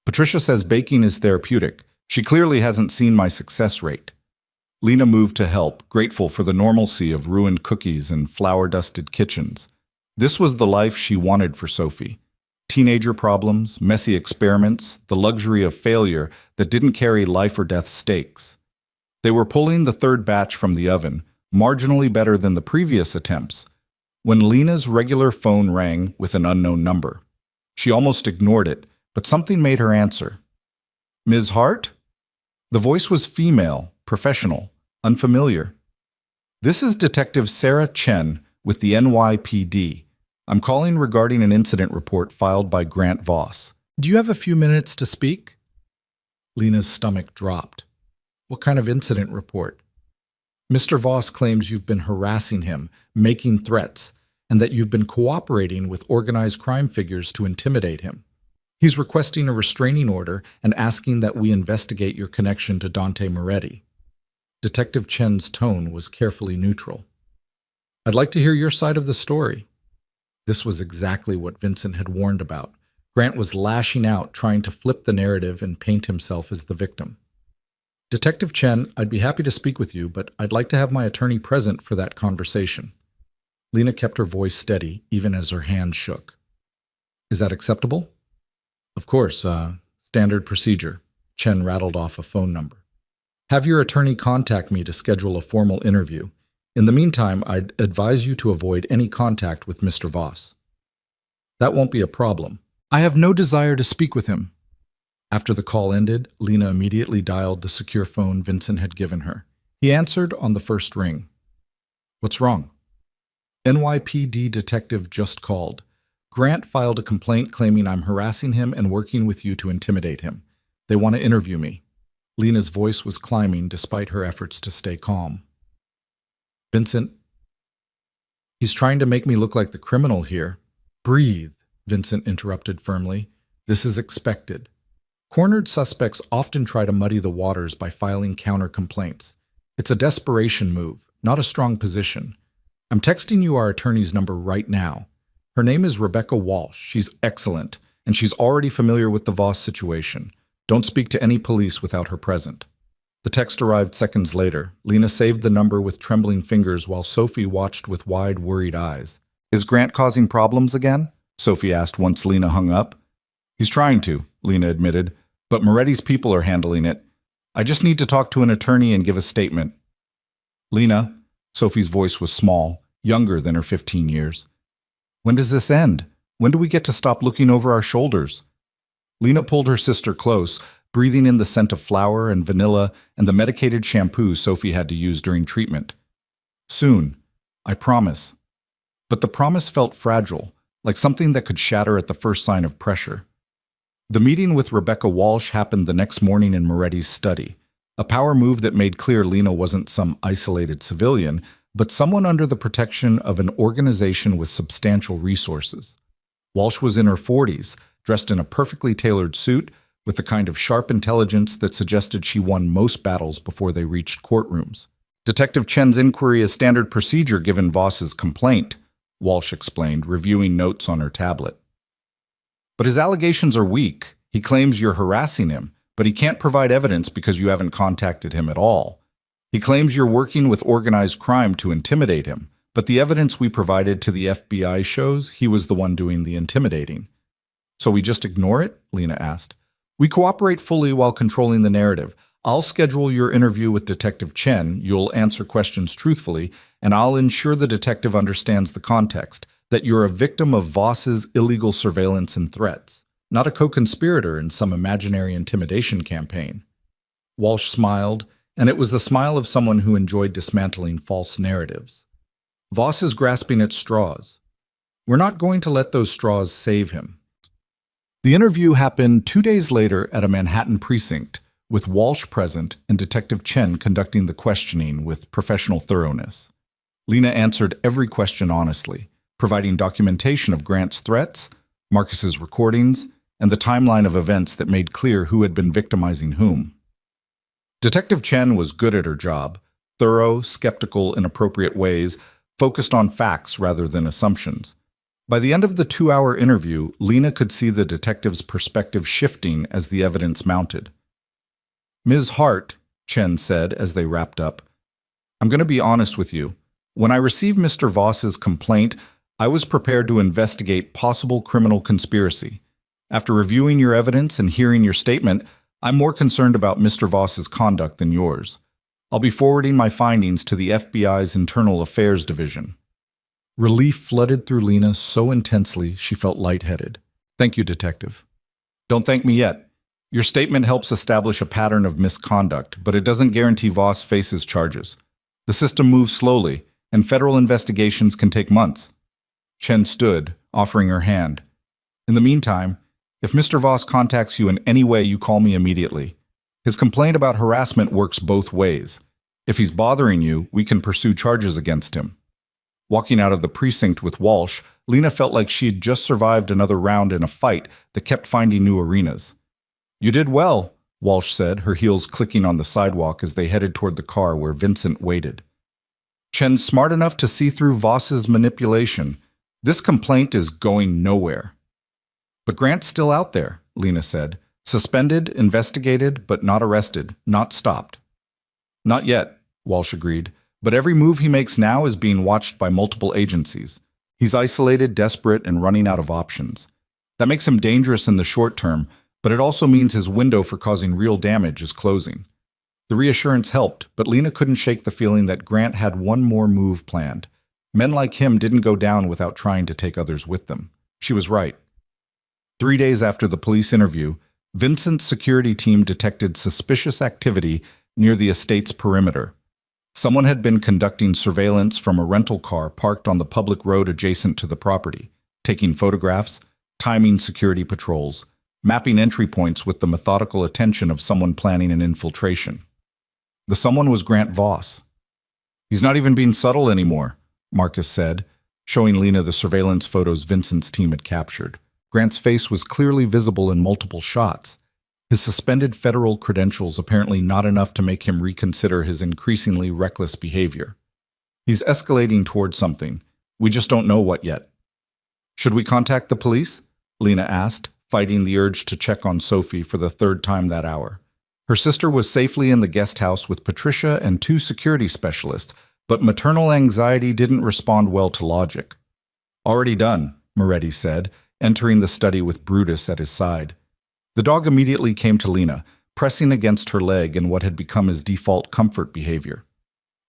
Patricia says baking is therapeutic. She clearly hasn't seen my success rate. Lena moved to help, grateful for the normalcy of ruined cookies and flour-dusted kitchens. This was the life she wanted for Sophie. Teenager problems, messy experiments, the luxury of failure that didn't carry life or death stakes. They were pulling the third batch from the oven, marginally better than the previous attempts, when Lena's regular phone rang with an unknown number. She almost ignored it, but something made her answer. Ms. Hart? The voice was female, professional, unfamiliar. This is Detective Sarah Chen with the NYPD. I'm calling regarding an incident report filed by Grant Voss. Do you have a few minutes to speak? Lena's stomach dropped. What kind of incident report? Mr. Voss claims you've been harassing him, making threats, and that you've been cooperating with organized crime figures to intimidate him. He's requesting a restraining order and asking that we investigate your connection to Dante Moretti. Detective Chen's tone was carefully neutral. I'd like to hear your side of the story. This was exactly what Vincent had warned about. Grant was lashing out, trying to flip the narrative and paint himself as the victim. Detective Chen, I'd be happy to speak with you, but I'd like to have my attorney present for that conversation. Lena kept her voice steady, even as her hand shook. Is that acceptable? Of course, standard procedure. Chen rattled off a phone number. Have your attorney contact me to schedule a formal interview. In the meantime, I'd advise you to avoid any contact with Mr. Voss. That won't be a problem. I have no desire to speak with him. After the call ended, Lena immediately dialed the secure phone Vincent had given her. He answered on the first ring. What's wrong? NYPD detective just called. Grant filed a complaint claiming I'm harassing him and working with you to intimidate him. They want to interview me. Lena's voice was climbing despite her efforts to stay calm. Vincent, he's trying to make me look like the criminal here. Breathe, Vincent interrupted firmly. This is expected. Cornered suspects often try to muddy the waters by filing counter-complaints. It's a desperation move, not a strong position. I'm texting you our attorney's number right now. Her name is Rebecca Walsh. She's excellent, and she's already familiar with the Voss situation. Don't speak to any police without her present. The text arrived seconds later. Lena saved the number with trembling fingers while Sophie watched with wide, worried eyes. Is Grant causing problems again? Sophie asked once Lena hung up. He's trying to, Lena admitted, but Moretti's people are handling it. I just need to talk to an attorney and give a statement. Lena, Sophie's voice was small, younger than her 15 years. When does this end? When do we get to stop looking over our shoulders? Lena pulled her sister close, breathing in the scent of flour and vanilla and the medicated shampoo Sophie had to use during treatment. Soon, I promise. But the promise felt fragile, like something that could shatter at the first sign of pressure. The meeting with Rebecca Walsh happened the next morning in Moretti's study, a power move that made clear Lena wasn't some isolated civilian, but someone under the protection of an organization with substantial resources. Walsh was in her 40s, dressed in a perfectly tailored suit, with the kind of sharp intelligence that suggested she won most battles before they reached courtrooms. Detective Chen's inquiry is standard procedure given Voss's complaint, Walsh explained, reviewing notes on her tablet. But his allegations are weak. He claims you're harassing him, but he can't provide evidence because you haven't contacted him at all. He claims you're working with organized crime to intimidate him, but the evidence we provided to the FBI shows he was the one doing the intimidating. So we just ignore it? Lena asked. We cooperate fully while controlling the narrative. I'll schedule your interview with Detective Chen, you'll answer questions truthfully, and I'll ensure the detective understands the context, that you're a victim of Voss's illegal surveillance and threats, not a co-conspirator in some imaginary intimidation campaign. Walsh smiled, and it was the smile of someone who enjoyed dismantling false narratives. Voss is grasping at straws. We're not going to let those straws save him. The interview happened 2 days later at a Manhattan precinct, with Walsh present and Detective Chen conducting the questioning with professional thoroughness. Lena answered every question honestly, providing documentation of Grant's threats, Marcus's recordings, and the timeline of events that made clear who had been victimizing whom. Detective Chen was good at her job, thorough, skeptical in appropriate ways, focused on facts rather than assumptions. By the end of the 2-hour interview, Lena could see the detective's perspective shifting as the evidence mounted. Ms. Hart, Chen said as they wrapped up, I'm going to be honest with you. When I received Mr. Voss's complaint, I was prepared to investigate possible criminal conspiracy. After reviewing your evidence and hearing your statement, I'm more concerned about Mr. Voss's conduct than yours. I'll be forwarding my findings to the FBI's Internal Affairs Division. Relief flooded through Lena so intensely she felt lightheaded. Thank you, Detective. Don't thank me yet. Your statement helps establish a pattern of misconduct, but it doesn't guarantee Voss faces charges. The system moves slowly, and federal investigations can take months. Chen stood, offering her hand. In the meantime, if Mr. Voss contacts you in any way, you call me immediately. His complaint about harassment works both ways. If he's bothering you, we can pursue charges against him. Walking out of the precinct with Walsh, Lena felt like she had just survived another round in a fight that kept finding new arenas. You did well, Walsh said, her heels clicking on the sidewalk as they headed toward the car where Vincent waited. Chen's smart enough to see through Voss's manipulation. This complaint is going nowhere. But Grant's still out there, Lena said. Suspended, investigated, but not arrested, not stopped. Not yet, Walsh agreed, but every move he makes now is being watched by multiple agencies. He's isolated, desperate, and running out of options. That makes him dangerous in the short term, but it also means his window for causing real damage is closing. The reassurance helped, but Lena couldn't shake the feeling that Grant had one more move planned. Men like him didn't go down without trying to take others with them. She was right. 3 days after the police interview, Vincent's security team detected suspicious activity near the estate's perimeter. Someone had been conducting surveillance from a rental car parked on the public road adjacent to the property, taking photographs, timing security patrols, mapping entry points with the methodical attention of someone planning an infiltration. The someone was Grant Voss. He's not even being subtle anymore, Marcus said, showing Lena the surveillance photos Vincent's team had captured. Grant's face was clearly visible in multiple shots. His suspended federal credentials apparently not enough to make him reconsider his increasingly reckless behavior. He's escalating towards something. We just don't know what yet. Should we contact the police? Lena asked, fighting the urge to check on Sophie for the 3rd time that hour. Her sister was safely in the guest house with Patricia and 2 security specialists, but maternal anxiety didn't respond well to logic. Already done, Moretti said, entering the study with Brutus at his side. The dog immediately came to Lena, pressing against her leg in what had become his default comfort behavior.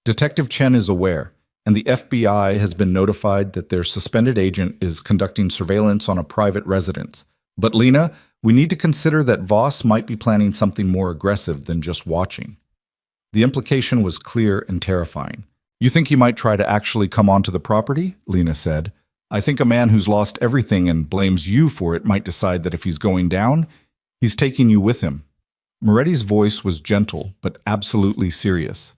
Detective Chen is aware. and the FBI has been notified that their suspended agent is conducting surveillance on a private residence. But Lena, we need to consider that Voss might be planning something more aggressive than just watching. The implication was clear and terrifying. You think he might try to actually come onto the property? Lena said. I think a man who's lost everything and blames you for it might decide that if he's going down, he's taking you with him. Moretti's voice was gentle, but absolutely serious.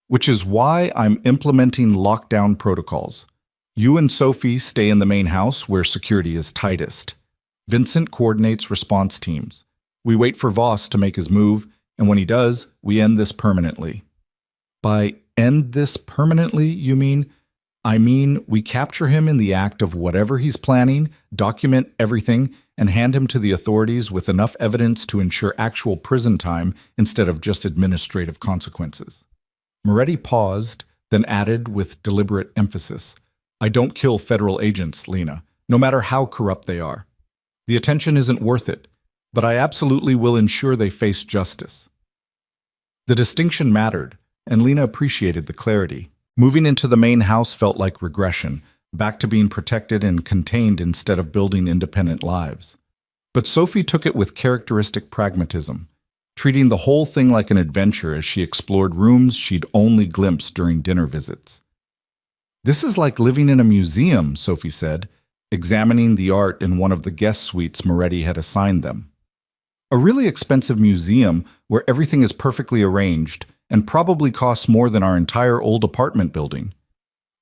Which is why I'm implementing lockdown protocols. You and Sophie stay in the main house where security is tightest. Vincent coordinates response teams. We wait for Voss to make his move, and when he does, we end this permanently. By end this permanently, you mean? I mean, we capture him in the act of whatever he's planning, document everything, and hand him to the authorities with enough evidence to ensure actual prison time instead of just administrative consequences. Moretti paused, then added with deliberate emphasis, I don't kill federal agents, Lena, no matter how corrupt they are. The attention isn't worth it, but I absolutely will ensure they face justice. The distinction mattered, and Lena appreciated the clarity. Moving into the main house felt like regression, back to being protected and contained instead of building independent lives. But Sophie took it with characteristic pragmatism, treating the whole thing like an adventure as she explored rooms she'd only glimpsed during dinner visits. This is like living in a museum, Sophie said, examining the art in one of the guest suites Moretti had assigned them. A really expensive museum where everything is perfectly arranged and probably costs more than our entire old apartment building.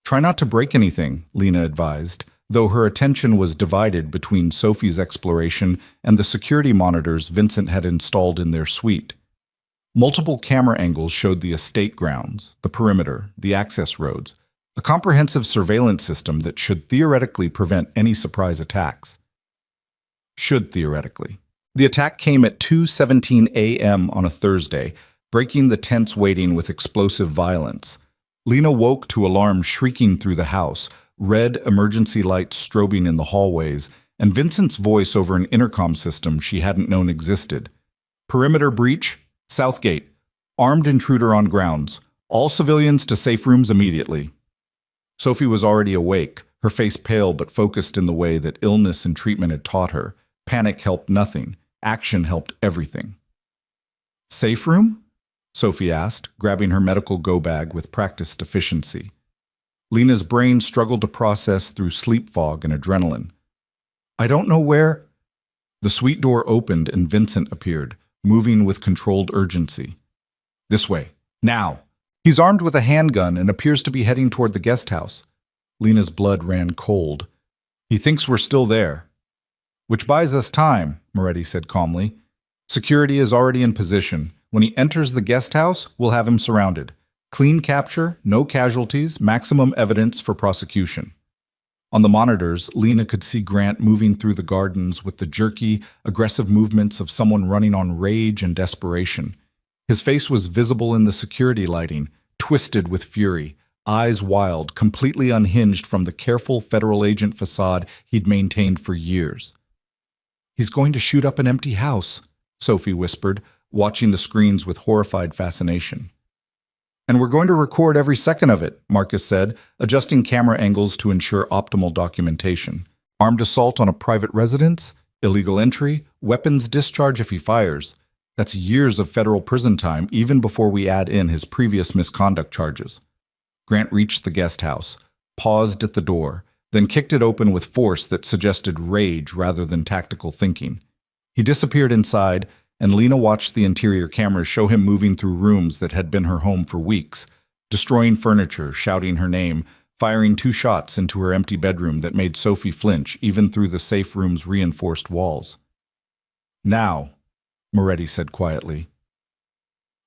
Try not to break anything, Lena advised, though her attention was divided between Sophie's exploration and the security monitors Vincent had installed in their suite. Multiple camera angles showed the estate grounds, the perimeter, the access roads, a comprehensive surveillance system that should theoretically prevent any surprise attacks. Should theoretically. The attack came at 2:17 a.m. on a Thursday, breaking the tense waiting with explosive violence. Lena woke to alarms shrieking through the house, red emergency lights strobing in the hallways, and Vincent's voice over an intercom system she hadn't known existed. Perimeter breach, Southgate. Armed intruder on grounds. All civilians to safe rooms immediately. Sophie was already awake, her face pale but focused in the way that illness and treatment had taught her. Panic helped nothing. Action helped everything. Safe room? Sophie asked, grabbing her medical go-bag with practiced efficiency. Lena's brain struggled to process through sleep fog and adrenaline. I don't know where... The suite door opened and Vincent appeared, moving with controlled urgency. This way. Now. He's armed with a handgun and appears to be heading toward the guest house. Lena's blood ran cold. He thinks we're still there. Which buys us time, Moretti said calmly. Security is already in position. When he enters the guest house, we'll have him surrounded. Clean capture, no casualties, maximum evidence for prosecution. On the monitors, Lena could see Grant moving through the gardens with the jerky, aggressive movements of someone running on rage and desperation. His face was visible in the security lighting, twisted with fury, eyes wild, completely unhinged from the careful federal agent facade he'd maintained for years. He's going to shoot up an empty house, Sophie whispered, watching the screens with horrified fascination. And we're going to record every second of it, Marcus said, adjusting camera angles to ensure optimal documentation. Armed assault on a private residence, illegal entry, weapons discharge if he fires. That's years of federal prison time, even before we add in his previous misconduct charges. Grant reached the guest house, paused at the door, then kicked it open with force that suggested rage rather than tactical thinking. He disappeared inside, and Lena watched the interior cameras show him moving through rooms that had been her home for weeks, destroying furniture, shouting her name, firing 2 shots into her empty bedroom that made Sophie flinch even through the safe room's reinforced walls. Now, Moretti said quietly.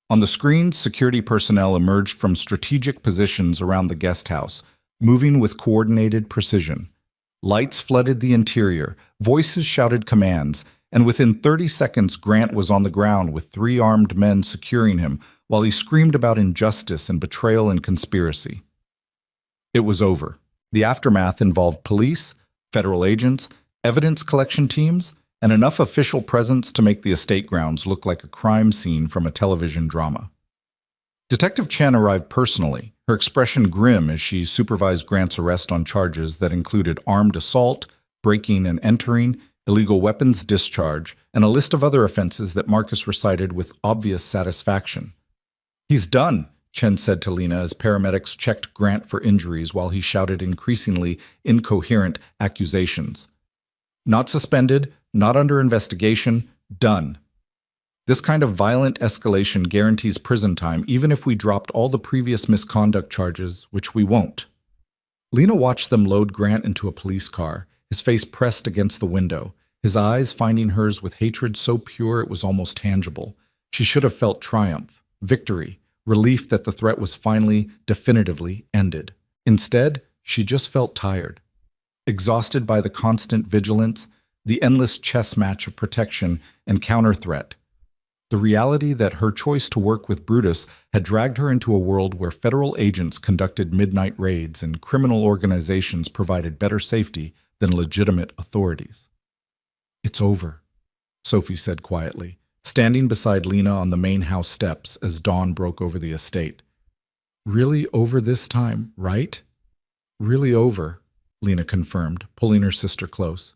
On the screens, security personnel emerged from strategic positions around the guest house, moving with coordinated precision. Lights flooded the interior, voices shouted commands, and within 30 seconds Grant was on the ground with 3 armed men securing him while he screamed about injustice and betrayal and conspiracy. It was over. The aftermath involved police, federal agents, evidence collection teams, and enough official presence to make the estate grounds look like a crime scene from a television drama. Detective Chen arrived personally, her expression grim as she supervised Grant's arrest on charges that included armed assault, breaking and entering, illegal weapons discharge, and a list of other offenses that Marcus recited with obvious satisfaction. "He's done," Chen said to Lena as paramedics checked Grant for injuries while he shouted increasingly incoherent accusations. "Not suspended, not under investigation, done. This kind of violent escalation guarantees prison time even if we dropped all the previous misconduct charges, which we won't." Lena watched them load Grant into a police car, his face pressed against the window, his eyes finding hers with hatred so pure it was almost tangible. She should have felt triumph, victory, relief that the threat was finally, definitively ended. Instead, she just felt tired. Exhausted by the constant vigilance, the endless chess match of protection and counter-threat. The reality that her choice to work with Brutus had dragged her into a world where federal agents conducted midnight raids and criminal organizations provided better safety than legitimate authorities. "It's over," Sophie said quietly, standing beside Lena on the main house steps as dawn broke over the estate. "Really over this time, right?" "Really over," Lena confirmed, pulling her sister close.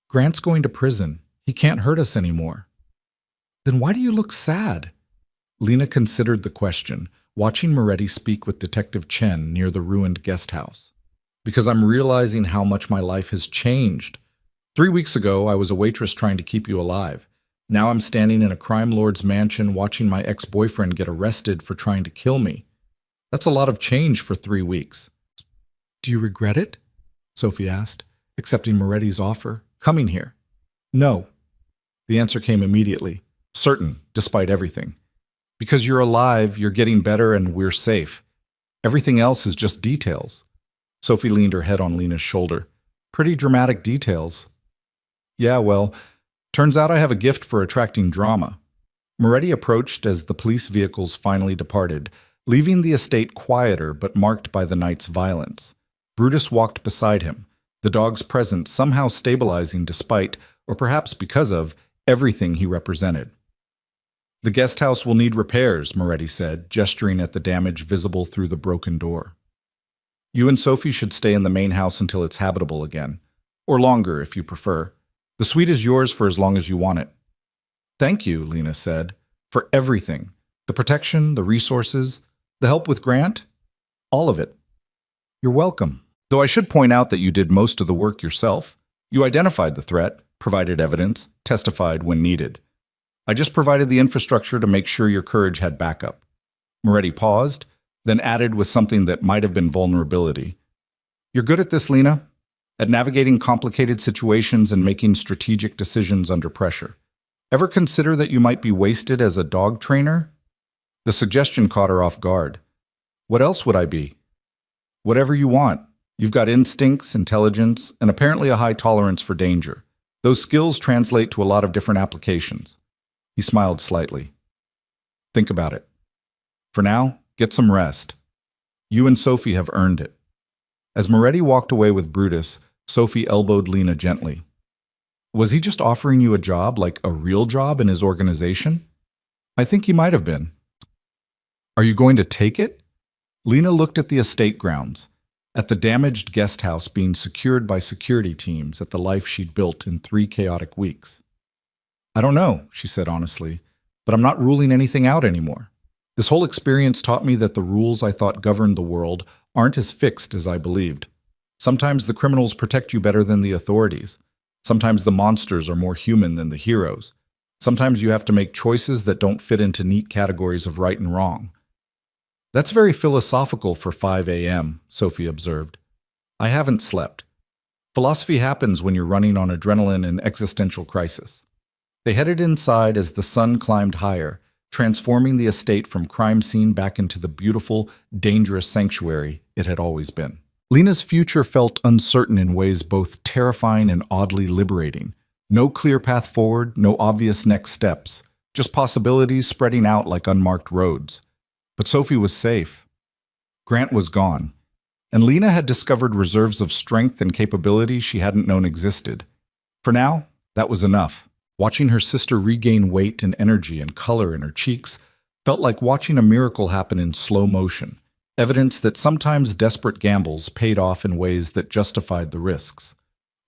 "Grant's going to prison. He can't hurt us anymore." "Then why do you look sad?" Lena considered the question, watching Moretti speak with Detective Chen near the ruined guest house. "Because I'm realizing how much my life has changed. 3 weeks ago, I was a waitress trying to keep you alive. Now I'm standing in a crime lord's mansion watching my ex-boyfriend get arrested for trying to kill me. That's a lot of change for 3 weeks." "Do you regret it?" Sophie asked, accepting Moretti's offer, coming here. "No." The answer came immediately, certain, despite everything. "Because you're alive, you're getting better, and we're safe. Everything else is just details." Sophie leaned her head on Lena's shoulder. "Pretty dramatic details." "Yeah, well, turns out I have a gift for attracting drama." Moretti approached as the police vehicles finally departed, leaving the estate quieter but marked by the night's violence. Brutus walked beside him, the dog's presence somehow stabilizing despite, or perhaps because of, everything he represented. "The guest house will need repairs," Moretti said, gesturing at the damage visible through the broken door. "You and Sophie should stay in the main house until it's habitable again. Or longer, if you prefer. The suite is yours for as long as you want it." "Thank you," Lena said, "for everything. The protection, the resources, the help with Grant. All of it." "You're welcome. Though I should point out that you did most of the work yourself. You identified the threat, provided evidence, testified when needed. I just provided the infrastructure to make sure your courage had backup." Moretti paused, then added with something that might have been vulnerability. "You're good at this, Lena, at navigating complicated situations and making strategic decisions under pressure. Ever consider that you might be wasted as a dog trainer?" The suggestion caught her off guard. "What else would I be?" "Whatever you want. You've got instincts, intelligence, and apparently a high tolerance for danger. Those skills translate to a lot of different applications." He smiled slightly. "Think about it. For now, get some rest. You and Sophie have earned it." As Moretti walked away with Brutus, Sophie elbowed Lena gently. "Was he just offering you a job, like a real job in his organization?" "I think he might have been." "Are you going to take it?" Lena looked at the estate grounds, at the damaged guest house being secured by security teams at the life she'd built in 3 chaotic weeks. "I don't know," she said honestly, "but I'm not ruling anything out anymore. This whole experience taught me that the rules I thought governed the world aren't as fixed as I believed. Sometimes the criminals protect you better than the authorities. Sometimes the monsters are more human than the heroes. Sometimes you have to make choices that don't fit into neat categories of right and wrong." "That's very philosophical for 5 a.m., Sophie observed. "I haven't slept. Philosophy happens when you're running on adrenaline and existential crisis." They headed inside as the sun climbed higher, transforming the estate from crime scene back into the beautiful, dangerous sanctuary it had always been. Lena's future felt uncertain in ways both terrifying and oddly liberating. No clear path forward, no obvious next steps, just possibilities spreading out like unmarked roads. But Sophie was safe. Grant was gone, and Lena had discovered reserves of strength and capability she hadn't known existed. For now, that was enough. Watching her sister regain weight and energy and color in her cheeks, Felt like watching a miracle happen in slow motion, evidence that sometimes desperate gambles paid off in ways that justified the risks.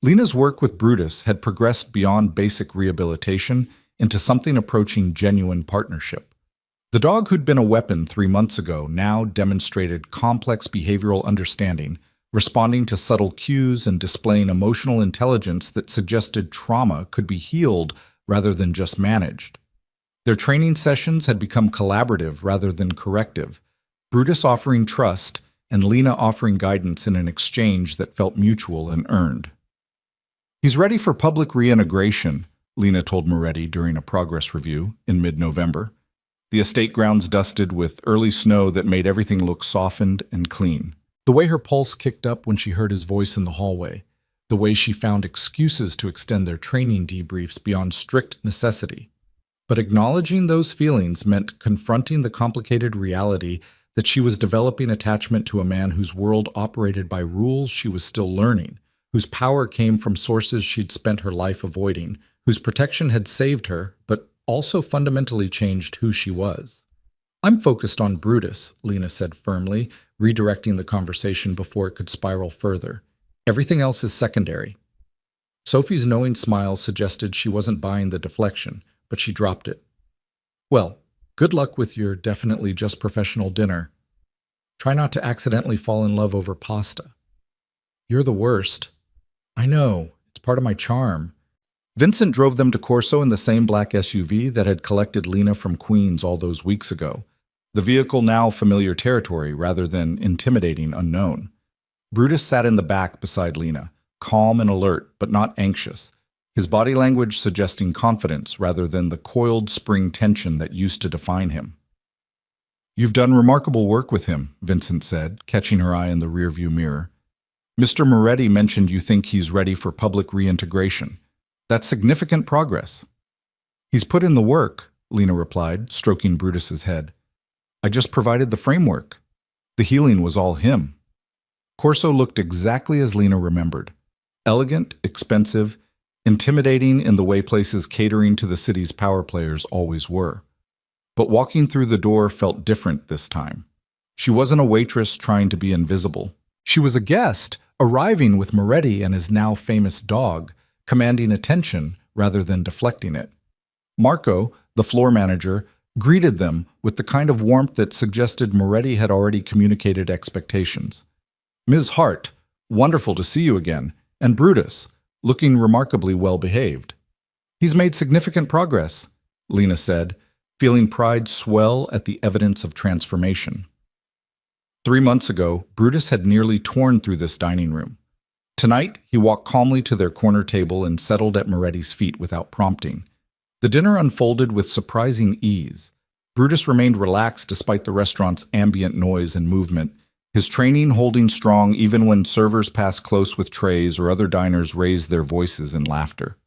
Lena's work with Brutus had progressed beyond basic rehabilitation into something approaching genuine partnership. The dog who'd been a weapon 3 months ago now demonstrated complex behavioral understanding, responding to subtle cues and displaying emotional intelligence that suggested trauma could be healed rather than just managed. Their training sessions had become collaborative rather than corrective, Brutus offering trust and Lena offering guidance in an exchange that felt mutual and earned. He's ready for public reintegration, Lena told Moretti during a progress review in mid-November. The estate grounds dusted with early snow that made everything look softened and clean. The way her pulse kicked up when she heard his voice in the hallway, the way she found excuses to extend their training debriefs beyond strict necessity. But acknowledging those feelings meant confronting the complicated reality that she was developing attachment to a man whose world operated by rules she was still learning, whose power came from sources she'd spent her life avoiding, whose protection had saved her, but also fundamentally changed who she was. "I'm focused on Brutus," Lena said firmly, redirecting the conversation before it could spiral further. "Everything else is secondary." Sophie's knowing smile suggested she wasn't buying the deflection, but she dropped it. "Well, good luck with your definitely just professional dinner. Try not to accidentally fall in love over pasta." "You're the worst." "I know, it's part of my charm." Vincent drove them to Corso in the same black SUV that had collected Lena from Queens all those weeks ago. The vehicle now familiar territory rather than intimidating unknown. Brutus sat in the back beside Lena, calm and alert but not anxious, his body language suggesting confidence rather than the coiled spring tension that used to define him. "You've done remarkable work with him," Vincent said, catching her eye in the rearview mirror. "Mr. Moretti mentioned you think he's ready for public reintegration. That's significant progress." "He's put in the work," Lena replied, stroking Brutus's head. "I just provided the framework. The healing was all him." Corso looked exactly as Lena remembered. Elegant, expensive, intimidating in the way places catering to the city's power players always were. But walking through the door felt different this time. She wasn't a waitress trying to be invisible. She was a guest, arriving with Moretti and his now famous dog, commanding attention rather than deflecting it. Marco, the floor manager, greeted them with the kind of warmth that suggested Moretti had already communicated expectations. "Ms. Hart, wonderful to see you again, and Brutus, looking remarkably well behaved." "He's made significant progress," Lena said, feeling pride swell at the evidence of transformation. 3 months ago, Brutus had nearly torn through this dining room. Tonight, he walked calmly to their corner table and settled at Moretti's feet without prompting. The dinner unfolded with surprising ease. Brutus remained relaxed despite the restaurant's ambient noise and movement, his training holding strong even when servers passed close with trays or other diners raised their voices in laughter.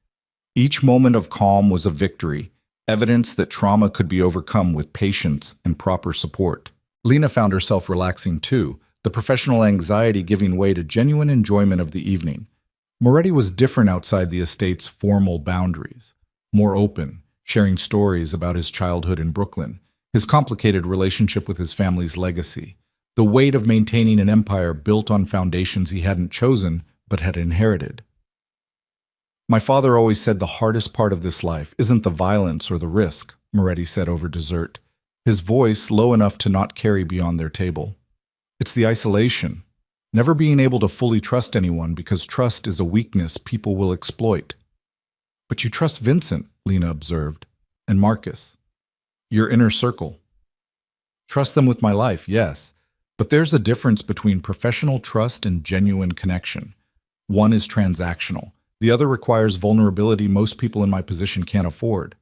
Each moment of calm was a victory, evidence that trauma could be overcome with patience and proper support. Lena found herself relaxing too, the professional anxiety giving way to genuine enjoyment of the evening. Moretti was different outside the estate's formal boundaries, more open, sharing stories about his childhood in Brooklyn, his complicated relationship with his family's legacy, the weight of maintaining an empire built on foundations he hadn't chosen but had inherited. "My father always said the hardest part of this life isn't the violence or the risk," Moretti said over dessert, his voice low enough to not carry beyond their table. "It's the isolation, never being able to fully trust anyone because trust is a weakness people will exploit." "But you trust Vincent," Lena observed, "and Marcus. Your inner circle." "Trust them with my life, yes. But there's a difference between professional trust and genuine connection. One is transactional. The other requires vulnerability most people in my position can't afford."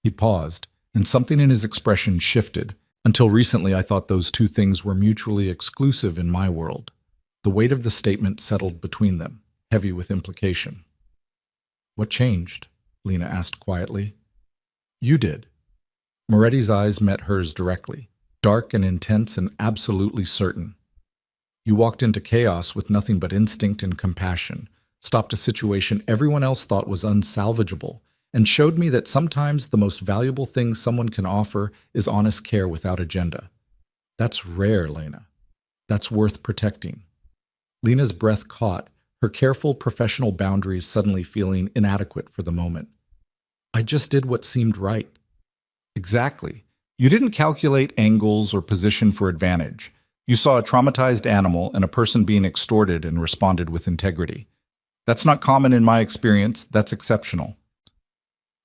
He paused, and something in his expression shifted. "Until recently, I thought those two things were mutually exclusive in my world." The weight of the statement settled between them, heavy with implication. "What changed?" Lena asked quietly. "You did." Moretti's eyes met hers directly, dark and intense and absolutely certain. "You walked into chaos with nothing but instinct and compassion, stopped a situation everyone else thought was unsalvageable, and showed me that sometimes the most valuable thing someone can offer is honest care without agenda. That's rare, Lena. That's worth protecting. Lena's breath caught, her careful professional boundaries suddenly feeling inadequate for the moment. I just did what seemed right. Exactly. You didn't calculate angles or position for advantage. You saw a traumatized animal and a person being extorted and responded with integrity. That's not common in my experience, that's exceptional.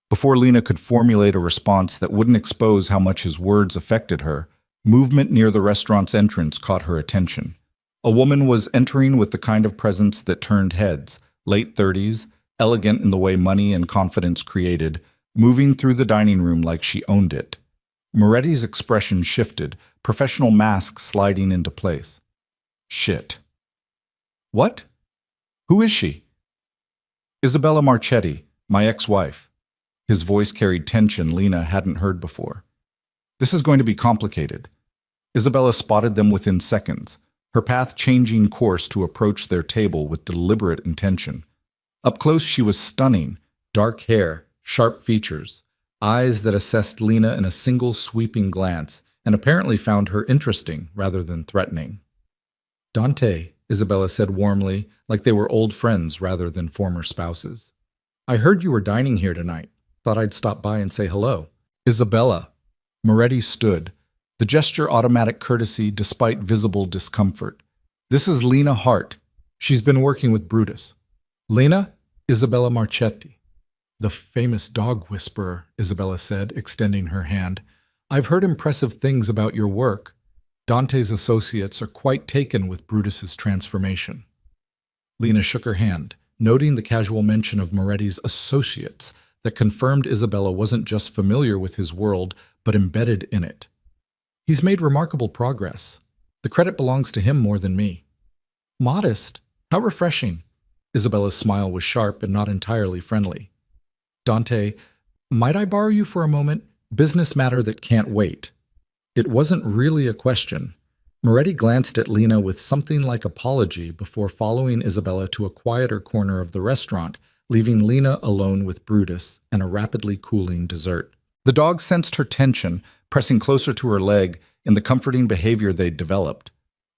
Before Lena could formulate a response that wouldn't expose how much his words affected her, movement near the restaurant's entrance caught her attention. A woman was entering with the kind of presence that turned heads, late 30s, elegant in the way money and confidence created, moving through the dining room like she owned it. Moretti's expression shifted, professional mask sliding into place. Shit. What? Who is she? Isabella Marchetti, my ex-wife. His voice carried tension Lena hadn't heard before. This is going to be complicated. Isabella spotted them within seconds, her path changing course to approach their table with deliberate intention. Up close she was stunning, dark hair, sharp features, eyes that assessed Lena in a single sweeping glance, and apparently found her interesting rather than threatening. Dante, Isabella said warmly, like they were old friends rather than former spouses. I heard you were dining here tonight. Thought I'd stop by and say hello. Isabella. Moretti stood, the gesture automatic courtesy despite visible discomfort. This is Lena Hart. She's been working with Brutus. Lena? Isabella Marchetti. The famous dog whisperer, Isabella said, extending her hand. I've heard impressive things about your work. Dante's associates are quite taken with Brutus's transformation. Lena shook her hand, noting the casual mention of Moretti's associates that confirmed Isabella wasn't just familiar with his world, but embedded in it. He's made remarkable progress. The credit belongs to him more than me. Modest? How refreshing. Isabella's smile was sharp and not entirely friendly. Dante, might I borrow you for a moment? Business matter that can't wait. It wasn't really a question. Moretti glanced at Lena with something like apology before following Isabella to a quieter corner of the restaurant, leaving Lena alone with Brutus and a rapidly cooling dessert. The dog sensed her tension, pressing closer to her leg in the comforting behavior they'd developed.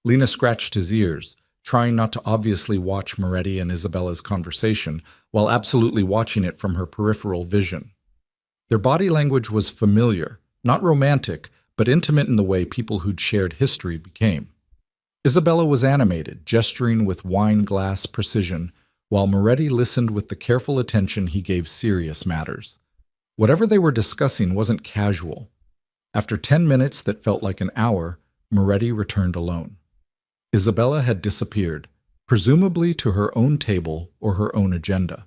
Lena scratched his ears, trying not to obviously watch Moretti and Isabella's conversation, while absolutely watching it from her peripheral vision. Their body language was familiar, not romantic, but intimate in the way people who'd shared history became. Isabella was animated, gesturing with wine-glass precision, while Moretti listened with the careful attention he gave serious matters. Whatever they were discussing wasn't casual. After 10 minutes that felt like an hour, Moretti returned alone. Isabella had disappeared, presumably to her own table or her own agenda.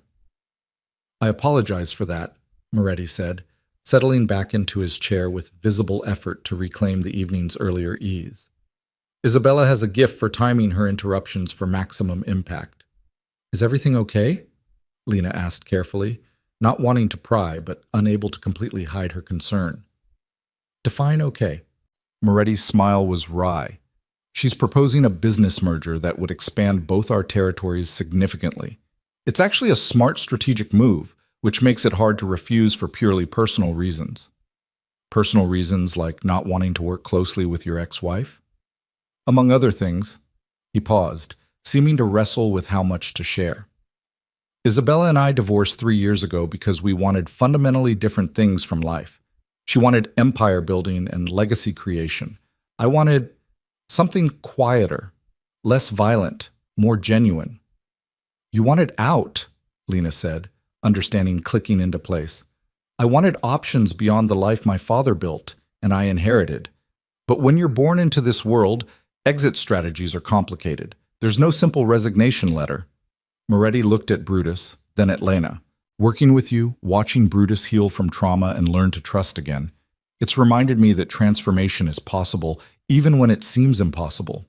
I apologize for that, Moretti said, settling back into his chair with visible effort to reclaim the evening's earlier ease. Isabella has a gift for timing her interruptions for maximum impact. Is everything okay? Lena asked carefully, not wanting to pry but unable to completely hide her concern. Define okay. Moretti's smile was wry. She's proposing a business merger that would expand both our territories significantly. It's actually a smart strategic move, which makes it hard to refuse for purely personal reasons. Personal reasons like not wanting to work closely with your ex-wife? Among other things, he paused, seeming to wrestle with how much to share. Isabella and I divorced 3 years ago because we wanted fundamentally different things from life. She wanted empire building and legacy creation. I wanted something quieter, less violent, more genuine. You wanted out, Lena said, understanding clicking into place. I wanted options beyond the life my father built and I inherited. But when you're born into this world, exit strategies are complicated. There's no simple resignation letter. Moretti looked at Brutus, then at Lena. Working with you, watching Brutus heal from trauma and learn to trust again, it's reminded me that transformation is possible even when it seems impossible.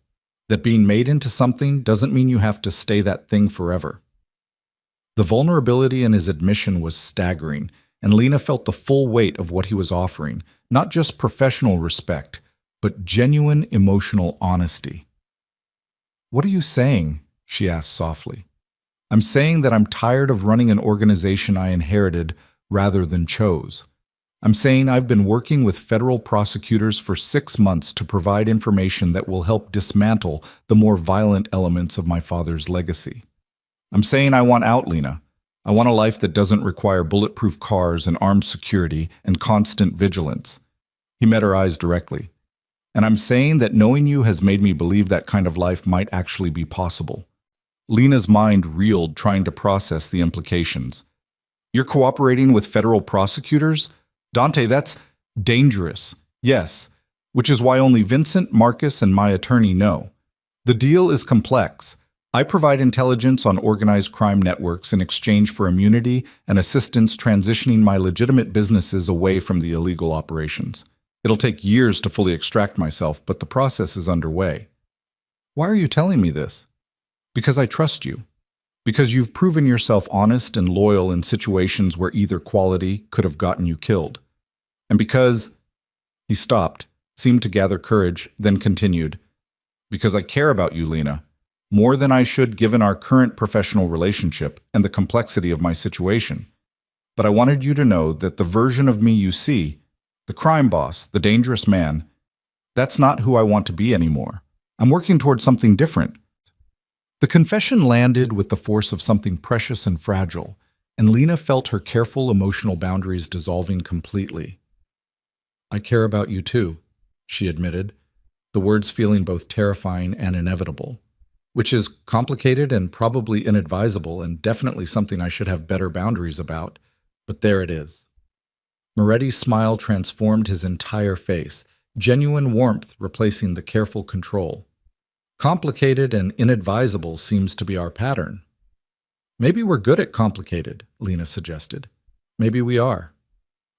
That being made into something doesn't mean you have to stay that thing forever. The vulnerability in his admission was staggering, and Lena felt the full weight of what he was offering, not just professional respect, but genuine emotional honesty. What are you saying? She asked softly. I'm saying that I'm tired of running an organization I inherited rather than chose. I'm saying I've been working with federal prosecutors for 6 months to provide information that will help dismantle the more violent elements of my father's legacy. I'm saying I want out, Lena. I want a life that doesn't require bulletproof cars and armed security and constant vigilance. He met her eyes directly. And I'm saying that knowing you has made me believe that kind of life might actually be possible. Lena's mind reeled, trying to process the implications. You're cooperating with federal prosecutors? Dante, that's dangerous. Yes, which is why only Vincent, Marcus, and my attorney know. The deal is complex. I provide intelligence on organized crime networks in exchange for immunity and assistance transitioning my legitimate businesses away from the illegal operations. It'll take years to fully extract myself, but the process is underway. Why are you telling me this? Because I trust you. Because you've proven yourself honest and loyal in situations where either quality could have gotten you killed. And because... He stopped, seemed to gather courage, then continued. Because I care about you, Lena. More than I should given our current professional relationship and the complexity of my situation. But I wanted you to know that the version of me you see, the crime boss, the dangerous man, that's not who I want to be anymore. I'm working towards something different. The confession landed with the force of something precious and fragile, and Lena felt her careful emotional boundaries dissolving completely. I care about you too, she admitted, the words feeling both terrifying and inevitable, which is complicated and probably inadvisable and definitely something I should have better boundaries about, but there it is. Moretti's smile transformed his entire face, genuine warmth replacing the careful control. Complicated and inadvisable seems to be our pattern. Maybe we're good at complicated, Lena suggested. Maybe we are.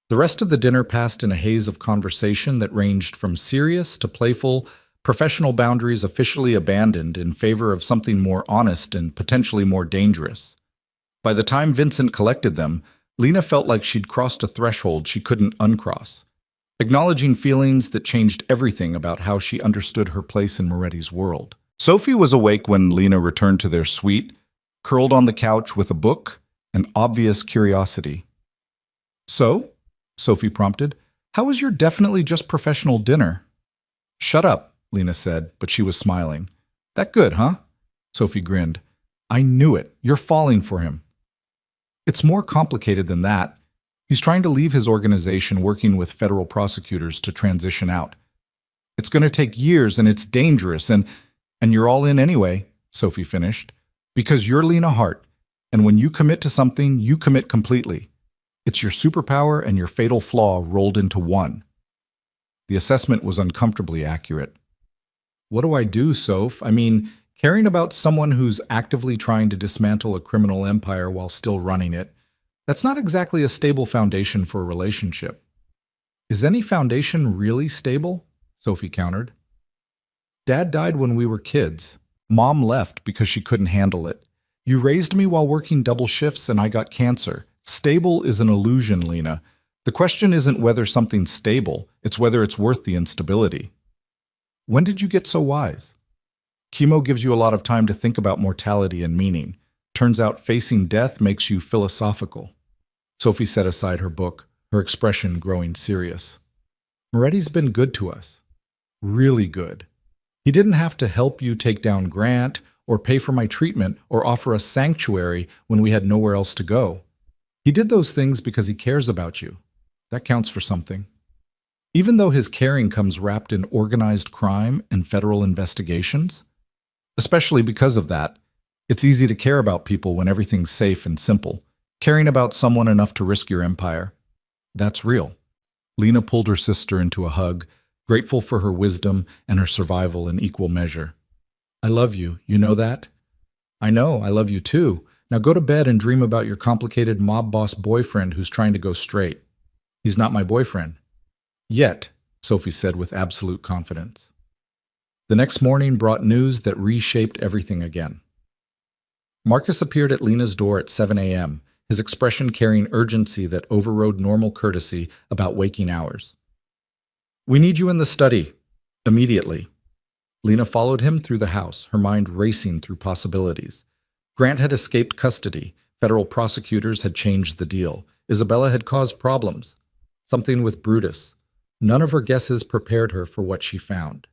The rest of the dinner passed in a haze of conversation that ranged from serious to playful, professional boundaries officially abandoned in favor of something more honest and potentially more dangerous. By the time Vincent collected them, Lena felt like she'd crossed a threshold she couldn't uncross, acknowledging feelings that changed everything about how she understood her place in Moretti's world. Sophie was awake when Lena returned to their suite, curled on the couch with a book and obvious curiosity. So, Sophie prompted, how was your definitely just professional dinner? Shut up, Lena said, but she was smiling. That good, huh? Sophie grinned. I knew it. You're falling for him. It's more complicated than that. He's trying to leave his organization working with federal prosecutors to transition out. It's going to take years and it's dangerous and you're all in anyway, Sophie finished, because you're Lena Hart, and when you commit to something, you commit completely. It's your superpower and your fatal flaw rolled into one. The assessment was uncomfortably accurate. What do I do, Soph? I mean, caring about someone who's actively trying to dismantle a criminal empire while still running it, that's not exactly a stable foundation for a relationship. Is any foundation really stable? Sophie countered. Dad died when we were kids. Mom left because she couldn't handle it. You raised me while working double shifts and I got cancer. Stable is an illusion, Lena. The question isn't whether something's stable, it's whether it's worth the instability. When did you get so wise? Chemo gives you a lot of time to think about mortality and meaning. Turns out facing death makes you philosophical. Sophie set aside her book, her expression growing serious. Moretti's been good to us. Really good. He didn't have to help you take down Grant, or pay for my treatment, or offer us sanctuary when we had nowhere else to go. He did those things because he cares about you. That counts for something. Even though his caring comes wrapped in organized crime and federal investigations, especially because of that, it's easy to care about people when everything's safe and simple. Caring about someone enough to risk your empire, that's real. Lena pulled her sister into a hug, grateful for her wisdom and her survival in equal measure. I love you, you know that? I know, I love you too. Now go to bed and dream about your complicated mob boss boyfriend who's trying to go straight. He's not my boyfriend. Yet, Sophie said with absolute confidence. The next morning brought news that reshaped everything again. Marcus appeared at Lena's door at 7 a.m., his expression carrying urgency that overrode normal courtesy about waking hours. We need you in the study. Immediately. Lena followed him through the house, her mind racing through possibilities. Grant had escaped custody. Federal prosecutors had changed the deal. Isabella had caused problems. Something with Brutus. None of her guesses prepared her for what she found.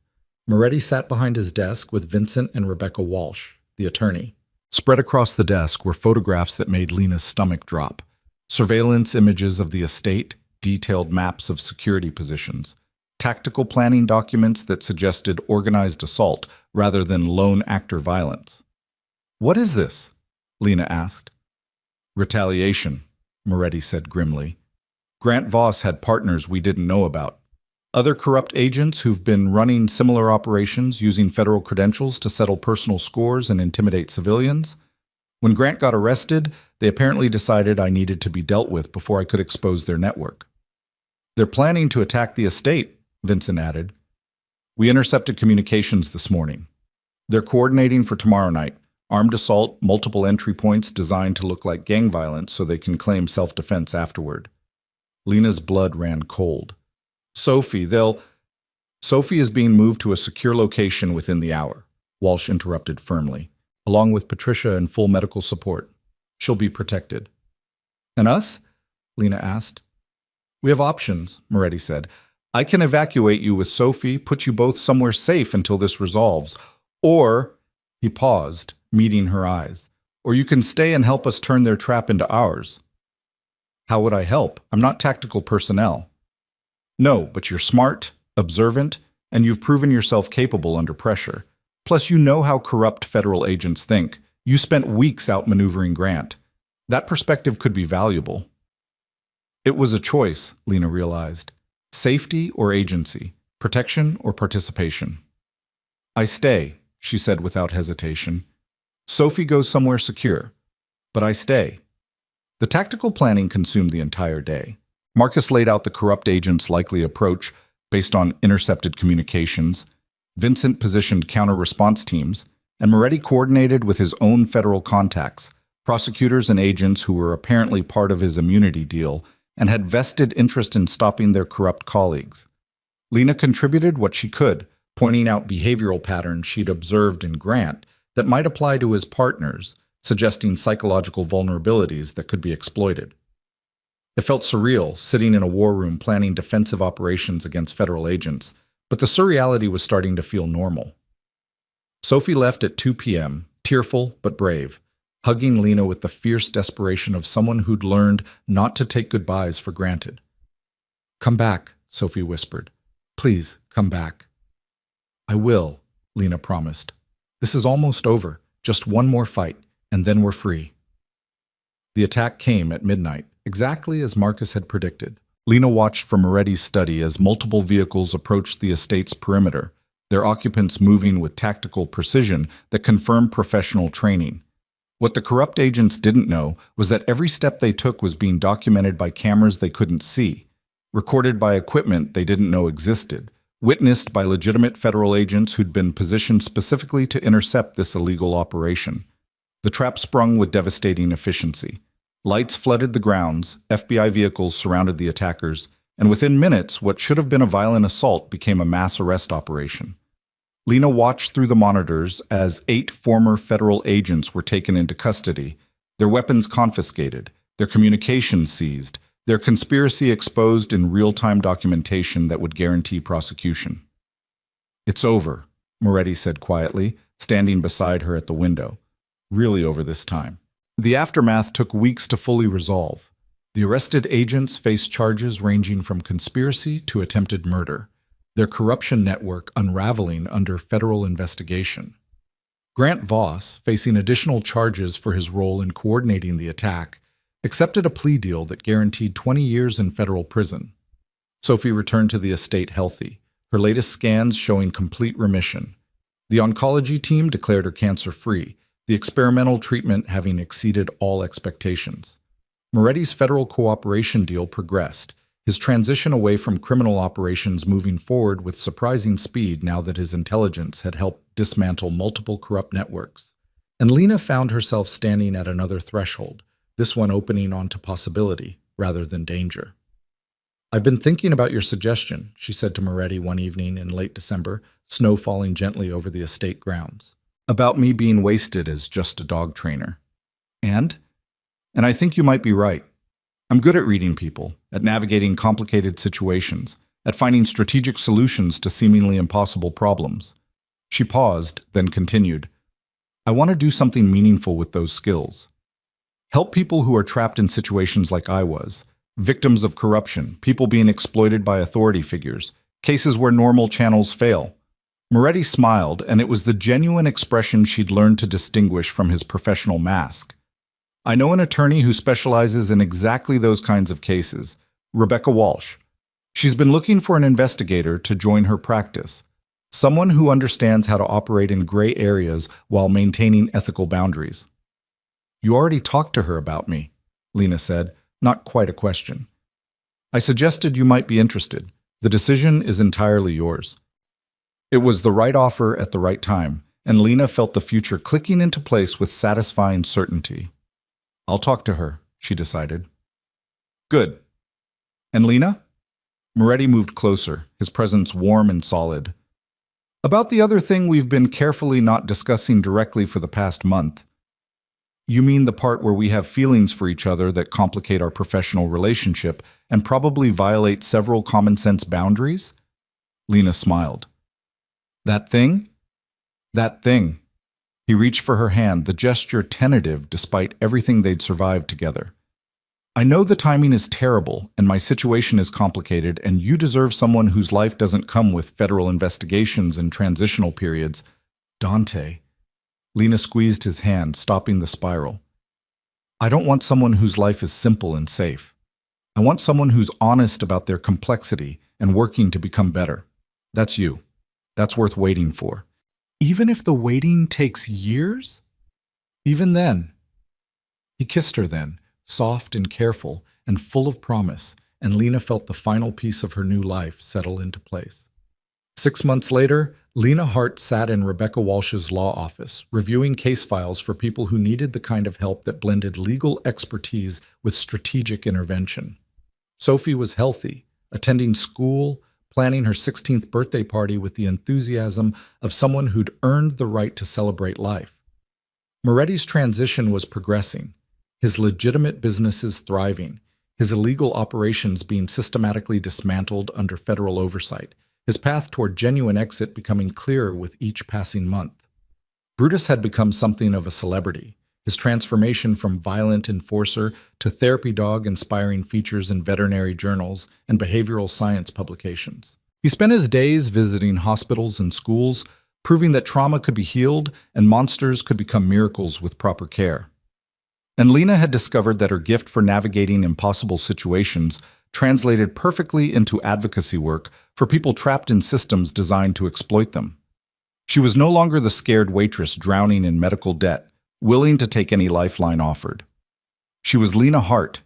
Moretti sat behind his desk with Vincent and Rebecca Walsh, the attorney. Spread across the desk were photographs that made Lena's stomach drop. Surveillance images of the estate, detailed maps of security positions, tactical planning documents that suggested organized assault rather than lone actor violence. "What is this?" Lena asked. "Retaliation," Moretti said grimly. "Grant Voss had partners we didn't know about. Other corrupt agents who've been running similar operations using federal credentials to settle personal scores and intimidate civilians. When Grant got arrested, they apparently decided I needed to be dealt with before I could expose their network. They're planning to attack the estate," Vincent added. "We intercepted communications this morning. They're coordinating for tomorrow night. Armed assault, multiple entry points designed to look like gang violence so they can claim self-defense afterward." Lena's blood ran cold. Sophie is being moved to a secure location within the hour," Walsh interrupted firmly, "along with Patricia and full medical support. She'll be protected." "And us?" Lena asked. "We have options," Moretti said. "I can evacuate you with Sophie, put you both somewhere safe until this resolves. Or," he paused, meeting her eyes, "or you can stay and help us turn their trap into ours." "How would I help? I'm not tactical personnel." "No, but you're smart, observant, and you've proven yourself capable under pressure. Plus, you know how corrupt federal agents think. You spent weeks outmaneuvering Grant. That perspective could be valuable." It was a choice, Lena realized. Safety or agency, protection or participation. "I stay," she said without hesitation. "Sophie goes somewhere secure, but I stay." The tactical planning consumed the entire day. Marcus laid out the corrupt agent's likely approach based on intercepted communications. Vincent positioned counter-response teams, and Moretti coordinated with his own federal contacts, prosecutors and agents who were apparently part of his immunity deal and had vested interest in stopping their corrupt colleagues. Lena contributed what she could, pointing out behavioral patterns she'd observed in Grant that might apply to his partners, suggesting psychological vulnerabilities that could be exploited. It felt surreal, sitting in a war room planning defensive operations against federal agents, but the surreality was starting to feel normal. Sophie left at 2 p.m., tearful but brave, hugging Lena with the fierce desperation of someone who'd learned not to take goodbyes for granted. "Come back," Sophie whispered. "Please, come back." "I will," Lena promised. "This is almost over. Just one more fight, and then we're free." The attack came at midnight, exactly as Marcus had predicted. Lena watched from Moretti's study as multiple vehicles approached the estate's perimeter, their occupants moving with tactical precision that confirmed professional training. What the corrupt agents didn't know was that every step they took was being documented by cameras they couldn't see, recorded by equipment they didn't know existed, witnessed by legitimate federal agents who'd been positioned specifically to intercept this illegal operation. The trap sprung with devastating efficiency. Lights flooded the grounds, FBI vehicles surrounded the attackers, and within minutes, what should have been a violent assault became a mass arrest operation. Lena watched through the monitors as 8 former federal agents were taken into custody, their weapons confiscated, their communications seized, their conspiracy exposed in real-time documentation that would guarantee prosecution. "It's over," Moretti said quietly, standing beside her at the window. "Really over this time." The aftermath took weeks to fully resolve. The arrested agents faced charges ranging from conspiracy to attempted murder, their corruption network unraveling under federal investigation. Grant Voss, facing additional charges for his role in coordinating the attack, accepted a plea deal that guaranteed 20 years in federal prison. Sophie returned to the estate healthy, her latest scans showing complete remission. The oncology team declared her cancer-free, the experimental treatment having exceeded all expectations. Moretti's federal cooperation deal progressed, his transition away from criminal operations moving forward with surprising speed now that his intelligence had helped dismantle multiple corrupt networks. And Lena found herself standing at another threshold, this one opening onto possibility rather than danger. "I've been thinking about your suggestion," she said to Moretti one evening in late December, snow falling gently over the estate grounds. "About me being wasted as just a dog trainer." "And?" And I think you might be right. I'm good at reading people, at navigating complicated situations, at finding strategic solutions to seemingly impossible problems. She paused, then continued. I want to do something meaningful with those skills. Help people who are trapped in situations like I was, victims of corruption, people being exploited by authority figures, cases where normal channels fail. Moretti smiled, and it was the genuine expression she'd learned to distinguish from his professional mask. I know an attorney who specializes in exactly those kinds of cases, Rebecca Walsh. She's been looking for an investigator to join her practice, someone who understands how to operate in gray areas while maintaining ethical boundaries. You already talked to her about me, Lena said, not quite a question. I suggested you might be interested. The decision is entirely yours. It was the right offer at the right time, and Lena felt the future clicking into place with satisfying certainty. I'll talk to her, she decided. Good. And Lena? Moretti moved closer, his presence warm and solid. About the other thing we've been carefully not discussing directly for the past month. You mean the part where we have feelings for each other that complicate our professional relationship and probably violate several common-sense boundaries? Lena smiled. That thing? That thing. He reached for her hand, the gesture tentative despite everything they'd survived together. I know the timing is terrible and my situation is complicated, and you deserve someone whose life doesn't come with federal investigations and transitional periods. Dante. Lena squeezed his hand, stopping the spiral. I don't want someone whose life is simple and safe. I want someone who's honest about their complexity and working to become better. That's you. That's worth waiting for. Even if the waiting takes years? Even then. He kissed her then, soft and careful and full of promise, and Lena felt the final piece of her new life settle into place. 6 months later, Lena Hart sat in Rebecca Walsh's law office, reviewing case files for people who needed the kind of help that blended legal expertise with strategic intervention. Sophie was healthy, attending school, planning her 16th birthday party with the enthusiasm of someone who'd earned the right to celebrate life. Moretti's transition was progressing, his legitimate businesses thriving, his illegal operations being systematically dismantled under federal oversight, his path toward genuine exit becoming clearer with each passing month. Brutus had become something of a celebrity, his transformation from violent enforcer to therapy dog inspiring features in veterinary journals and behavioral science publications. He spent his days visiting hospitals and schools, proving that trauma could be healed and monsters could become miracles with proper care. And Lena had discovered that her gift for navigating impossible situations translated perfectly into advocacy work for people trapped in systems designed to exploit them. She was no longer the scared waitress drowning in medical debt, willing to take any lifeline offered. She was Lena Hart,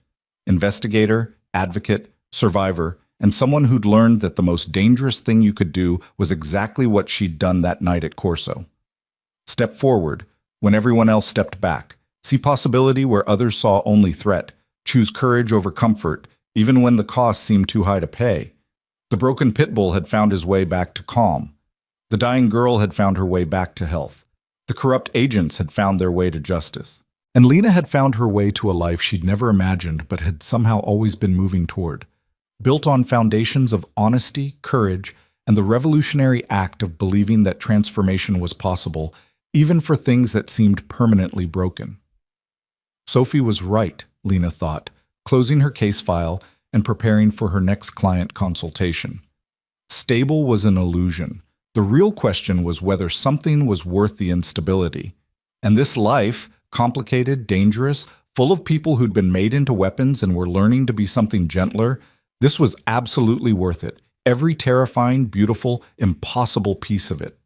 investigator, advocate, survivor, and someone who'd learned that the most dangerous thing you could do was exactly what she'd done that night at Corso. Step forward when everyone else stepped back. See possibility where others saw only threat. Choose courage over comfort, even when the cost seemed too high to pay. The broken Pitbull had found his way back to calm. The dying girl had found her way back to health. The corrupt agents had found their way to justice. And Lena had found her way to a life she'd never imagined but had somehow always been moving toward, built on foundations of honesty, courage, and the revolutionary act of believing that transformation was possible, even for things that seemed permanently broken. Sophie was right, Lena thought, closing her case file and preparing for her next client consultation. Stable was an illusion. The real question was whether something was worth the instability. And this life, complicated, dangerous, full of people who'd been made into weapons and were learning to be something gentler, this was absolutely worth it. Every terrifying, beautiful, impossible piece of it.